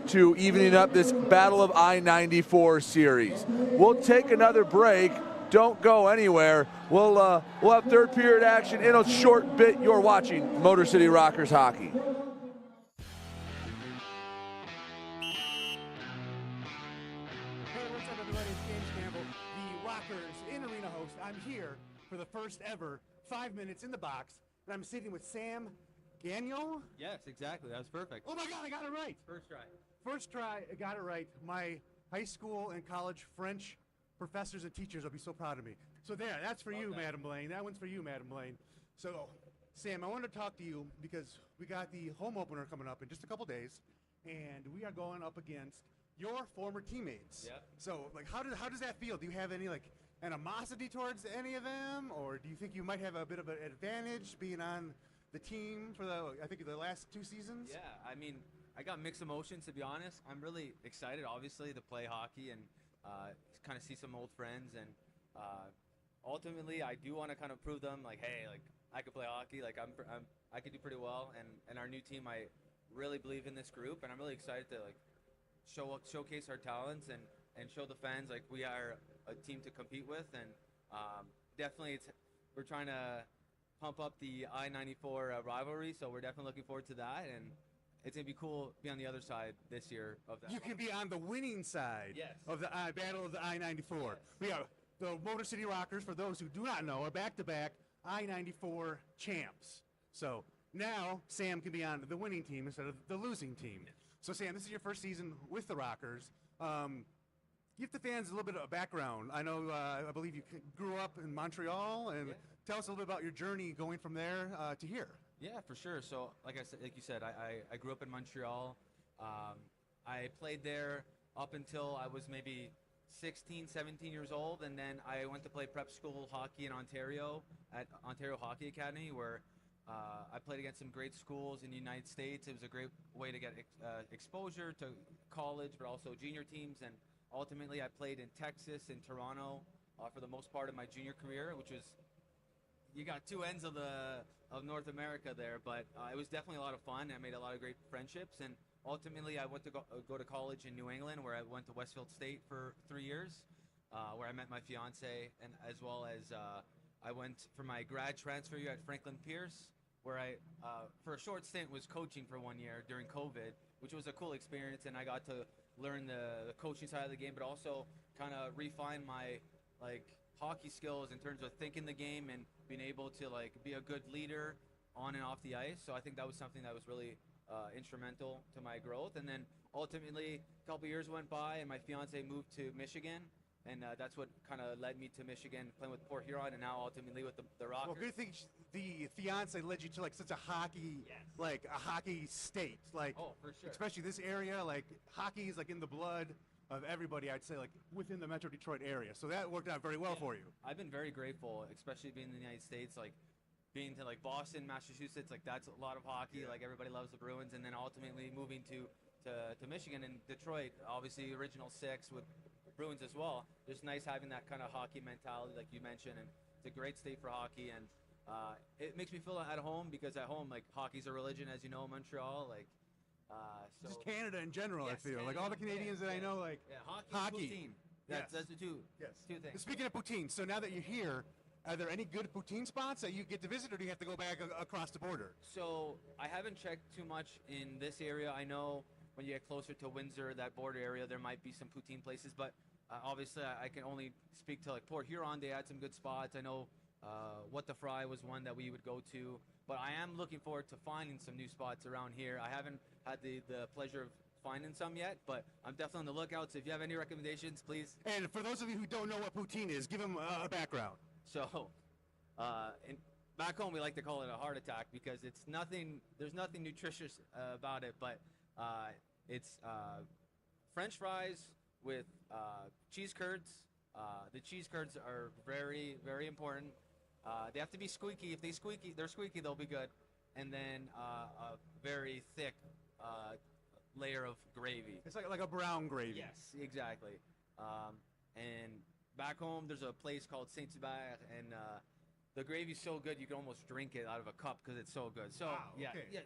to evening up this Battle of I-94 series. We'll take another break. Don't go anywhere. We'll have third period action in a short bit. You're watching Motor City Rockers hockey. Hey, what's up, everybody? It's James Campbell, the Rockers in-arena host. I'm here for the first ever 5 minutes in the box, and I'm sitting with Sam Gagnon. Yes, exactly. That was perfect. Oh my God, I got it right. First try. First try, I got it right. My high school and college French professors and teachers will be so proud of me. So there, that's for you, Madam Blaine. That one's for you, Madam Blaine. So, Sam, I wanted to talk to you because we got the home opener coming up in just a couple days, and we are going up against your former teammates. Yeah. So, how does that feel? Do you have any animosity towards any of them, or do you think you might have a bit of an advantage being on the team for the last 2 seasons? Yeah, I mean, I got mixed emotions, to be honest. I'm really excited, obviously, to play hockey and kind of see some old friends. And ultimately, I do want to kind of prove them, hey, I could play hockey. I could do pretty well. And our new team, I really believe in this group, and I'm really excited to showcase our talents and show the fans we are a team to compete with. And definitely, we're trying to pump up the I-94 rivalry, so we're definitely looking forward to that. And it's going to be cool to be on the other side this year of that. You can be on the winning side of the Battle of the I-94. Yes. We are the Motor City Rockers, for those who do not know, are back-to-back I-94 champs. So now Sam can be on the winning team instead of the losing team. So Sam, this is your first season with the Rockers. Give the fans a little bit of a background. I know, I believe you grew up in Montreal, and tell us a little bit about your journey going from there to here. Yeah, for sure. So, like you said, I grew up in Montreal. I played there up until I was maybe 16, 17 years old, and then I went to play prep school hockey in Ontario at Ontario Hockey Academy, where I played against some great schools in the United States. It was a great way to get exposure to college, but also junior teams. And ultimately, I played in Texas and Toronto for the most part of my junior career, which was, you got two ends of North America there, but it was definitely a lot of fun. I made a lot of great friendships, and ultimately, I went to go to college in New England, where I went to Westfield State for 3 years, where I met my fiance, and as well as I went for my grad transfer year at Franklin Pierce, where I, for a short stint, was coaching for 1 year during COVID, which was a cool experience, and I got to learn the coaching side of the game, but also kind of refine my hockey skills in terms of thinking the game and being able to be a good leader on and off the ice. So I think that was something that was really instrumental to my growth. And then ultimately, a couple years went by, and my fiance moved to Michigan, and that's what kind of led me to Michigan, playing with Port Huron, and now ultimately with the Rockers. Well, good thing the fiance led you to such a hockey, a hockey state. Oh, for sure. Especially this area, hockey is in the blood of everybody. I'd say within the Metro Detroit area. So that worked out very well for you. I've been very grateful, especially being in the United States, being to Boston, Massachusetts. That's a lot of hockey. Everybody loves the Bruins, and then ultimately moving to Michigan and Detroit, obviously original six with Bruins as well. Just nice having that kind of hockey mentality, like you mentioned, and it's a great state for hockey, and it makes me feel at home, because at home, hockey's a religion, as you know, in Montreal. So just Canada in general, yes, I feel Canada, all the Canadians that I know, hockey. Poutine. That's the two things. Speaking of poutine, so now that you're here, are there any good poutine spots that you get to visit, or do you have to go back across the border? So I haven't checked too much in this area. I know when you get closer to Windsor, that border area, there might be some poutine places, but obviously I can only speak to Port Huron. They had some good spots. I know What the Fry was one that we would go to, but I am looking forward to finding some new spots around here. I haven't had the pleasure of finding some yet, but I'm definitely on the lookout. So if you have any recommendations, please. And for those of you who don't know what poutine is, give them a background. So, back home we like to call it a heart attack, because there's nothing nutritious about it, but it's French fries with cheese curds. The cheese curds are very, very important. They have to be squeaky. If they're squeaky, they'll be good. And then a very thick layer of gravy. It's like a brown gravy. Yes, exactly. And back home, there's a place called Saint-Hubert, and the gravy's so good you can almost drink it out of a cup because it's so good. So, wow, yeah, okay. yeah.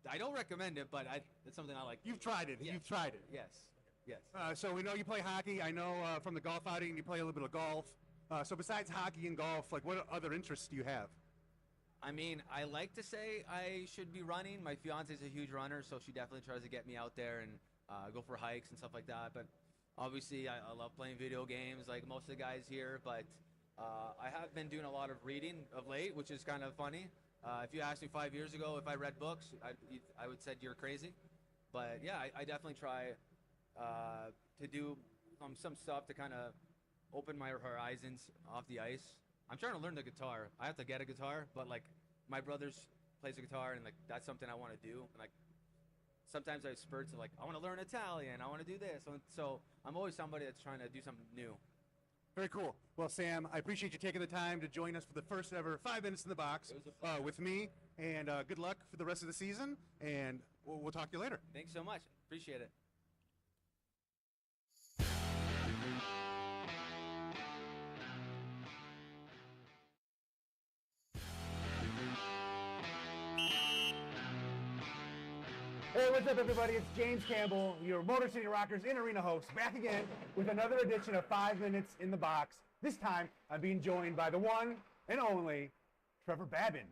I don't recommend it, but it's something I like. You've tried it. Yes. You've tried it. Yes. Yes. So we know you play hockey. I know from the golf outing you play a little bit of golf. So besides hockey and golf, what other interests do you have? I mean, I like to say I should be running. My fiance's a huge runner, so she definitely tries to get me out there and go for hikes and stuff like that. But obviously, I love playing video games like most of the guys here. But I have been doing a lot of reading of late, which is kind of funny. If you asked me 5 years ago if I read books, I would said you're crazy. But yeah, I definitely try to do some stuff to kind of open my horizons off the ice. I'm trying to learn the guitar. I have to get a guitar, but my brother's plays a guitar, and that's something I want to do. And sometimes I have spurts of I want to learn Italian. I want to do this. So I'm always somebody that's trying to do something new. Very cool. Well, Sam, I appreciate you taking the time to join us for the first ever 5 minutes in the box with me. And good luck for the rest of the season. And we'll talk to you later. Thanks so much. Appreciate it. Hey, what's up, everybody? It's James Campbell, your Motor City Rockers in-arena host, back again with another edition of 5 Minutes in the Box. This time, I'm being joined by the one and only Trevor Babin.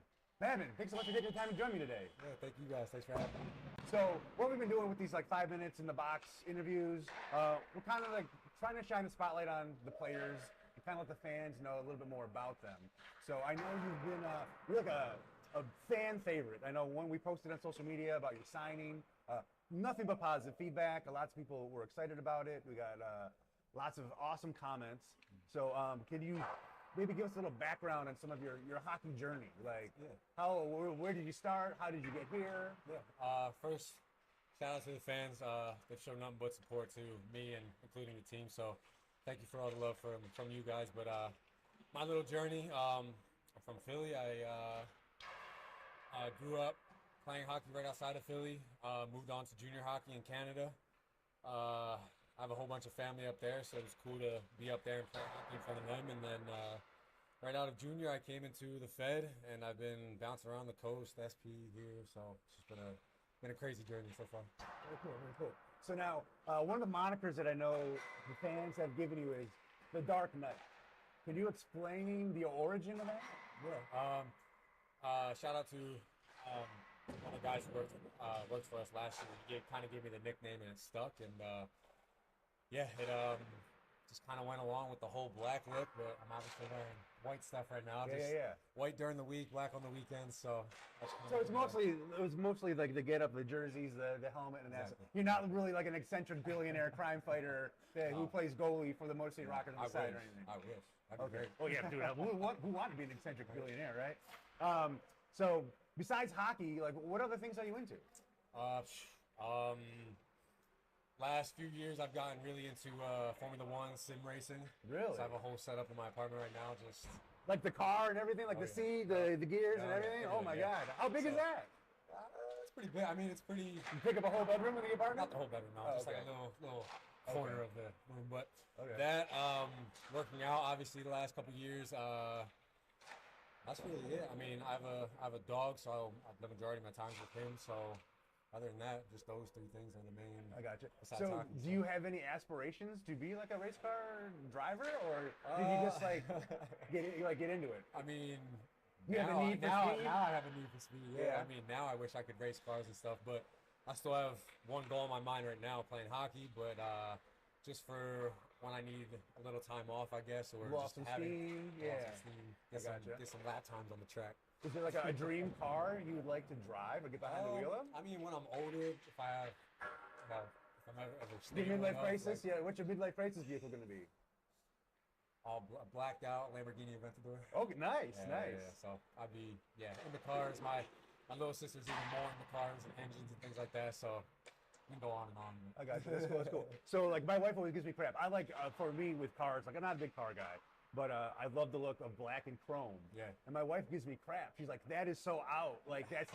Babin, thanks so much for taking the time to join me today. Yeah, thank you guys. Thanks for having me. So, what we've been doing with these 5 Minutes in the Box interviews, we're kind of trying to shine the spotlight on the players and kind of let the fans know a little bit more about them. So, I know you've been you're a fan favorite. I know when we posted on social media about your signing, nothing but positive feedback. Lots of people were excited about it. We got lots of awesome comments. So can you maybe give us a little background on some of your hockey journey? Where did you start? How did you get here? Yeah. First, shout out to the fans. They've shown nothing but support to me and including the team. So thank you for all the love from you guys. But my little journey, I'm from Philly. I grew up playing hockey right outside of Philly, moved on to junior hockey in Canada. I have a whole bunch of family up there, so it was cool to be up there and play hockey in front of them. And then right out of junior, I came into the Fed, and I've been bouncing around the coast, SP here, so it's just been been a crazy journey so far. Very cool, very cool. So now, one of the monikers that I know the fans have given you is the Dark Knight. Can you explain the origin of that? Yeah. Shout out to one of the guys who worked for us last year. He kind of gave me the nickname, and it stuck. And yeah, it just kind of went along with the whole black look. But I'm obviously wearing white stuff right now. Yeah. White during the week, black on the weekends. So it was mostly like the get up, the jerseys, the helmet, and that's. Exactly. You're not really like an eccentric billionaire crime fighter who plays goalie for the Motor City Rockers on the side or anything. I wish. That'd be great. Oh yeah, dude. Who wanted to be an eccentric billionaire, right? So besides hockey, like what other things are you into? Last few years, I've gotten really into Formula One sim racing. Really? So I have a whole setup in my apartment right now. Just like the car and everything, like the seat, the gears and everything. Oh my God! How big is that? It's pretty big. I mean, it's pretty. You pick up a whole bedroom in the apartment? Not the whole bedroom, no. Just like a little corner of the room. But that working out, obviously, the last couple years. That's really it. I mean, I have a dog, so the majority of my time is with him. So other than that, just those three things are the main. I got you. So hockey, do you have any aspirations to be like a race car driver, or did you just like get into it? I mean, you have a need for speed? Now I have a need for speed. Yeah. I mean, now I wish I could race cars and stuff, but I still have one goal in my mind right now, playing hockey. But just for when I need a little time off, I guess, or just some having steam. Get some lap times on the track. Is there like a dream car you would like to drive or get behind the wheel of? I mean, when I'm older, if I'm ever your midlife crisis, what's your midlife crisis vehicle going to be? All blacked out Lamborghini Aventador. Okay, nice. Yeah. So I'd be in the cars. My little sister's even more in the cars and engines and things like that. So we can go on and on. I got you. That's cool. So like my wife always gives me crap. I like for me with cars, like I'm not a big car guy. But I love the look of black and chrome. Yeah. And my wife gives me crap. She's like, "That is so out. Like that's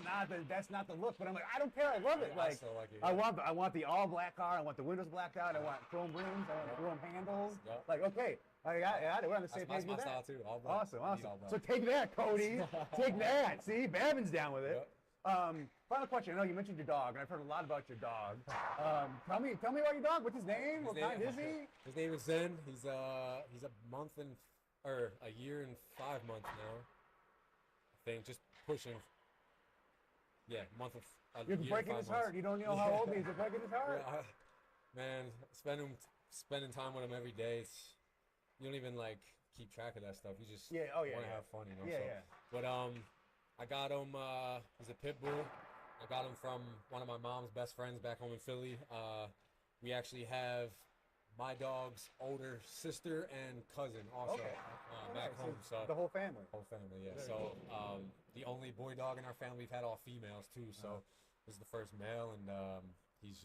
not the look." But I'm like, I don't care. I love it. I still like it. I want the all black car. I want the windows blacked out. I want chrome rims. I want chrome handles. Yep. Like okay, I got it. We're on the same page with that. That's my style too. All black. Awesome. So take that, Cody. Take that. See, Babin's down with it. Yep. Final question. I know you mentioned your dog, and I've heard a lot about your dog. Tell me about your dog. What's his name? What kind is he? His name is Zen. He's a year and 5 months now. I think just pushing. Yeah, month of. You're breaking his heart. You don't know how old he is. You're breaking his heart. Yeah, man, spending time with him every day. You don't even like keep track of that stuff. You just want to have fun, you know. But I got him. He's a pit bull. I got him from one of my mom's best friends back home in Philly. We actually have my dog's older sister and cousin also back home. So the whole family. Yeah. So the only boy dog in our family. We've had all females too. So this is the first male, and he's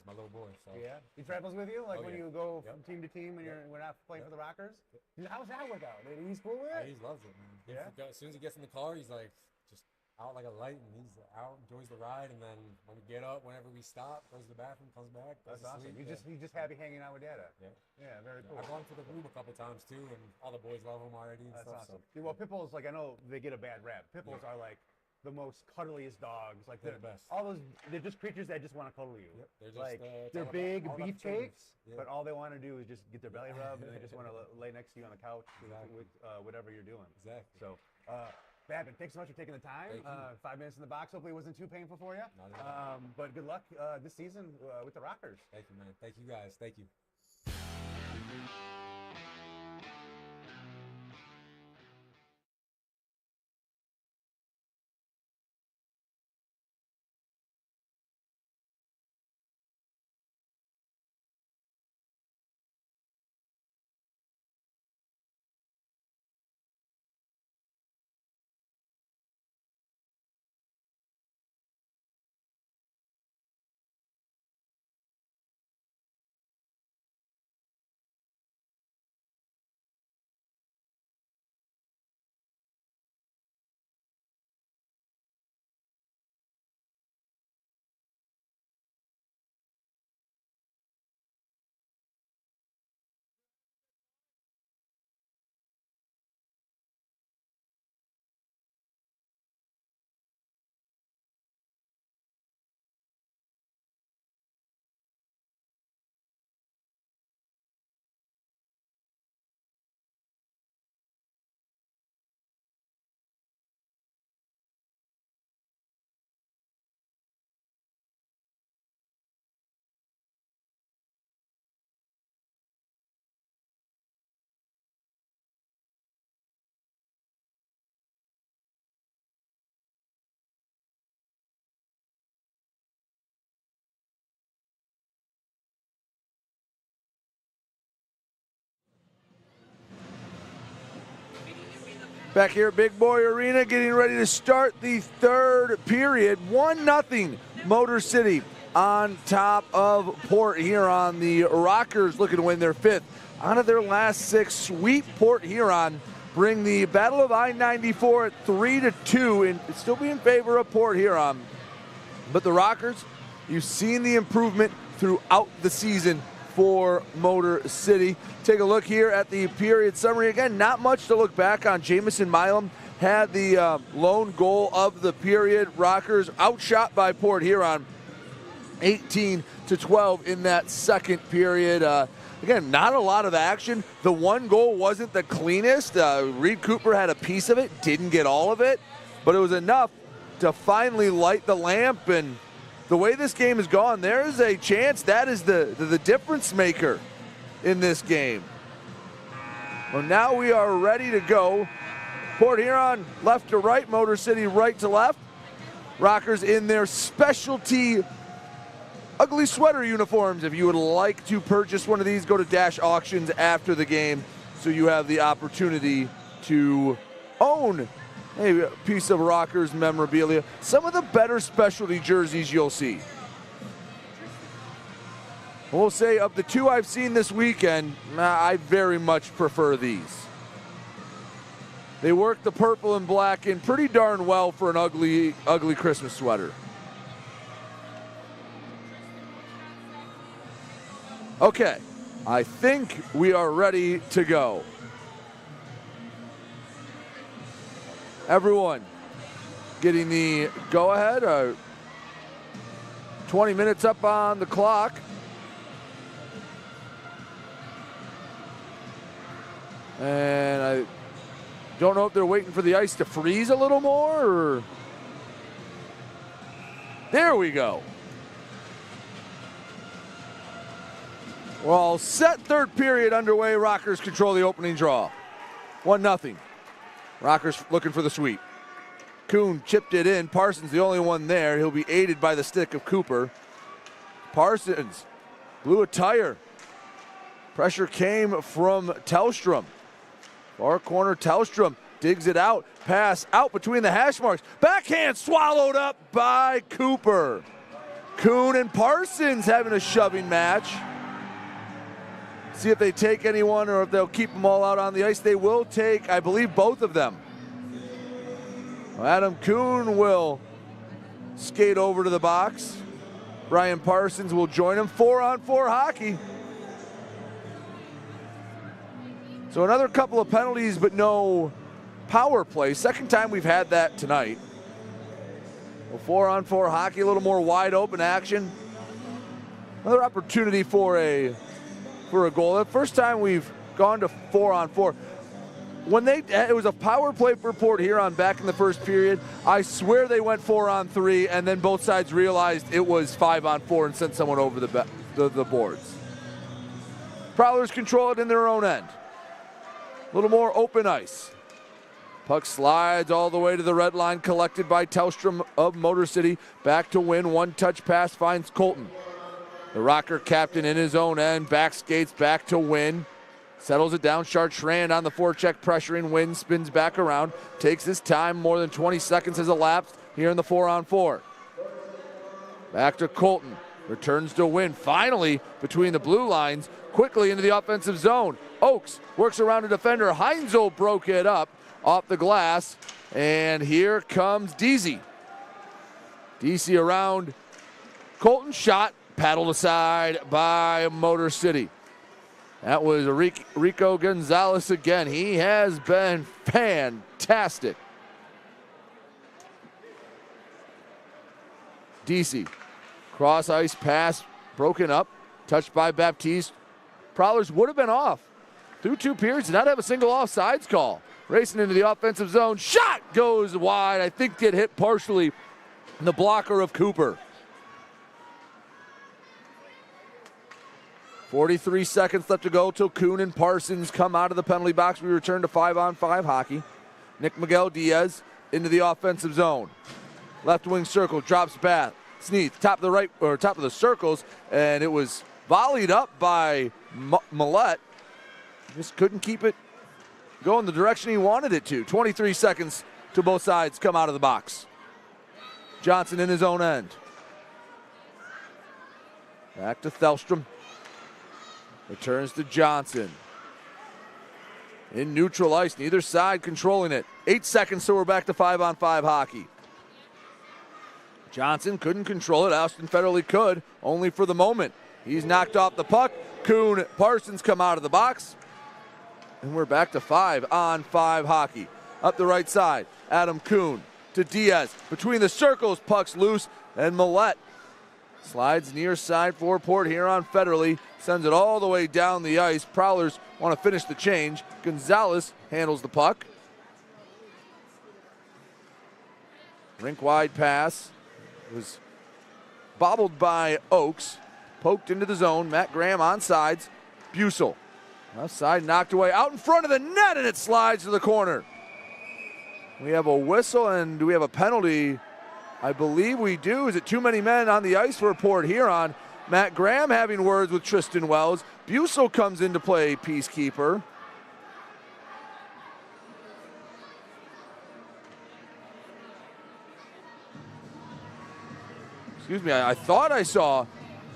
my little boy. So yeah, he travels with you, like when you go from team to team and we're not playing for the Rockers. How's that work out? He's cool with it. He loves it, man. As soon as he gets in the car, he's like just out like a light, and he's out, enjoys the ride, and then when we get up, whenever we stop, goes to the bathroom, comes back. That's awesome. He's just happy hanging out with Dada. Yeah, very cool. I've gone to the room a couple times too, and all the boys love him already. And That's stuff, awesome. So. Well, pit bulls, like I know they get a bad rap. Pit bulls are like the most cuddliest dogs. Like they're the best. They're just creatures that just want to cuddle you. Yep. They're just like they're big beefcakes, but all they want to do is just get their belly rubbed, and they just want to lay next to you on the couch with whatever you're doing. Exactly. So. Babin, thanks so much for taking the time. 5 minutes in the box. Hopefully it wasn't too painful for you. But good luck this season with the Rockers. Thank you, man. Thank you, guys. Thank you. Back here at Big Boy Arena, getting ready to start the third period. 1-0 Motor City on top of Port Huron. The Rockers looking to win their fifth out of their last 6. Sweep Port Huron. Bring the Battle of I-94 at 3-2 and still be in favor of Port Huron. But the Rockers, you've seen the improvement throughout the season for Motor City. Take a look here at the period summary. Again, not much to look back on. Jamison Milum had the lone goal of the period. Rockers outshot by Port Huron 18-12 in that second period. Again, not a lot of action. The one goal wasn't the cleanest. Reed Cooper had a piece of it, didn't get all of it, but it was enough to finally light the lamp. And the way this game has gone, there is a chance that is the difference maker in this game. Well, now we are ready to go. Port Huron left to right, Motor City right to left. Rockers in their specialty ugly sweater uniforms. If you would like to purchase one of these, go to Dash Auctions after the game so you have the opportunity to own a piece of Rockers memorabilia. Some of the better specialty jerseys you'll see. We'll say of the two I've seen this weekend, I very much prefer these. They work the purple and black in pretty darn well for an ugly Christmas sweater. Okay, I think we are ready to go. Everyone getting the go-ahead. 20 minutes up on the clock. And I don't know if they're waiting for the ice to freeze a little more, or... There we go. We're all set. Third period underway. Rockers control the opening draw. 1-0. Rockers looking for the sweep. Kuhn chipped it in. Parsons the only one there. He'll be aided by the stick of Cooper. Parsons blew a tire. Pressure came from Tellstrom. Far corner, Tellstrom digs it out. Pass out between the hash marks. Backhand swallowed up by Cooper. Kuhn and Parsons having a shoving match. See if they take anyone or if they'll keep them all out on the ice. They will take, I believe, both of them. Adam Kuhn will skate over to the box. Brian Parsons will join him. 4-on-4 hockey. So another couple of penalties, but no power play. Second time we've had that tonight. Well, 4-on-4 hockey, a little more wide open action. Another opportunity for a goal. The first time we've gone to 4-on-4. When it was a power play for Port Huron back in the first period, I swear they went 4-on-3, and then both sides realized it was 5-on-4 and sent someone over the boards. Prowlers control it in their own end. A little more open ice. Puck slides all the way to the red line, collected by Tellstrom of Motor City. Back to Win. One-touch pass finds Colton. The Rocker captain in his own end, back skates back to Win. Settles it down. Chartrand on the forecheck, pressuring Win, spins back around. Takes his time. More than 20 seconds has elapsed here in the 4-on-4. Back to Colton. Returns to Win. Finally, between the blue lines, quickly into the offensive zone. Oakes works around a defender. Heinzel broke it up off the glass. And here comes Deasy. Deasy around Colton, shot. Paddled aside by Motor City. That was Rico Gonzalez again. He has been fantastic. DC. Cross ice pass broken up. Touched by Baptiste. Prowlers would have been off. Through 2 periods, did not have a single offsides call. Racing into the offensive zone. Shot goes wide. I think it hit partially the blocker of Cooper. 43 seconds left to go till Kuhn and Parsons come out of the penalty box. We return to 5-on-5 hockey. Nick Miguel Diaz into the offensive zone. Left wing circle, drops back. Sneath, top of the circles, and it was volleyed up by Millette. Just couldn't keep it go in the direction he wanted it to. 23 seconds to both sides come out of the box. Johnson in his own end. Back to Thelstrom. Returns to Johnson. In neutral ice, neither side controlling it. 8 seconds, so we're back to 5-on-5 hockey. Johnson couldn't control it. Austin Federley could, only for the moment. He's knocked off the puck. Kuhn, Parsons come out of the box. And we're back to 5-on-5 hockey. Up the right side, Adam Kuhn to Diaz. Between the circles, puck's loose, and Millette slides near side for Port Huron. Federley sends it all the way down the ice. Prowlers want to finish the change. Gonzalez handles the puck. Rink-wide pass was bobbled by Oakes. Poked into the zone. Matt Graham on sides. Bussel. Left side knocked away. Out in front of the net, and it slides to the corner. We have a whistle, and do we have a penalty? I believe we do. Is it too many men on the ice for Port Huron? Matt Graham having words with Tristan Wells. Bussel comes into play, peacekeeper. Excuse me, I thought I saw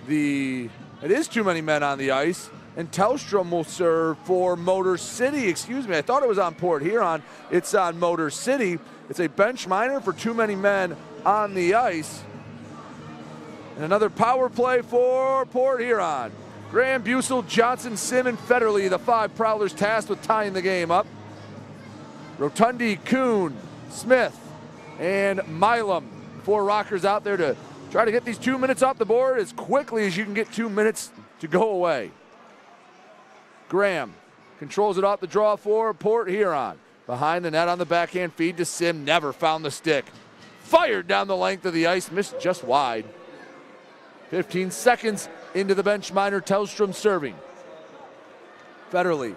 it is too many men on the ice, and Tellstrom will serve for Motor City. Excuse me, I thought it was on Port Huron. It's on Motor City. It's a bench minor for too many men on the ice. And another power play for Port Huron. Graham, Bussel, Johnson, Sim, and Federley, the 5 Prowlers tasked with tying the game up. Rotundi, Kuhn, Smith, and Milum. 4 Rockers out there to try to get these 2 minutes off the board as quickly as you can get 2 minutes to go away. Graham controls it off the draw for Port Huron. Behind the net on the backhand feed to Sim, never found the stick. Fired down the length of the ice, missed just wide. 15 seconds into the bench minor, Tellstrom serving. Federley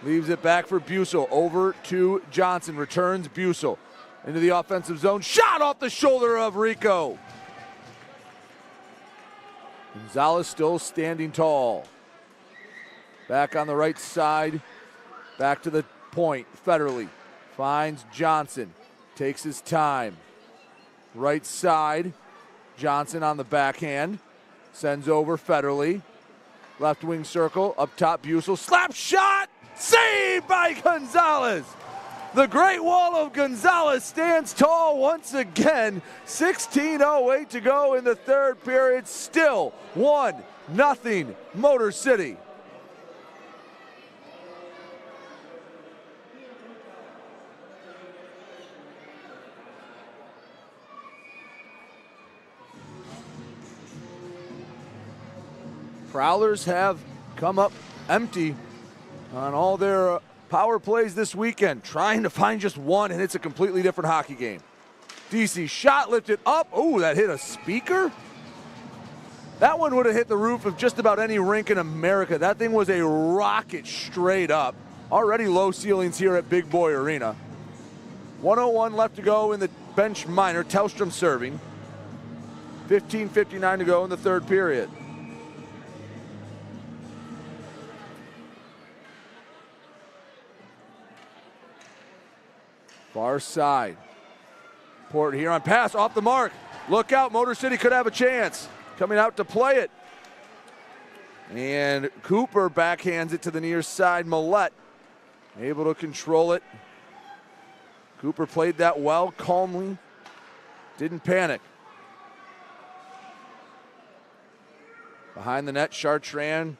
leaves it back for Bussel, over to Johnson, returns Bussel into the offensive zone. Shot off the shoulder of Rico. Gonzalez still standing tall. Back on the right side, back to the point. Federley finds Johnson, takes his time. Right side, Johnson on the backhand, sends over Federley. Left wing circle, up top Bussel, slap shot, saved by Gonzalez. The Great Wall of Gonzalez stands tall once again. 16:08 to go in the third period. Still 1-0 Motor City. Prowlers have come up empty on all their power plays this weekend, trying to find just one, and it's a completely different hockey game. DC shot lifted up. Oh, that hit a speaker? That one would have hit the roof of just about any rink in America. That thing was a rocket straight up. Already low ceilings here at Big Boy Arena. 1:01 left to go in the bench minor. Tellstrom serving. 15:59 to go in the third period. Far side. Port Huron pass off the mark. Look out, Motor City could have a chance. Coming out to play it. And Cooper backhands it to the near side. Millette able to control it. Cooper played that well, calmly. Didn't panic. Behind the net, Chartrand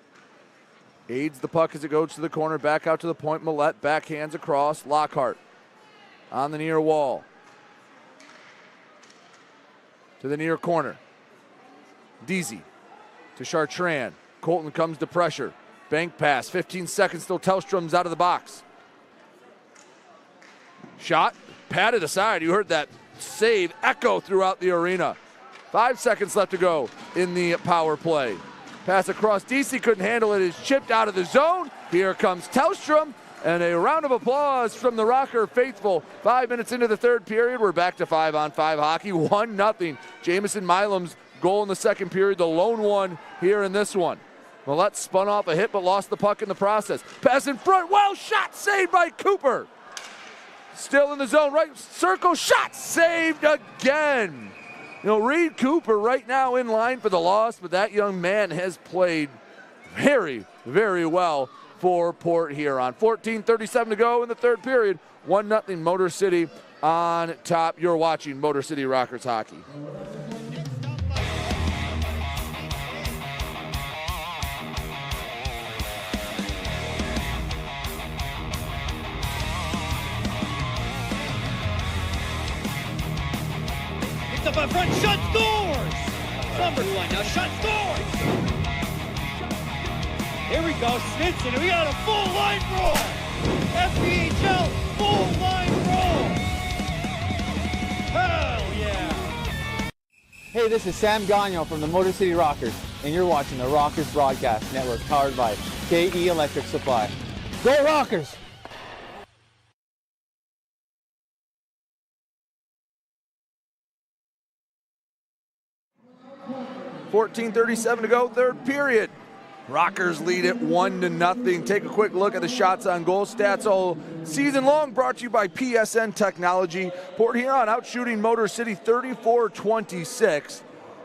aids the puck as it goes to the corner. Back out to the point. Millette backhands across. Lockhart on the near wall. To the near corner. Deasy to Chartrand. Colton comes to pressure. Bank pass. 15 seconds till Tellstrom's out of the box. Shot. Patted aside. You heard that save echo throughout the arena. 5 seconds left to go in the power play. Pass across. DC couldn't handle it. It's chipped out of the zone. Here comes Tellstrom. And a round of applause from the Rocker faithful. 5 minutes into the third period, we're back to 5-on-5 hockey. 1-0. Jamison Milum's goal in the second period, the lone one here in this one. Millette spun off a hit but lost the puck in the process. Pass in front, well shot, saved by Cooper. Still in the zone, right circle, shot, saved again. Reed Cooper right now in line for the loss, but that young man has played very, very well for Port Huron. 14:37 to go in the third period. 1-0 Motor City on top. You're watching Motor City Rockers hockey. Picked up in front, shot, scores! Number line now, shot, scores! Here we go, Snitson, and we got a full line roll! FPHL, full line roll! Hell yeah! Hey, this is Sam Gagnon from the Motor City Rockers, and you're watching the Rockers Broadcast Network powered by KE Electric Supply. Go Rockers! $14:37 to go, third period. Rockers lead it 1-0. Take a quick look at the shots on goal stats all season long, brought to you by PSN Technology. Port Huron out shooting Motor City 34-26.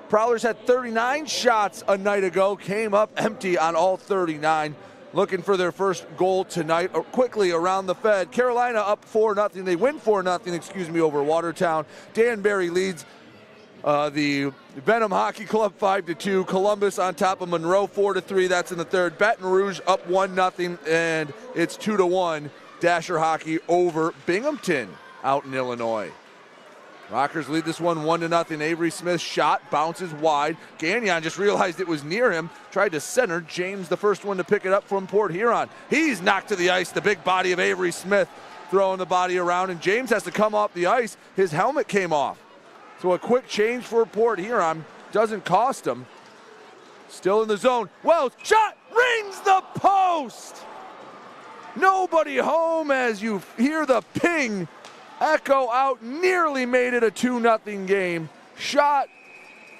Prowlers had 39 shots a night ago, came up empty on all 39. Looking for their first goal tonight. Quickly around the Fed. Carolina up 4-0. They win 4-0, over Watertown. Danbury leads the Benham Hockey Club 5-2. Columbus on top of Monroe 4-3. That's in the third. Baton Rouge up 1-0, and it's 2-1. Dasher Hockey over Binghamton out in Illinois. Rockers lead this one 1-0. Avery Smith shot, bounces wide. Gagnon just realized it was near him, tried to center. James the first one to pick it up from Port Huron. He's knocked to the ice, the big body of Avery Smith throwing the body around, and James has to come off the ice. His helmet came off. So a quick change for Port Huron doesn't cost him. Still in the zone. Wells, shot, rings the post. Nobody home as you hear the ping echo out. Nearly made it a 2-0 game. Shot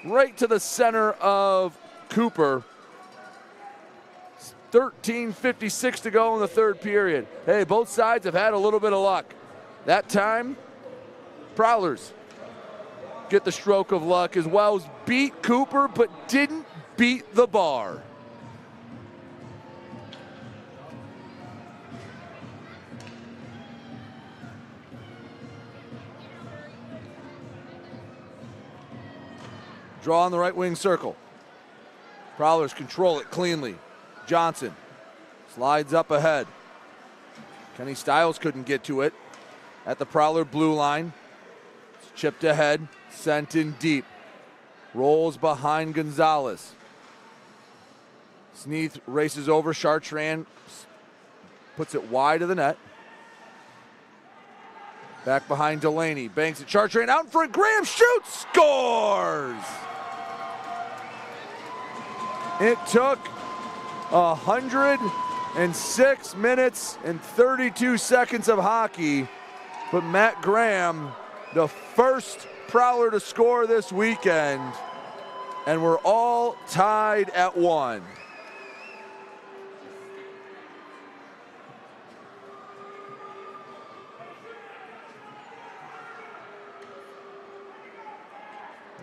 right to the center of Cooper. 13:56 to go in the third period. Hey, both sides have had a little bit of luck. That time, Prowlers get the stroke of luck as Wells beat Cooper but didn't beat the bar. Draw on the right wing circle. Prowlers control it cleanly. Johnson slides up ahead. Kenny Stiles couldn't get to it at the Prowler blue line. It's chipped ahead, sent in deep. Rolls behind Gonzalez. Sneath races over. Chartrand puts it wide of the net. Back behind Delaney. Banks it. Chartrand out in front. Graham shoots. Scores! It took 106 minutes and 32 seconds of hockey, but Matt Graham, the first Prowler to score this weekend, and we're all tied at 1.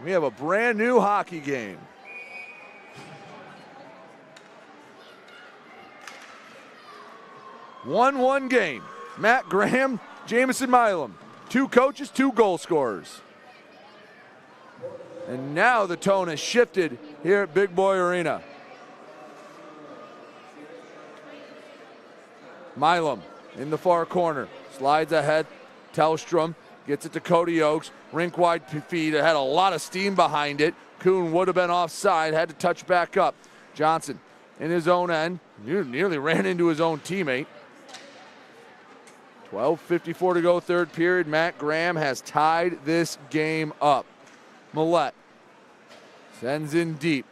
We have a brand new hockey game. One game. Matt Graham, Jamison Milum. 2 coaches, 2 goal scorers. And now the tone has shifted here at Big Boy Arena. Milum in the far corner. Slides ahead. Tellstrom gets it to Cody Oakes. Rink wide feed. It had a lot of steam behind it. Kuhn would have been offside. Had to touch back up. Johnson in his own end. Nearly ran into his own teammate. 12:54 to go, third period. Matt Graham has tied this game up. Millette sends in deep.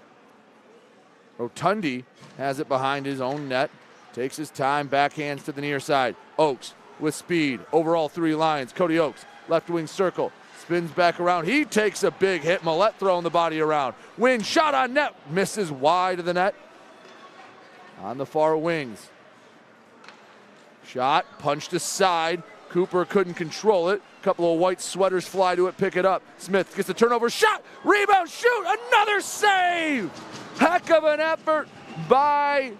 Rotundi has it behind his own net. Takes his time, backhands to the near side. Oakes with speed, over all 3 lines. Cody Oakes, left wing circle, spins back around. He takes a big hit. Millette throwing the body around. Win shot on net, misses wide of the net. on the far wings. Shot, punched aside. Cooper couldn't control it. A couple of white sweaters fly to it, pick it up. Smith gets the turnover, shot, rebound, shoot, another save! Heck of an effort by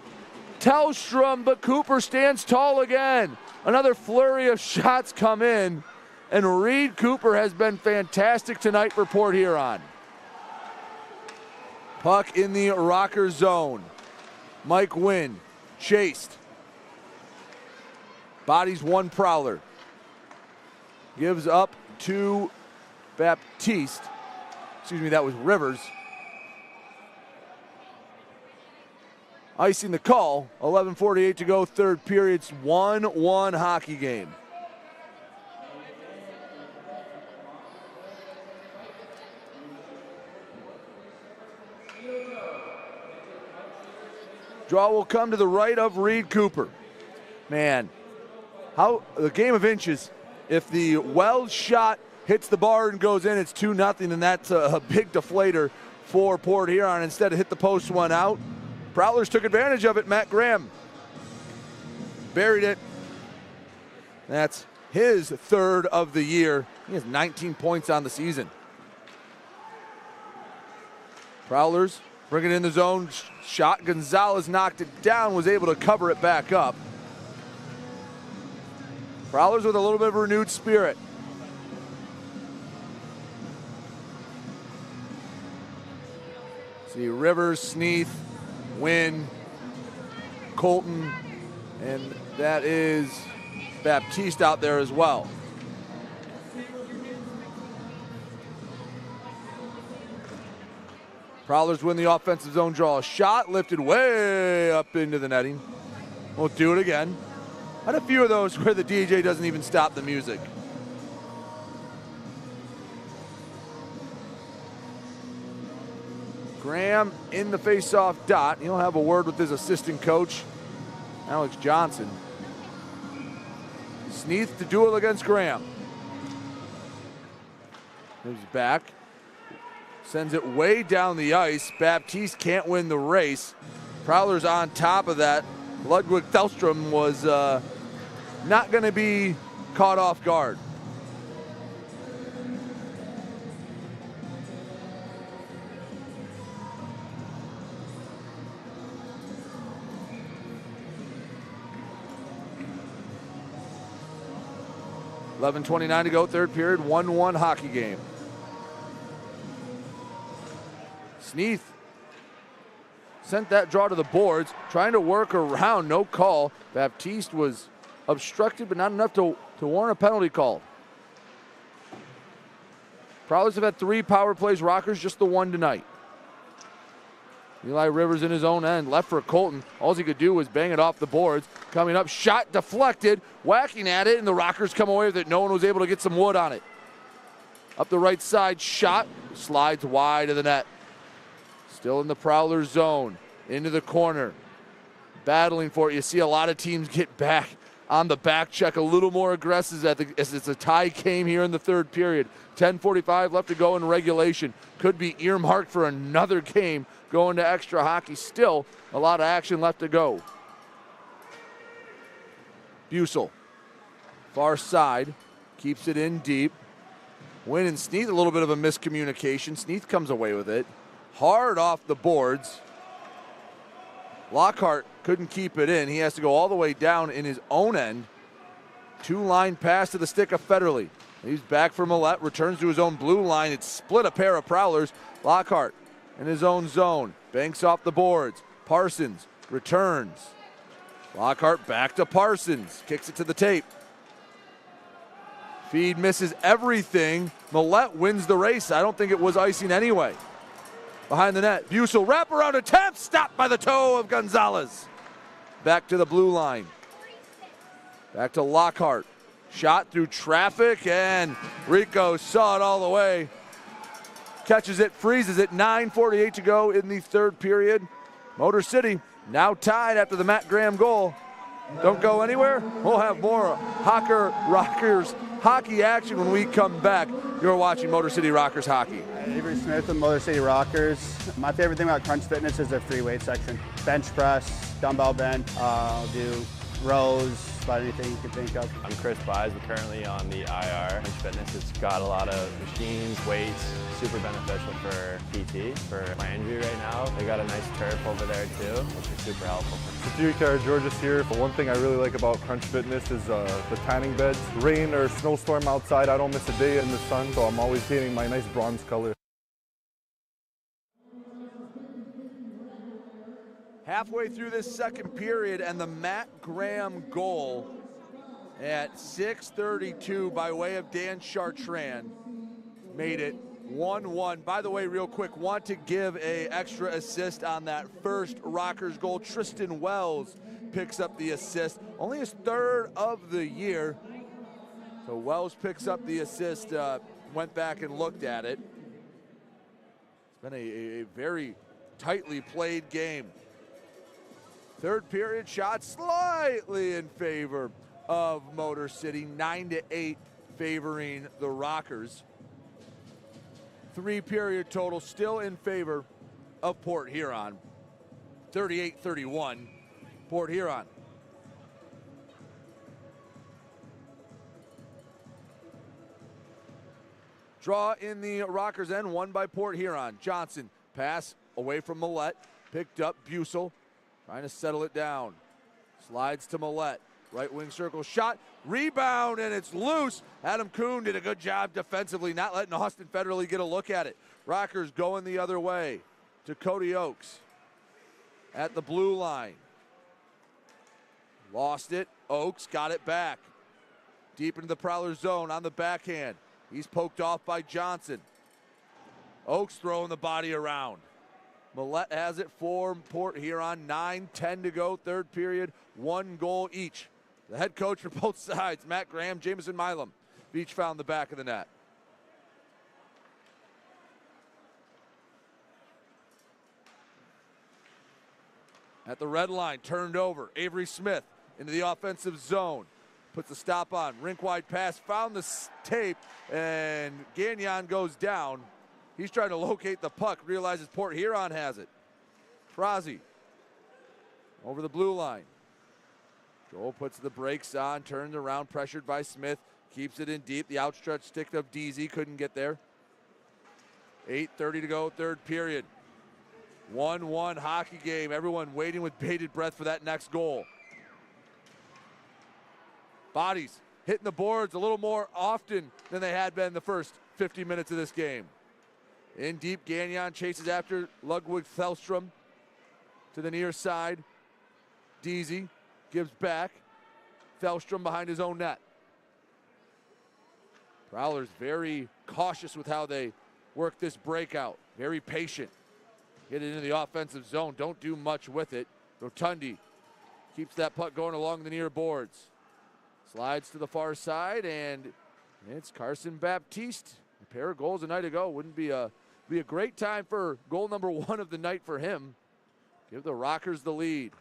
Tellstrom, but Cooper stands tall again. Another flurry of shots come in, and Reed Cooper has been fantastic tonight for Port Huron. Puck in the Rocker zone. Mike Wynn chased. Bodies one Prowler. Gives up to Baptiste. Excuse me, that was Rivers. Icing the call. 11:48 to go, third period. It's 1-1 hockey game. Draw will come to the right of Reed Cooper. Man, how the game of inches. If the Wells shot hits the bar and goes in, it's 2-0, and that's a big deflator for Port Huron. Instead of hit the post one out, Prowlers took advantage of it. Matt Graham buried it. That's his third of the year. He has 19 points on the season. Prowlers bring it in the zone. Shot. Gonzalez knocked it down, was able to cover it back up. Prowlers with a little bit of renewed spirit. See Rivers, Sneath, Wynn, Colton, and that is Baptiste out there as well. Prowlers win the offensive zone draw. A shot lifted way up into the netting. We'll do it again. Had a few of those where the DJ doesn't even stop the music. Graham in the face-off dot. He'll have a word with his assistant coach, Alex Johnson. Sneath to duel against Graham. Moves back. Sends it way down the ice. Baptiste can't win the race. Prowler's on top of that. Ludwig Thelstrom was not going to be caught off guard. $11:29 to go, third period, 1-1 hockey game. Sneath sent that draw to the boards, trying to work around, no call. Baptiste was obstructed, but not enough to warrant a penalty call. Prowlers have had 3 power plays, Rockers just the 1 tonight. Eli Rivers in his own end, left for Colton. All he could do was bang it off the boards. Coming up, shot deflected, whacking at it, and the Rockers come away with it. No one was able to get some wood on it. Up the right side, shot, slides wide of the net. Still in the Prowler zone, into the corner. Battling for it. You see a lot of teams get back on the back check, a little more aggressive as it's a tie game here in the third period. 10:45 left to go in regulation. Could be earmarked for another game going to extra hockey. Still a lot of action left to go. Bussel, far side, keeps it in deep. Wynn and Sneath, a little bit of a miscommunication. Sneath comes away with it. Hard off the boards. Lockhart couldn't keep it in. He has to go all the way down in his own end. 2-line pass to the stick of Federley. He's back for Millette, returns to his own blue line. It's split a pair of Prowlers. Lockhart in his own zone, banks off the boards. Parsons returns. Lockhart back to Parsons, kicks it to the tape. Feed misses everything. Millette wins the race. I don't think it was icing anyway. Behind the net, Bussel wraparound attempt, stopped by the toe of Gonzalez. Back to the blue line. Back to Lockhart. Shot through traffic, and Rico saw it all the way. Catches it, freezes it, 9:48 to go in the third period. Motor City now tied after the Matt Graham goal. Don't go anywhere. We'll have more Rockers hockey action when we come back. You're watching Motor City Rockers hockey. Avery Smith with Motor City Rockers. My favorite thing about Crunch Fitness is their free weight section. Bench press, dumbbell bench, I'll do rows, about anything you can think of. I'm Chris Buys. We're currently on the IR. Crunch Fitness, it's got a lot of machines, weights, super beneficial for PT, for my injury right now. They got a nice turf over there too, which is super helpful. George's here. One thing I really like about Crunch Fitness is the tanning beds. Rain or snowstorm outside, I don't miss a day in the sun, so I'm always painting my nice bronze color. Halfway through this second period, and the Matt Graham goal at 6:32 by way of Dan Chartrand made it 1-1. By the way, real quick, want to give a extra assist on that first Rockers goal. Tristan Wells picks up the assist, only his third of the year. So Wells picks up the assist, went back and looked at it. It's been a very tightly played game. Third period shot slightly in favor of Motor City, 9-8 favoring the Rockers. Three-period total still in favor of Port Huron, 38-31, Port Huron. Draw in the Rockers' end, won by Port Huron. Johnson, pass away from Millette, picked up Busel, trying to settle it down. Slides to Millette, right wing circle shot, rebound, and it's loose. Adam Kuhn did a good job defensively, not letting Austin Federley get a look at it. Rockers going the other way to Cody Oakes at the blue line. Lost it, Oakes got it back. Deep into the Prowler zone on the backhand. He's poked off by Johnson. Oakes throwing the body around. Millette has it for Port Huron. 9-10 to go, third period, 1 goal each. The head coach for both sides, Matt Graham, Jameson Milum, each found the back of the net. At the red line, turned over, Avery Smith into the offensive zone. Puts the stop on, rink-wide pass, found the tape, and Gagnon goes down. He's trying to locate the puck, realizes Port Huron has it. Fraser over the blue line. Joel puts the brakes on, turns around, pressured by Smith, keeps it in deep. The outstretched stick of DZ couldn't get there. 8:30 to go, third period. 1-1 hockey game. Everyone waiting with bated breath for that next goal. Bodies hitting the boards a little more often than they had been the first 50 minutes of this game. In deep, Gagnon chases after Ludwig Thelstrom to the near side. Deasy gives back. Thelstrom behind his own net. Prowlers very cautious with how they work this breakout. Very patient. Get it into the offensive zone. Don't do much with it. Rotundi keeps that puck going along the near boards. Slides to the far side, and it's Carson Baptiste. A pair of goals a night ago. Wouldn't be a great time for goal number 1 of the night for him. Give the Rockers the lead.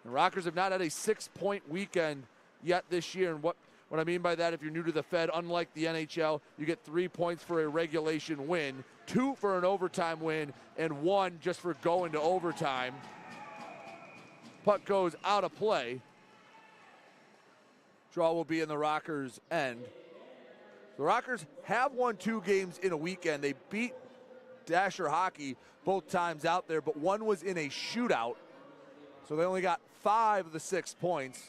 The Rockers have not had a 6-point weekend yet this year. And what I mean by that, if you're new to the Fed, unlike the NHL, you get 3 points for a regulation win, 2 for an overtime win, and 1 just for going to overtime. Puck goes out of play. Draw will be in the Rockers' end. The Rockers have won 2 games in a weekend. They beat Dasher Hockey both times out there, but one was in a shootout. So they only got 5 of the 6 points.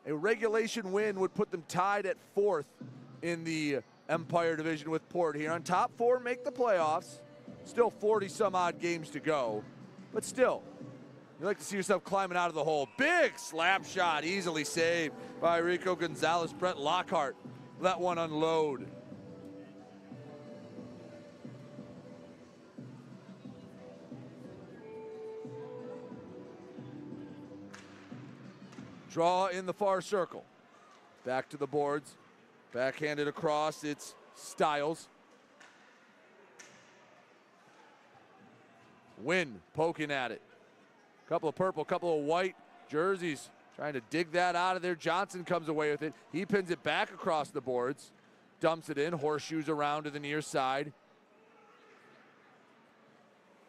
A regulation win would put them tied at 4th in the Empire Division with Port Huron. Top 4 make the playoffs. Still 40-some-odd games to go. But still, you like to see yourself climbing out of the hole. Big slap shot, easily saved by Rico Gonzalez. Brett Lockhart let one unload. Draw in the far circle. Back to the boards. Backhanded across, it's Stiles. Wynn poking at it. Couple of purple, couple of white jerseys trying to dig that out of there. Johnson comes away with it. He pins it back across the boards. dumps it in, horseshoes around to the near side.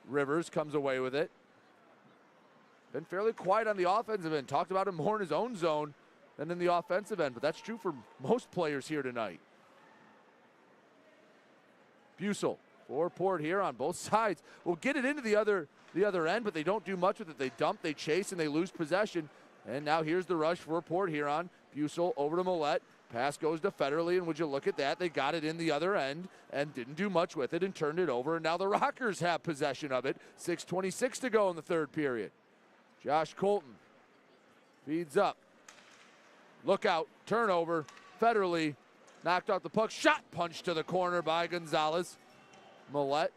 Rivers comes away with it. Been fairly quiet on the offensive end. Talked about him more in his own zone than in the offensive end, but that's true for most players here tonight. Bussell for Port here on both sides. Will get it into the other end, but they don't do much with it. They dump, they chase, and they lose possession. And now here's the rush for Port Huron. Bussell over to Millette. Pass goes to Federley, and would you look at that? They got it in the other end and didn't do much with it and turned it over. And now the Rockers have possession of it. 6:26 to go in the third period. Josh Colton feeds up. Look out, turnover. Federley knocked out the puck. Shot punch to the corner by Gonzalez. Millette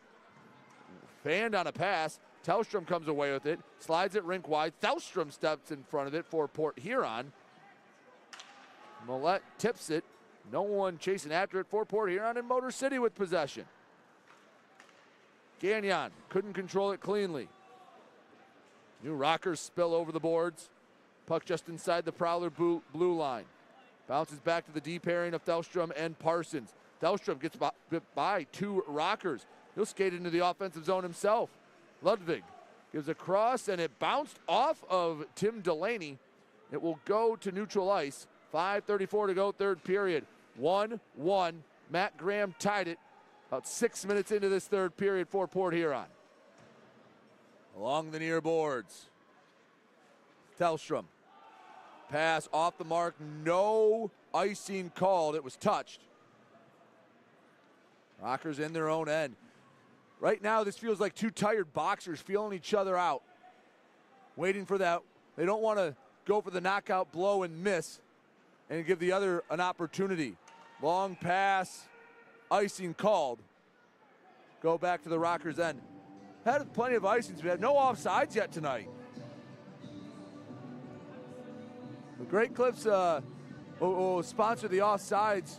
fanned on a pass. Tellstrom comes away with it. Slides it rink wide. Tellstrom steps in front of it for Port Huron. Millette tips it. No one chasing after it for Port Huron, and Motor City with possession. Gagnon couldn't control it cleanly. New Rockers spill over the boards. Puck just inside the Prowler blue line. Bounces back to the deep pairing of Tellstrom and Parsons. Tellstrom gets by two Rockers. He'll skate into the offensive zone himself. Ludwig gives a cross, and it bounced off of Tim Delaney. It will go to neutral ice. 5:34 to go, third period. 1-1. Matt Graham tied it about 6 minutes into this third period for Port Huron. Along the near boards. Tellstrom. Pass off the mark. No icing called. It was touched. Rockers in their own end. Right now, this feels like two tired boxers feeling each other out. Waiting for that. They don't want to go for the knockout blow and miss and give the other an opportunity. Long pass, icing called. Go back to the Rockers' end. Had plenty of icings. We had no offsides yet tonight. The Great Clips will sponsor the offsides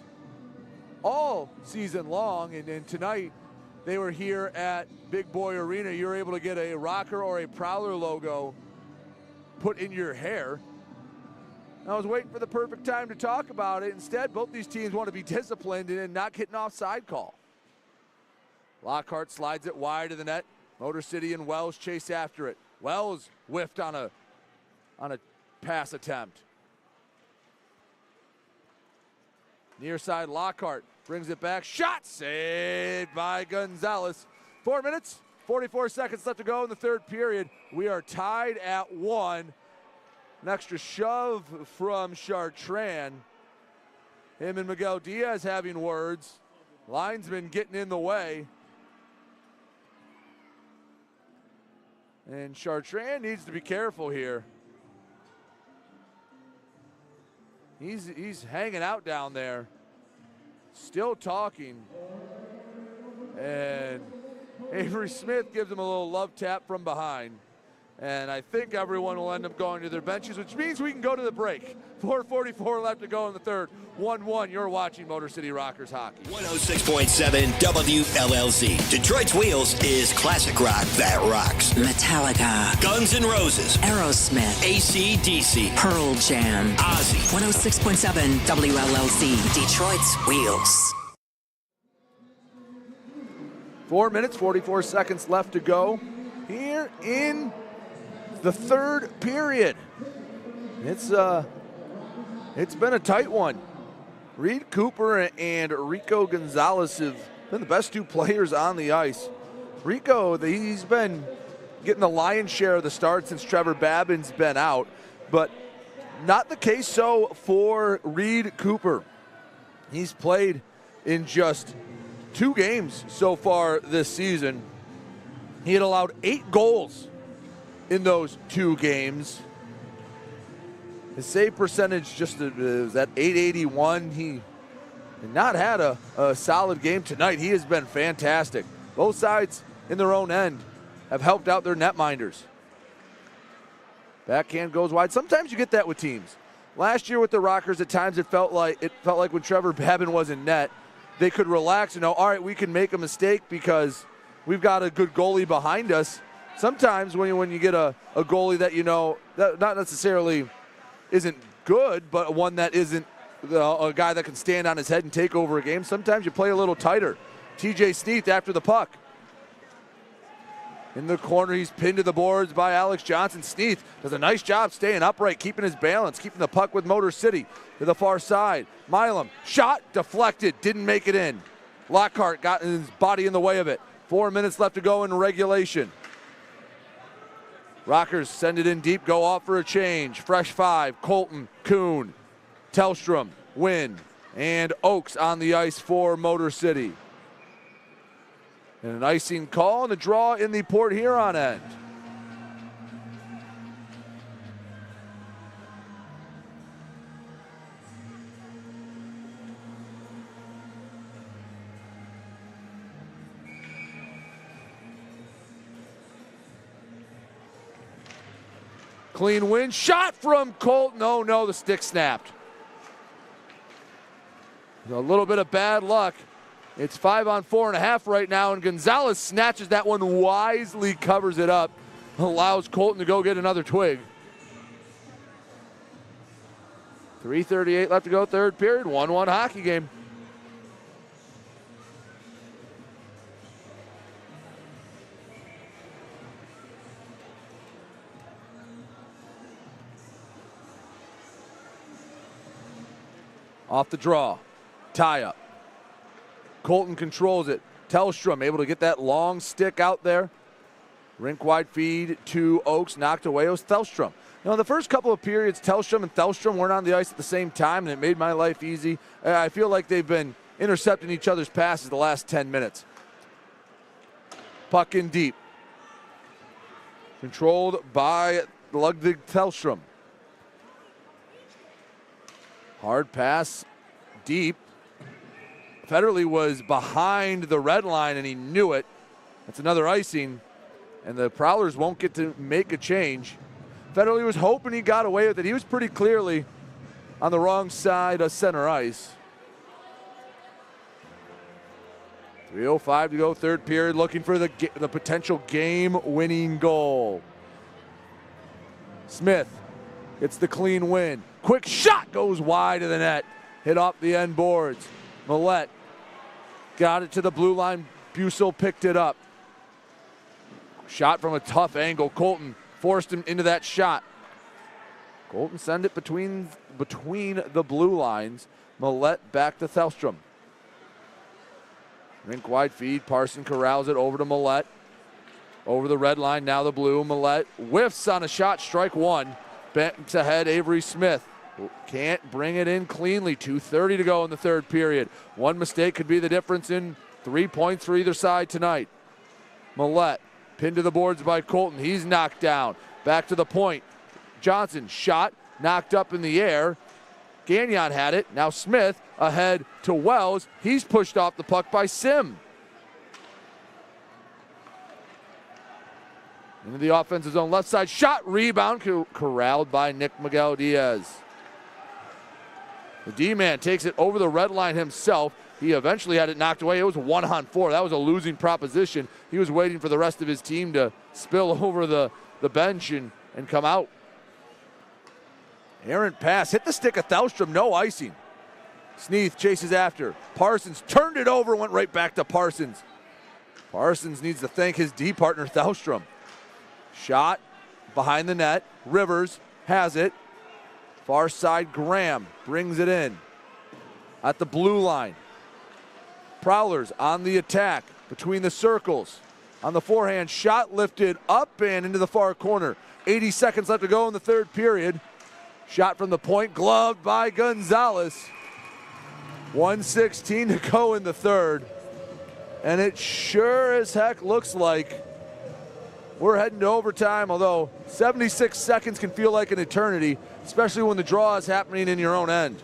all season long, and tonight they were here at Big Boy Arena. You were able to get a Rocker or a Prowler logo put in your hair. I was waiting for the perfect time to talk about it. Instead, both these teams want to be disciplined and not get an offside call. Lockhart slides it wide of the net. Motor City and Wells chase after it. Wells whiffed on a pass attempt. Near side, Lockhart brings it back. Shot saved by Gonzalez. 4 minutes, 44 seconds left to go in the third period. We are tied at 1. An extra shove from Chartrand. Him and Miguel Diaz having words. Linesman getting in the way. And Chartrand needs to be careful here. He's hanging out down there. Still talking. And Avery Smith gives him a little love tap from behind. And I think everyone will end up going to their benches, which means we can go to the break. 4:44 left to go in the third. 1-1. You're watching Motor City Rockers hockey. 106.7 WLLZ. Detroit's Wheels is classic rock that rocks. Metallica. Guns N' Roses. Aerosmith. AC/DC. Pearl Jam. Ozzy. 106.7 WLLZ. Detroit's Wheels. 4 minutes, 44 seconds left to go here in the third period. It's been a tight one. Reed Cooper and Rico Gonzalez have been the best two players on the ice. Rico, he's been getting the lion's share of the start since Trevor Babin's been out, but not the case so for Reed Cooper. He's played in just 2 games so far this season. He had allowed 8 goals in those 2 games. His save percentage just is at .881. He had not had a solid game tonight. He has been fantastic. Both sides in their own end have helped out their netminders. Backhand goes wide. Sometimes you get that with teams. Last year with the Rockers, at times it felt like when Trevor Babin was in net, they could relax and know, all right, we can make a mistake because we've got a good goalie behind us. Sometimes when you get a goalie that you know that not necessarily isn't good, but one that isn't a guy that can stand on his head and take over a game. Sometimes you play a little tighter. TJ Sneath after the puck. In the corner, he's pinned to the boards by Alex Johnson. Sneath does a nice job staying upright, keeping his balance, keeping the puck with Motor City to the far side. Milum, shot, deflected, didn't make it in. Lockhart got his body in the way of it. 4 minutes left to go in regulation. Rockers send it in deep, go off for a change. Fresh 5, Colton, Kuhn, Tellstrom, Wynn, and Oaks on the ice for Motor City. And an icing call and a draw in the Port Huron end. Clean win, shot from Colton. Oh no, the stick snapped. A little bit of bad luck. It's 5-on-4.5 right now, and Gonzalez snatches that one wisely, covers it up, allows Colton to go get another twig. 3:38 left to go, third period, 1-1 hockey game. Off the draw, tie up. Colton controls it. Tellstrom able to get that long stick out there. Rink wide feed to Oaks, knocked away. It was Tellstrom. The first couple of periods, Tellstrom and Tellstrom weren't on the ice at the same time, and it made my life easy. I feel like they've been intercepting each other's passes the last 10 minutes. Puck in deep. Controlled by Ludwig Tellstrom. Hard pass, deep. Federley was behind the red line, and he knew it. That's another icing, and the Prowlers won't get to make a change. Federley was hoping he got away with it. He was pretty clearly on the wrong side of center ice. 3:05 to go, third period, looking for the potential game-winning goal. Smith gets the clean win. Quick shot goes wide of the net. Hit off the end boards. Millette got it to the blue line. Bussel picked it up. Shot from a tough angle. Colton forced him into that shot. Colton sent it between the blue lines. Millette back to Tellstrom. Rink wide feed. Parson corrals it over to Millette. Over the red line, now the blue. Millette whiffs on a shot, strike one. Bent ahead, Avery Smith. Can't bring it in cleanly. 2:30 to go in the third period. One mistake could be the difference in 3 points for either side tonight. Millette pinned to the boards by Colton. He's knocked down. Back to the point. Johnson shot, knocked up in the air. Gagnon had it. Now Smith ahead to Wells. He's pushed off the puck by Sim. Into the offensive zone, left side shot, rebound, corralled by Nick Miguel Diaz. The D-man takes it over the red line himself. He eventually had it knocked away. It was 1-on-4. That was a losing proposition. He was waiting for the rest of his team to spill over the bench and come out. Errant pass, hit the stick of Tellstrom, no icing. Sneath chases after. Parsons turned it over, went right back to Parsons. Parsons needs to thank his D partner, Tellstrom. Shot behind the net. Rivers has it. Far side, Graham brings it in at the blue line. Prowlers on the attack between the circles. On the forehand, shot lifted up and into the far corner. 80 seconds left to go in the third period. Shot from the point, gloved by Gonzalez. 1:16 to go in the third. And it sure as heck looks like we're heading to overtime, although 76 seconds can feel like an eternity, especially when the draw is happening in your own end.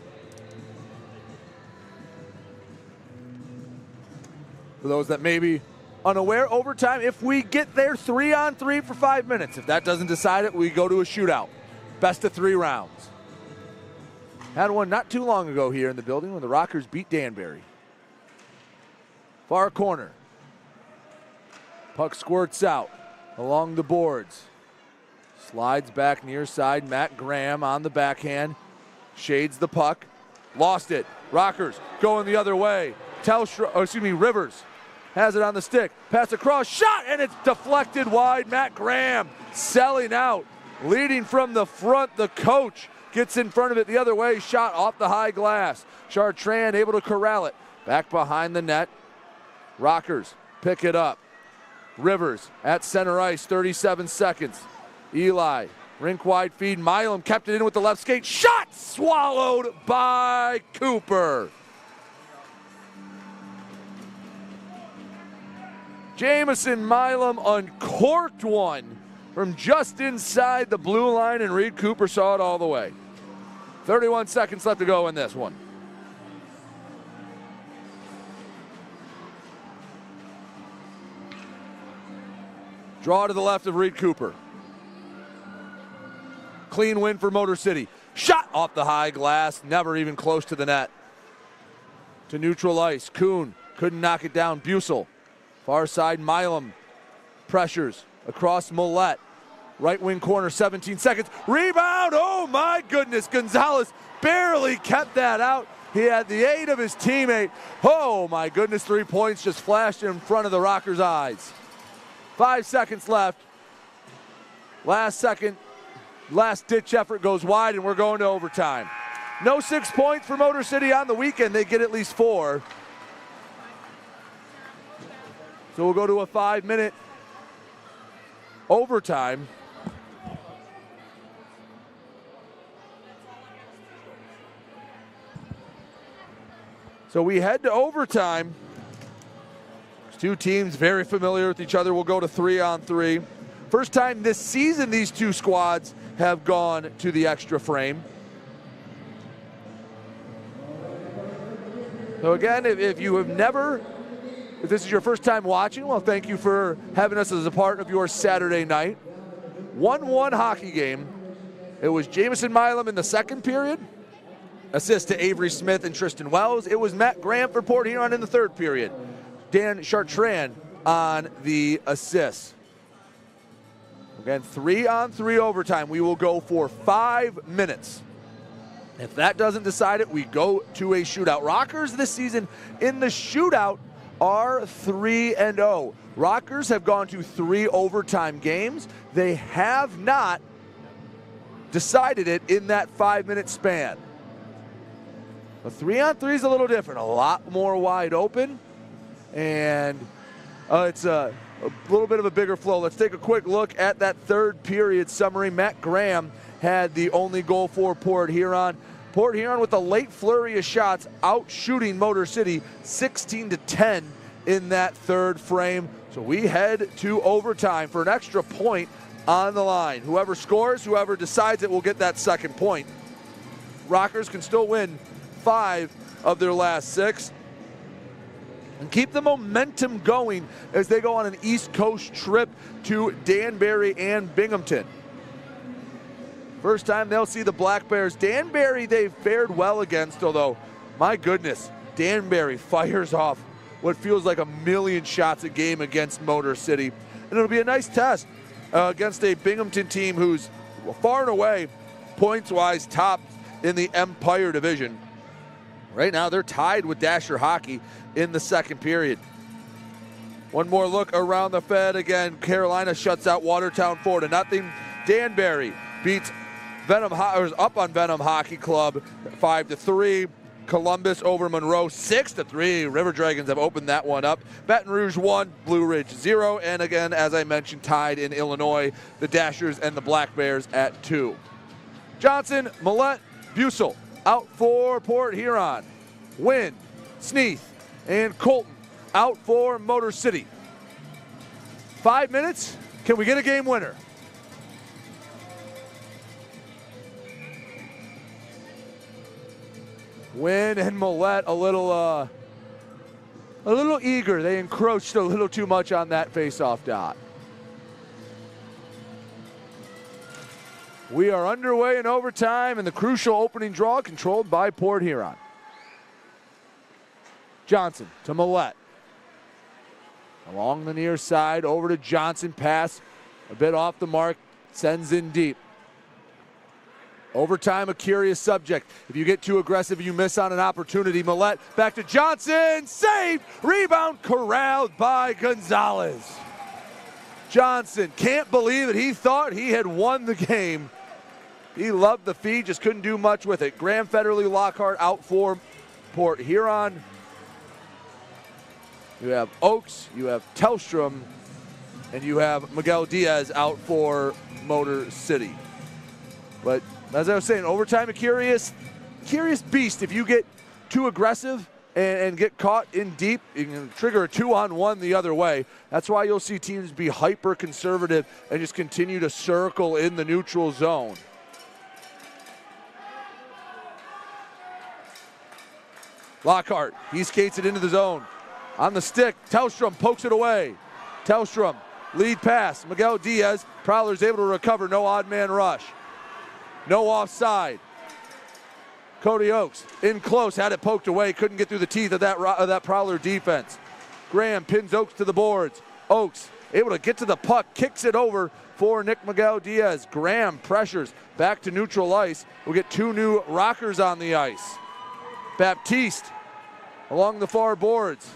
For those that may be unaware, overtime, if we get there 3-on-3 for 5 minutes, if that doesn't decide it, we go to a shootout. Best of 3 rounds. Had one not too long ago here in the building when the Rockers beat Danbury. Far corner. Puck squirts out along the boards. Slides back near side. Matt Graham on the backhand. Shades the puck. lost it. Rockers going the other way. Rivers has it on the stick. Pass across, shot, and it's deflected wide. Matt Graham selling out. Leading from the front, the coach gets in front of it the other way. Shot off the high glass. Chartrand able to corral it. Back behind the net. Rockers pick it up. Rivers at center ice, 37 seconds. Eli, rink wide feed. Milum kept it in with the left skate. Shot swallowed by Cooper. Jamison Milum uncorked one from just inside the blue line, and Reed Cooper saw it all the way. 31 seconds left to go in this one. Draw to the left of Reed Cooper. Clean win for Motor City. Shot off the high glass, never even close to the net. To neutral ice, Kuhn couldn't knock it down. Bussel, far side, Milum pressures across Millette. Right wing corner, 17 seconds. Rebound, oh my goodness. Gonzalez barely kept that out. He had the aid of his teammate. Oh my goodness, 3 points just flashed in front of the Rockers' eyes. 5 seconds left. Last ditch effort goes wide, and we're going to overtime. No 6 points for Motor City on the weekend. They get at least 4. So we'll go to a 5-minute overtime. So we head to overtime. Two teams very familiar with each other. We'll go to 3-on-3. First time this season these two squads have gone to the extra frame. So again, if this is your first time watching, well, thank you for having us as a part of your Saturday night. 1-1 hockey game. It was Jamison Milum in the second period. Assist to Avery Smith and Tristan Wells. It was Matt Graham for Port Huron in the third period. Dan Chartrand on the assist. Again, 3-on-3 overtime. We will go for 5 minutes. If that doesn't decide it, we go to a shootout. Rockers this season in the shootout are 3-0. Rockers have gone to 3 overtime games. They have not decided it in that 5-minute span. A 3-on-3 is a little different, a lot more wide open, and it's a little bit of a bigger flow. Let's take a quick look at that third period summary. Matt Graham had the only goal for Port Huron. Port Huron with a late flurry of shots, out shooting Motor City 16-10 in that third frame. So we head to overtime for an extra point on the line. Whoever scores, whoever decides it will get that second point. Rockers can still win 5 of their last 6 and keep the momentum going as they go on an East Coast trip to Danbury and Binghamton. First time they'll see the Black Bears. Danbury they've fared well against, although, my goodness, Danbury fires off what feels like a million shots a game against Motor City. And it'll be a nice test against a Binghamton team who's far and away, points-wise, top in the Empire Division. Right now, they're tied with Dasher Hockey in the second period. One more look around the Fed. Again, Carolina shuts out Watertown 4-0. Danbury beats up on Venom Hockey Club 5-3. Columbus over Monroe 6-3. River Dragons have opened that one up. Baton Rouge 1, Blue Ridge 0. And again, as I mentioned, tied in Illinois, the Dashers and the Black Bears at 2. Johnson, Millette, Bussel out for Port Huron. Wynn, Sneath, and Colton out for Motor City. 5 minutes. Can we get a game winner? Wynn and Millette a little eager. They encroached a little too much on that face-off dot. We are underway in overtime, and the crucial opening draw controlled by Port Huron. Johnson to Millette. Along the near side, over to Johnson. Pass a bit off the mark, sends in deep. Overtime, a curious subject. If you get too aggressive, you miss on an opportunity. Millette back to Johnson. Saved. Rebound corralled by Gonzalez. Johnson can't believe it. He thought he had won the game. He loved the feed, just couldn't do much with it. Graham, Federley, Lockhart out for Port Huron. You have Oaks, you have Tellstrom, and you have Miguel Diaz out for Motor City. But as I was saying, overtime, a curious beast. If you get too aggressive and get caught in deep, you can trigger a 2-on-1 the other way. That's why you'll see teams be hyper conservative and just continue to circle in the neutral zone. Lockhart, he skates it into the zone. On the stick, Tellstrom pokes it away. Tellstrom, lead pass. Miguel Diaz, Prowlers able to recover, no odd man rush. No offside. Cody Oaks in close, had it poked away, couldn't get through the teeth of that Prowler defense. Graham pins Oaks to the boards. Oaks able to get to the puck, kicks it over for Nick Miguel Diaz. Graham pressures back to neutral ice. We'll get two new Rockers on the ice. Baptiste along the far boards.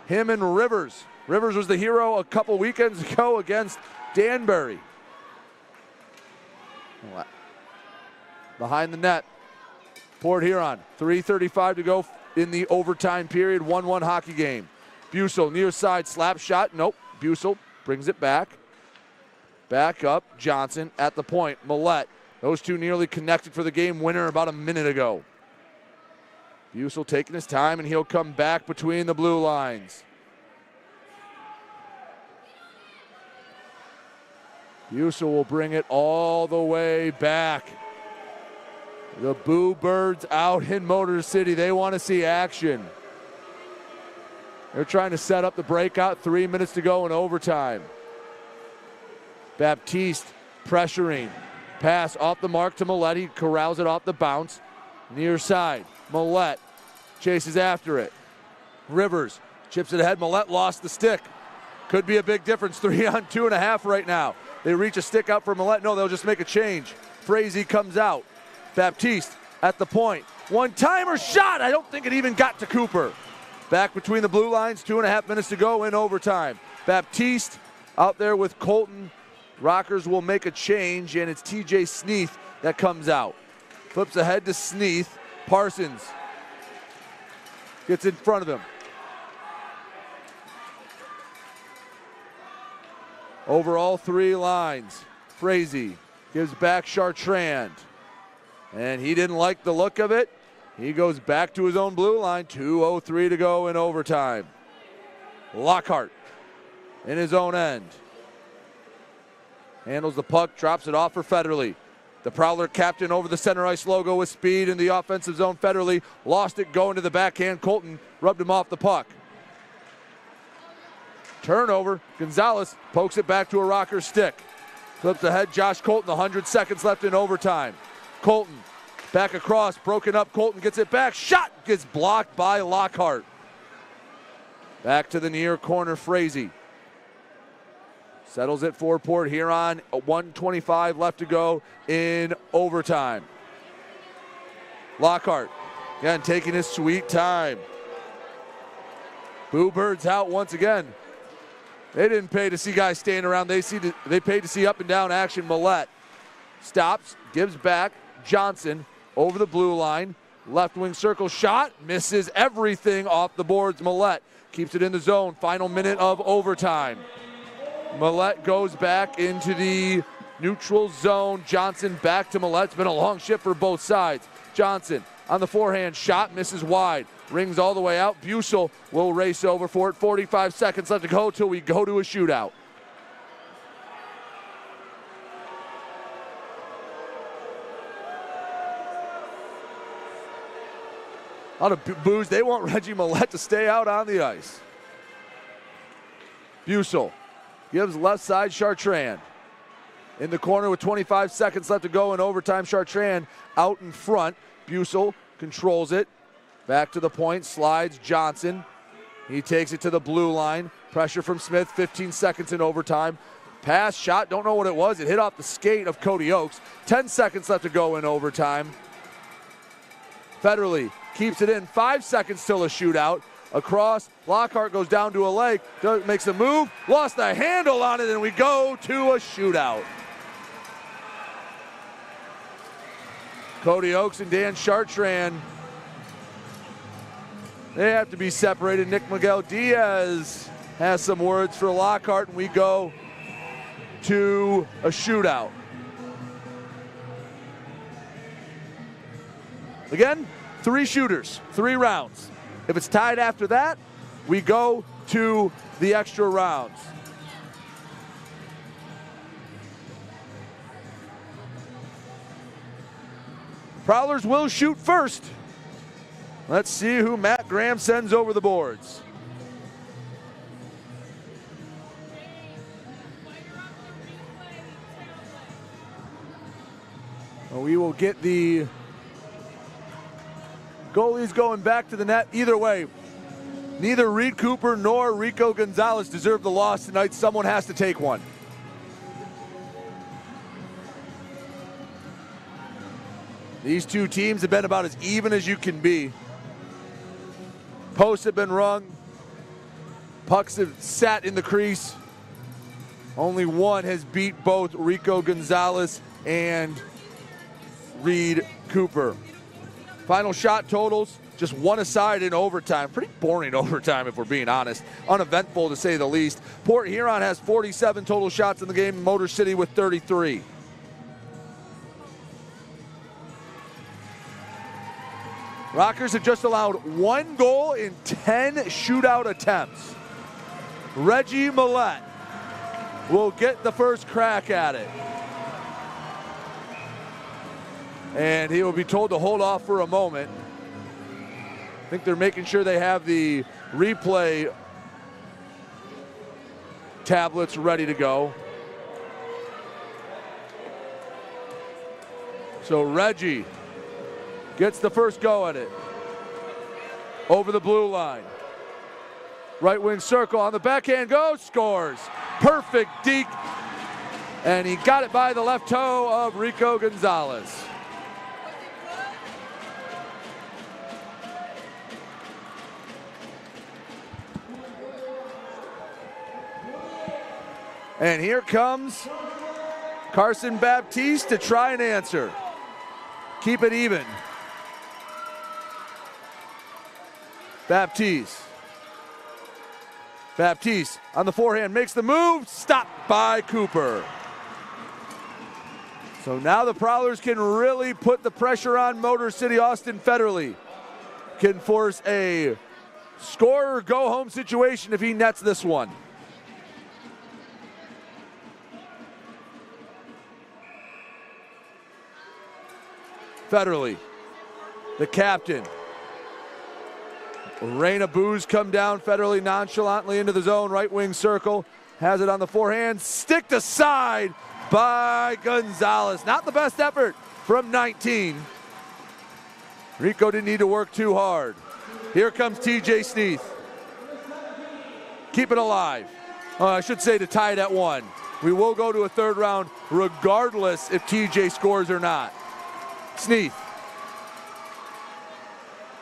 Him and Rivers. Rivers was the hero a couple weekends ago against Danbury. Behind the net, Port Huron. 3:35 to go in the overtime period. 1-1 hockey game. Bussel near side slap shot. Nope. Bussel brings it back. Back up. Johnson at the point. Millette. Those two nearly connected for the game winner about a minute ago. Bussel taking his time, and he'll come back between the blue lines. Bussel will bring it all the way back. The Boo Birds out in Motor City. They want to see action. They're trying to set up the breakout. 3 minutes to go in overtime. Baptiste pressuring. Pass off the mark to Millette. He corrals it off the bounce. Near side. Millette chases after it. Rivers chips it ahead. Millette lost the stick. Could be a big difference. 3 on 2.5 right now. They reach a stick out for Millette. No, they'll just make a change. Fraser comes out. Baptiste at the point. One-timer shot. I don't think it even got to Cooper. Back between the blue lines. 2.5 minutes to go in overtime. Baptiste out there with Colton. Rockers will make a change, and it's TJ Sneath that comes out. Flips ahead to Sneath. Parsons gets in front of him. Over all three lines, Fraser gives back Chartrand. And he didn't like the look of it. He goes back to his own blue line. 2:03 to go in overtime. Lockhart in his own end. Handles the puck, drops it off for Federley. The Prowler captain over the center ice logo with speed in the offensive zone. Federley lost it going to the backhand. Colton rubbed him off the puck. Turnover. Gonzalez pokes it back to a Rocker stick. Flips ahead. Josh Colton. 100 seconds left in overtime. Colton back across. Broken up. Colton gets it back. Shot gets blocked by Lockhart. Back to the near corner. Fraser settles it for Port Huron. 1:25 left to go in overtime. Lockhart again taking his sweet time. Boo Birds out once again. They didn't pay to see guys standing around. They paid to see up and down action. Millette stops, gives back. Johnson over the blue line. Left wing circle shot. Misses everything off the boards. Millette keeps it in the zone. Final minute of overtime. Millette goes back into the neutral zone. Johnson back to Millette. It's been a long shift for both sides. Johnson on the forehand shot. Misses wide. Rings all the way out. Bussel will race over for it. 45 seconds left to go till we go to a shootout. A lot of boos. They want Reggie Millette to stay out on the ice. Bussel gives left side Chartrand. In the corner with 25 seconds left to go in overtime. Chartrand out in front. Bussel controls it. Back to the point, slides Johnson. He takes it to the blue line. Pressure from Smith, 15 seconds in overtime. Pass, shot, don't know what it was. It hit off the skate of Cody Oakes. 10 seconds left to go in overtime. Federle keeps it in. 5 seconds till a shootout. Across, Lockhart goes down to a leg, makes a move, lost the handle on it, and we go to a shootout. Cody Oakes and Dan Chartrand, they have to be separated. Nick Miguel Diaz has some words for Lockhart, and we go to a shootout. Again, 3 shooters, 3 rounds. If it's tied after that, we go to the extra rounds. Prowlers will shoot first. Let's see who Matt Graham sends over the boards. We will get the goalies going back to the net. Either way, neither Reed Cooper nor Rico Gonzalez deserve the loss tonight. Someone has to take one. These two teams have been about as even as you can be. Posts have been rung. Pucks have sat in the crease. Only one has beat both Rico Gonzalez and Reed Cooper. Final shot totals, just one aside in overtime. Pretty boring overtime if we're being honest. Uneventful to say the least. Port Huron has 47 total shots in the game. Motor City with 33. Rockers have just allowed 1 goal in 10 shootout attempts. Reggie Millette will get the first crack at it. And he will be told to hold off for a moment. I think they're making sure they have the replay tablets ready to go. So Reggie gets the first go at it. Over the blue line. Right wing circle on the backhand goes, scores. Perfect deke. And he got it by the left toe of Rico Gonzalez. And here comes Carson Baptiste to try and answer. Keep it even. Baptiste on the forehand makes the move, stopped by Cooper. So now the Prowlers can really put the pressure on Motor City. Austin Federle can force a score or go home situation if he nets this one. Federle, the captain. Rain of booze come down. Federle nonchalantly into the zone. Right wing circle. Has it on the forehand. Sticked aside by Gonzalez. Not the best effort from 19. Rico didn't need to work too hard. Here comes TJ Sneath. Keep it alive. I should say to tie it at 1. We will go to a third round regardless if TJ scores or not. Sneath.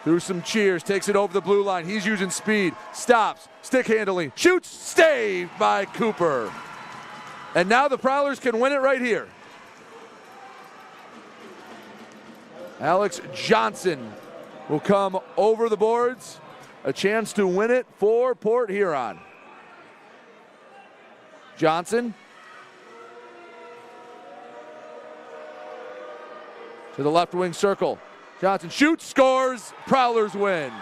Through some cheers, takes it over the blue line. He's using speed, stops, stick handling, shoots, saved by Cooper. And now the Prowlers can win it right here. Alex Johnson will come over the boards. A chance to win it for Port Huron. Johnson. To the left wing circle. Johnson shoots, scores, Prowlers win.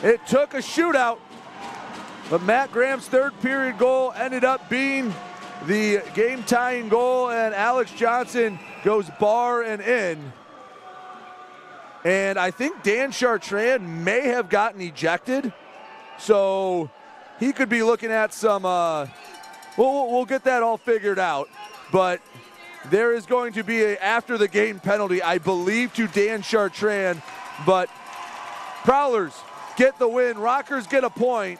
It took a shootout, but Matt Graham's third period goal ended up being the game tying goal, and Alex Johnson goes bar and in. And I think Dan Chartrand may have gotten ejected, so he could be looking at some, we'll get that all figured out. But there is going to be a after the game penalty, I believe, to Dan Chartrand. But Prowlers get the win. Rockers get a point,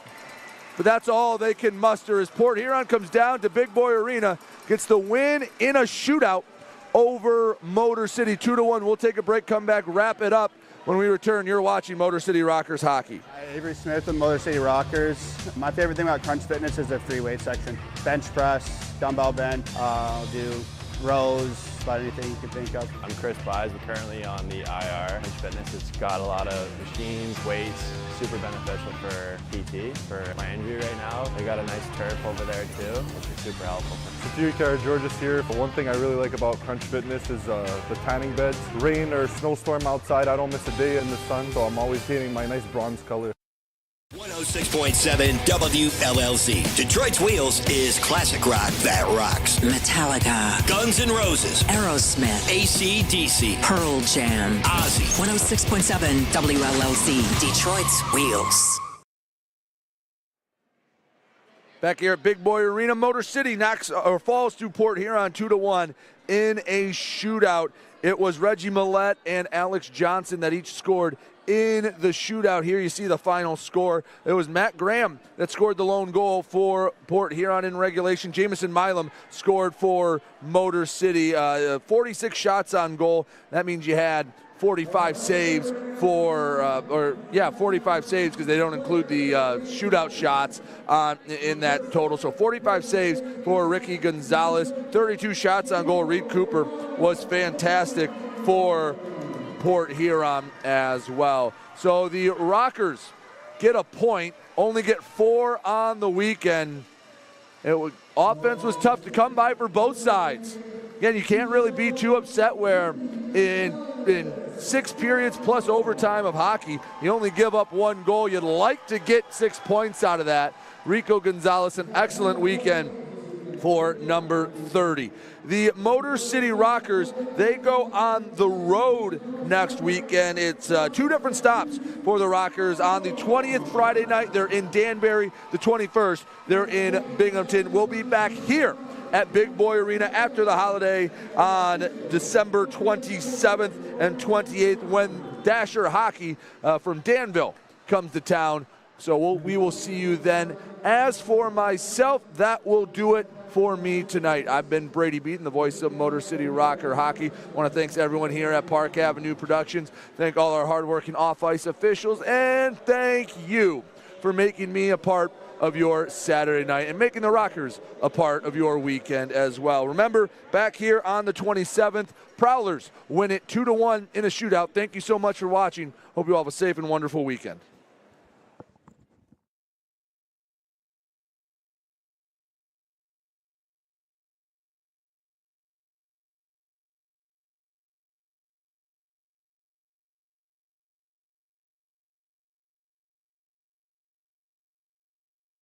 but that's all they can muster as Port Huron comes down to Big Boy Arena, gets the win in a shootout over Motor City 2-1. We'll take a break, come back, wrap it up. When we return, you're watching Motor City Rockers hockey. Hi, Avery Smith with Motor City Rockers. My favorite thing about Crunch Fitness is their free weight section. Bench press, dumbbell bench, I'll do rows, about anything you can think of. I'm Chris Buys. We're currently on the IR. Crunch Fitness, it's got a lot of machines, weights, super beneficial for PT, for my injury right now. They got a nice turf over there too, which is super helpful. George's here. But one thing I really like about Crunch Fitness is the tanning beds. Rain or snowstorm outside, I don't miss a day in the sun, so I'm always painting my nice bronze color. 106.7 WLLZ. Detroit's Wheels is classic rock that rocks. Metallica, Guns N' Roses, Aerosmith, AC/DC, Pearl Jam, Ozzy. 106.7 WLLZ. Detroit's Wheels. Back here at Big Boy Arena, Motor City falls to Port Huron 2-1 in a shootout. It was Reggie Millette and Alex Johnson that each scored in the shootout. Here you see the final score. It was Matt Graham that scored the lone goal for Port Huron in regulation. Jamison Milum scored for Motor City. 46 shots on goal. That means you had 45 saves for, 45 saves because they don't include the shootout shots in that total. So 45 saves for Ricky Gonzalez. 32 shots on goal. Reed Cooper was fantastic for Port Huron as well. So the Rockers get a point, only get 4 on the weekend. Offense was tough to come by for both sides. Again, you can't really be too upset where in 6 periods plus overtime of hockey, you only give up 1 goal. You'd like to get 6 points out of that. Rico Gonzalez, an excellent weekend for number 30. The Motor City Rockers, they go on the road next weekend. It's 2 different stops for the Rockers. On the 20th, Friday night, they're in Danbury. The 21st, they're in Binghamton. We'll be back here at Big Boy Arena after the holiday on December 27th and 28th when Dasher Hockey from Danville comes to town. So we will see you then. As for myself, that will do it for me tonight. I've been Brady Beaton, the voice of Motor City Rocker Hockey. I want to thank everyone here at Park Avenue Productions. Thank all our hardworking off-ice officials, and thank you for making me a part of your Saturday night and making the Rockers a part of your weekend as well. Remember, back here on the 27th, Prowlers win it 2-1 in a shootout. Thank you so much for watching. Hope you all have a safe and wonderful weekend.